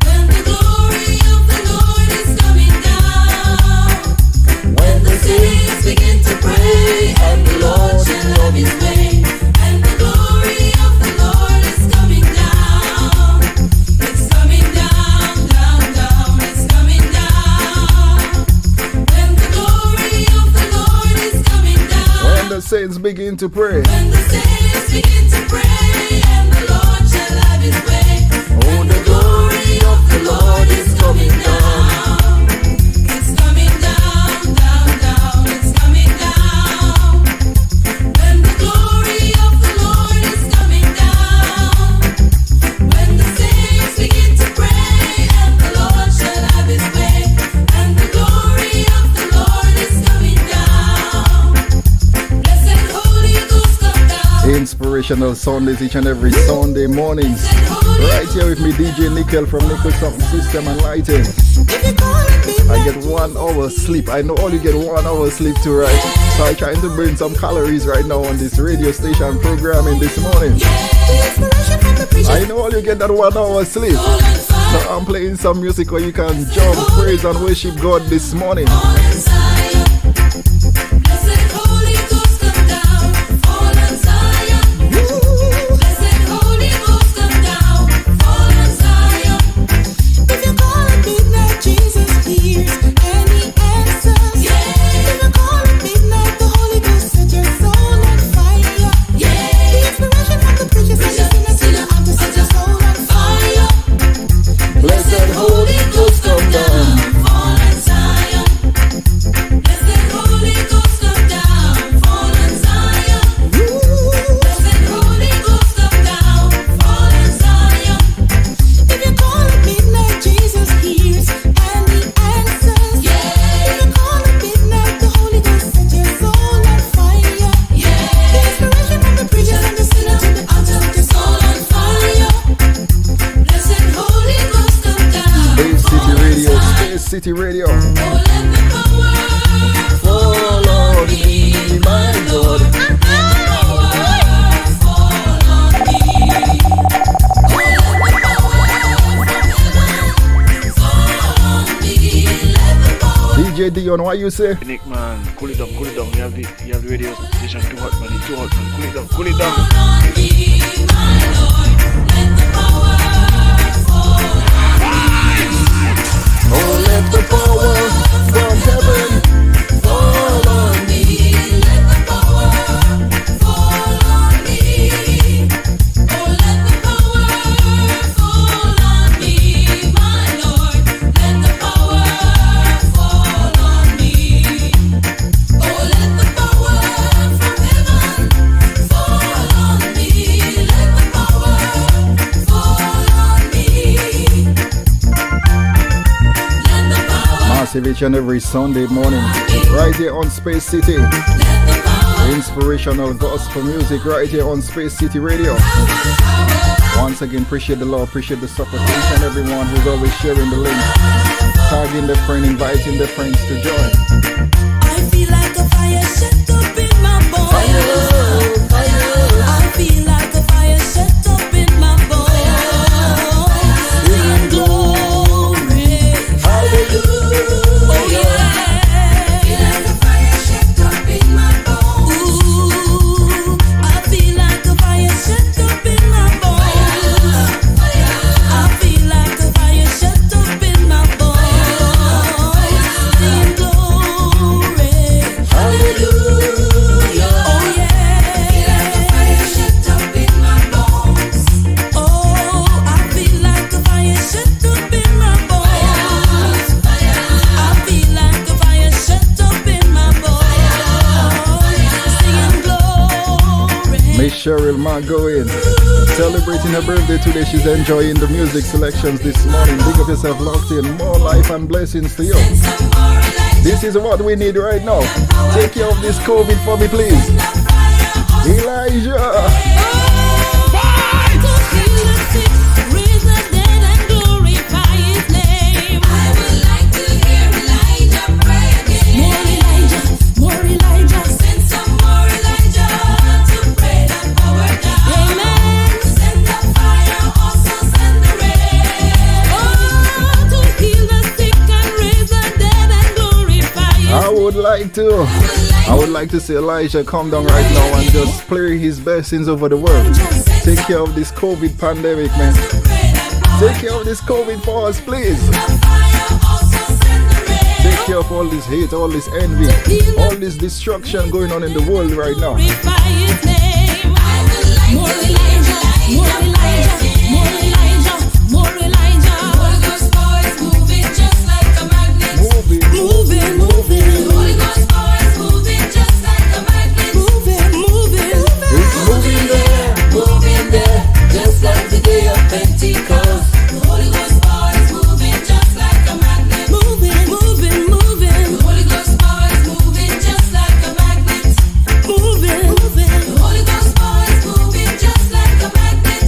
When the glory of the Lord is coming down. When the saints begin to pray, and the Lord shall have His way. And the glory of the Lord is coming down. It's coming down, down, down. It's coming down. When the glory of the Lord is coming down. When the saints begin to pray. When the saints begin to pray, and the Lord shall have His way. And the glory of the Lord is coming down. It's coming down, down, down. It's coming down. When the glory of the Lord is coming down. When the saints begin to pray, and the Lord shall have His way. And the glory of the Lord is coming down. Blessed Holy Ghost, come down. Inspirational Sundays each and every Sunday mornings. Right here with me, DJ Nickel from Nickel Sound System and Lighting. I get 1 hour sleep. I know all you get 1 hour sleep too, right? So I'm trying to burn some calories right now on this radio station programming this morning. I know all you get that 1 hour sleep. So I'm playing some music where you can jump, praise and worship God this morning. Blessed Holy Ghost, come down, fall on Zion. City Radio. Follow me, my Lord. DJ Dion, what you say? Nick, man, cool it down. You have the radio station too hot, man. It's too hot, man. Cool it down. Oh, let the power from heaven fall on me. Let the power fall on me. Oh, let the power fall on me, my Lord. Let the power fall on me. Oh, let the power from heaven fall on me. Let the power fall on me. Massive each and every Sunday morning, right here on Space City. Inspirational gospel music right here on Space City Radio. Once again, appreciate the love, appreciate the support to each and everyone who's always sharing the link, tagging their friend, inviting their friends to join. I feel like a fire set up in my bones. I feel like a fire set up in my bones. Singing glory, hallelujah. Oh yeah. Feel like a fire set up in my bones. Ooh, I feel like a fire set up in my bones. I feel like a fire set up in my bones. Singing glory, hallelujah. Oh yeah. Feel like a fire set up in my bones. Oh, I feel like a fire set up in my bones. I feel like a fire set up in my bones. Singing glory. Miss Cheryl Margoin celebrating her birthday today. She's enjoying the music selections this morning. Big up yourself, locked in. More life and blessings to you. This is what we need right now. Take care of this COVID for me, please. Elijah. I would like to see Elijah come down right now and just play his blessings over the world. Take care of this COVID pandemic, man. Take care of this COVID for us, please. Take care of all this hate, all this envy, all this destruction going on in the world right now. More Elijah, more Elijah, more Elijah, more Elijah. Holy Ghost power is moving just like a magnet. Moving. Holy Ghost power is moving just like a magnet. Moving. It's moving there, just like the day of Pentecost. The Holy Ghost power is moving just like a magnet. Moving. The Holy Ghost power is moving just like a magnet. Moving. The Holy Ghost power is moving just like a magnet.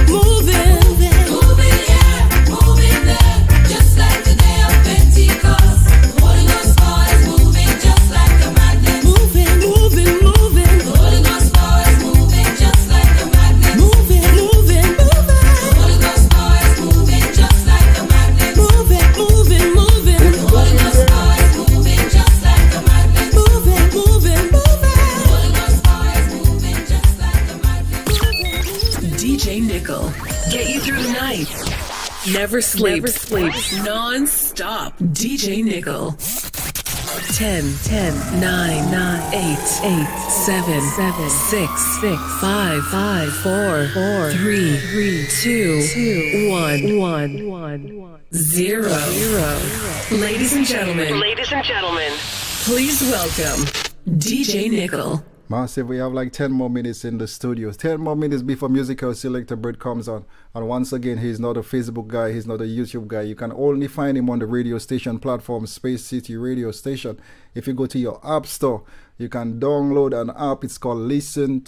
Moving here, moving there, just like the day of Pentecost. The Holy Ghost power is moving just like a magnet. Moving. The Holy Ghost power is moving just like a magnet. Moving. The Holy Ghost power is moving just like a magnet. Moving. The Holy Ghost power is moving just like a magnet. Moving. The Holy Ghost power is moving just like a magnet. DJ Nickel. Get you through the night. Never sleep. Non-stop. DJ Nickel. 10, 9, 8, 7, 6, 5, 4, 3, 2, 1, 0. Ladies and gentlemen, please welcome DJ Nickel. Massive, we have like 10 more minutes in the studio. 10 more minutes before musical selector Bird comes on. And once again, he's not a Facebook guy, he's not a YouTube guy. You can only find him on the radio station platform, Space City Radio Station. If you go to your app store, you can download an app. It's called Listen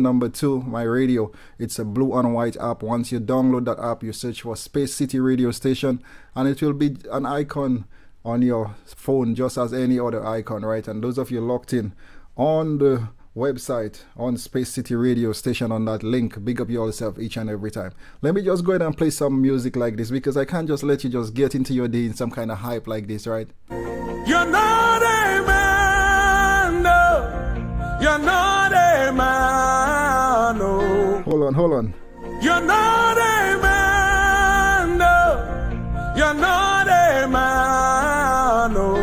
number 2, My Radio. It's a blue and white app. Once you download that app, you search for Space City Radio Station, and it will be an icon on your phone just as any other icon, right? And those of you locked in on the website, on Space City Radio Station, on that link, big up yourself each and every time. Let me just go ahead and play some music like this, because I can't just let you just get into your day in some kind of hype like this, right? You're not a man, no. You're not a man, no. Hold on. You're not a man, no. You're not a man, no.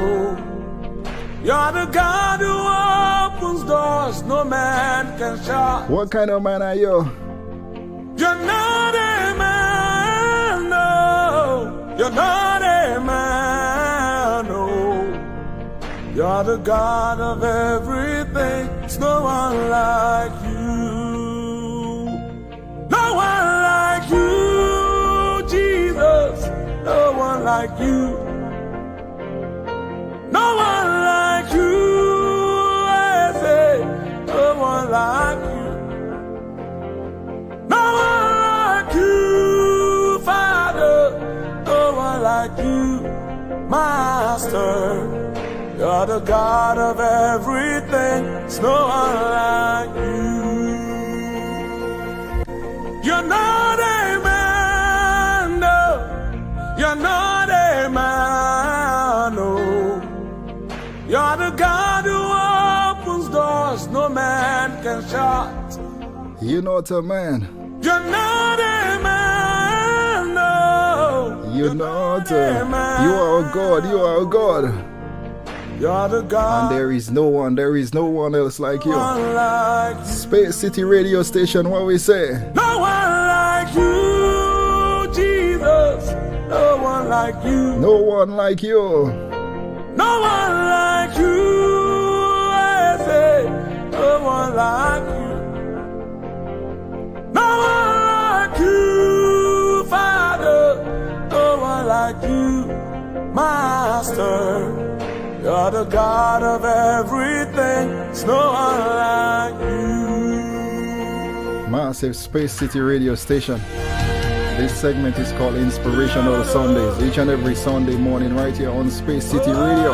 You're the God who opens doors no man can shut. What kind of man are you? You're not a man, no. You're not a man, no. You're the God of everything. There's no one like you. No one like you, Jesus. No one like you. No one like you, I say. No one like you. No one like you, Father. No one like you, Master. You're the God of everything. There's no one like you. You're not a man, no. You're not a man, no. You're the God who opens doors no man can shut. You're not a man. You're not a man, no. You're not a man. You are a God. You are a God. You're the God. And there is no one else like you. Space City Radio Station, what we say? No one like you, Jesus. No one like you. No one like you. No one like you, I say. No one like you. No one like you, Father. No one like you, Master. You're the God of everything. There's no one like you. Massive Space City Radio Station. This segment is called Inspirational Sundays. Each and every Sunday morning right here on Space City Radio.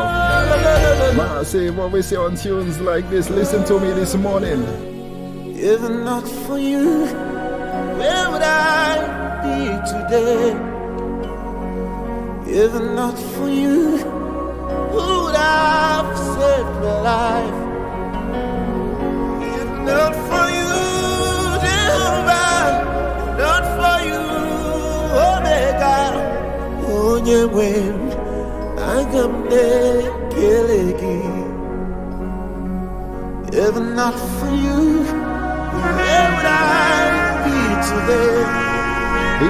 Massive, what we say on tunes like this. Listen to me this morning. If not for you, where would I be today? If not for you, who would have saved my life? If not for you, Jehovah, not for you, Omega, onye when aga m na-ekele gị. If not for you, where would I be today?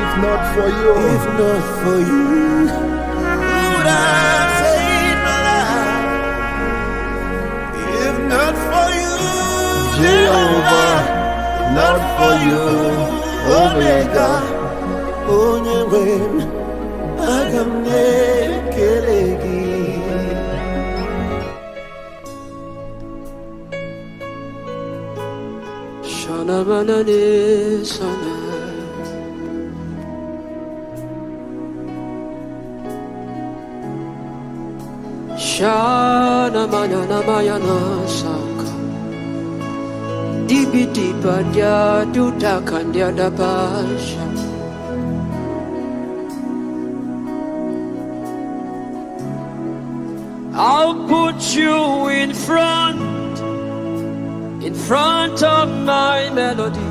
If not for you, who would have saved my life? If not for you, Jehovah, not for you, Omega, onye when aga m na-ekele gị. Shana manane sana, Shana manana mayana saka, Dibi diba dia duta kandia da pasha. I'll put you in front of my melody.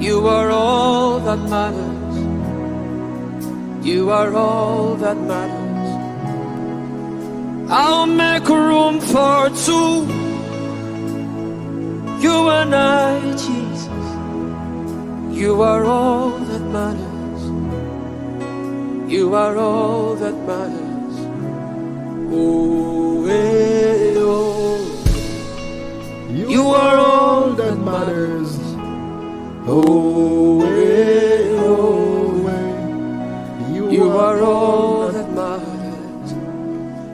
You are all that matters. You are all that matters. I'll make room for two. You and I, Jesus. You are all that matters. You are all that matters. Oh, eh, oh. You are all that matters. Oh, eh, oh, eh. You are all that matters.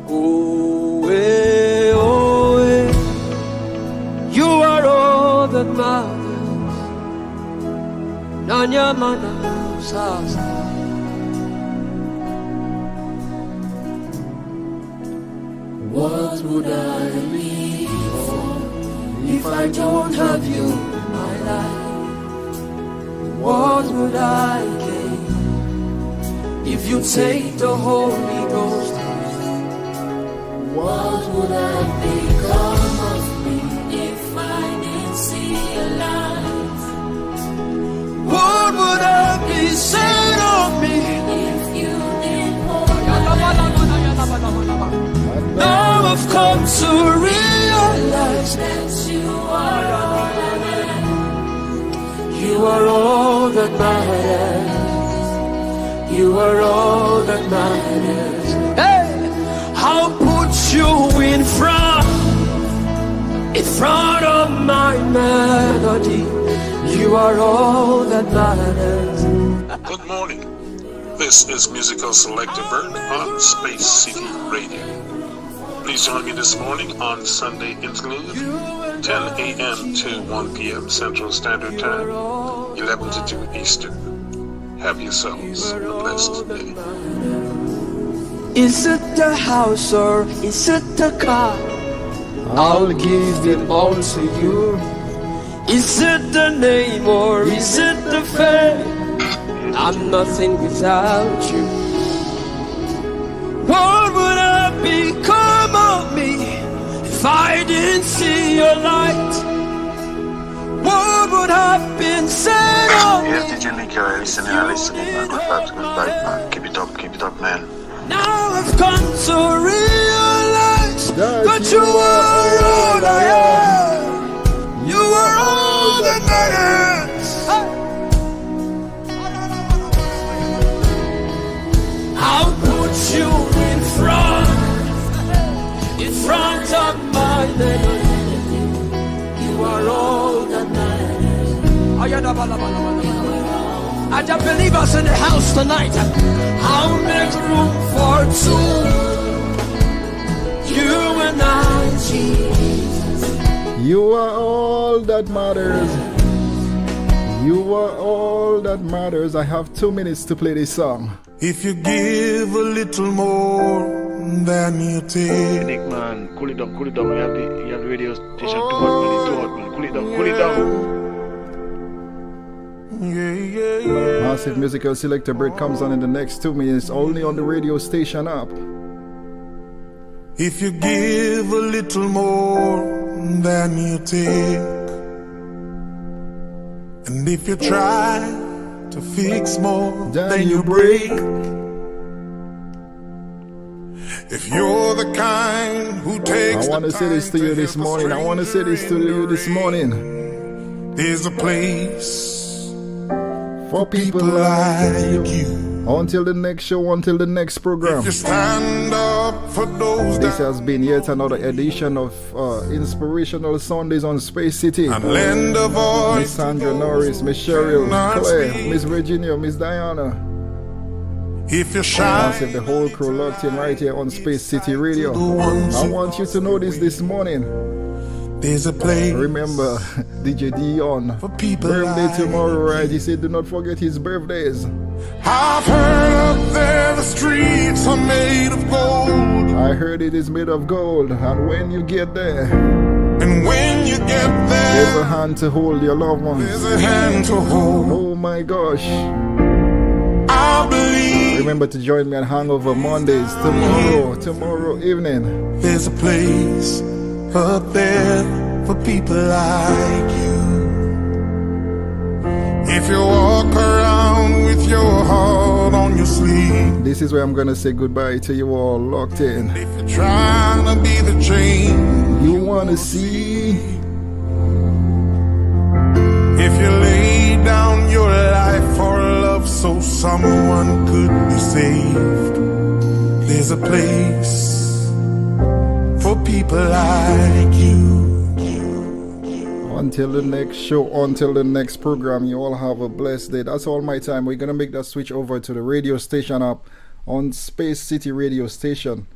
Oh, eh, oh, eh. You are all that matters. Nanya mana sasa. What would I be if I don't have you in my life? What would I gain if you take the Holy Ghost? What would I become of me if I didn't see a light? What would I be said of me if you didn't hold my hand? Now I've come to realize that you are all that matters. You are all that matters. You are all that matters. Hey! I'll put you in front of my melody. You are all that matters. Good morning. This is Musical Selector Bird on Space City Radio. Please join me this morning on Sunday Interlude, 10 a.m. to 1 p.m. Central Standard Time, 11 to 2 Eastern. Have yourselves a blessed day. Is it the house or is it the car? I'll give it all to you. Is it the name or is it the fame? I'm nothing without you. What would I become of me if I didn't see your light? What would have been said of me? Yes, DJ Nick, you're listening, man. Good vibes, man. Keep it up, man. Now I've come to realize that you are all I am. You are all that matters. I'll put you in front of my melody. You are all that matters. I just believe us in the house tonight. I'll make room for two. You and I, Jesus. You are all that matters. You are all that matters. I have 2 minutes to play this song. If you give a little more than you take. Nick, man, cool it down. You have the radio station too hot, man. Cool it down. Massive Musical Selector break comes on in the next 2 minutes, only on the radio station app. If you give a little more than you take, and if you try to fix more than you break, if you're the kind who takes I want to say this to you this morning. There's a place for people like you. Until the next show, until the next program. If you stand up for those this has been yet another edition of Inspirational Sundays on Space City. And lend a voice. Miss Sandra Norris, Miss Cheryl, Claire, Miss Virginia, Miss Diana. If you shine, massive, the whole crew locked in right here on Space City Radio. I want you to know this morning. There's a place. Remember, DJ Dion. For people birthday like tomorrow, right? He said, do not forget his birthdays. I've heard up there the streets are made of gold. I heard it is made of gold. And when you get there, and when you get there, there's a hand to hold your loved ones. There's a hand to hold. Oh my gosh. I believe. Remember to join me on Hangover Mondays tomorrow evening. There's a place up there for people like you. If you walk around with your heart on your sleeve, this is where I'm gonna say goodbye to you all locked in. If you're trying to be the change you wanna see, if you lay down your life for love so someone could be saved, there's a place for people like you. Until the next show, until the next program, you all have a blessed day. That's all my time. We're gonna make that switch over to the radio station app on Space City Radio Station.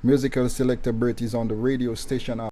Musical Selector Bert is on the radio station app.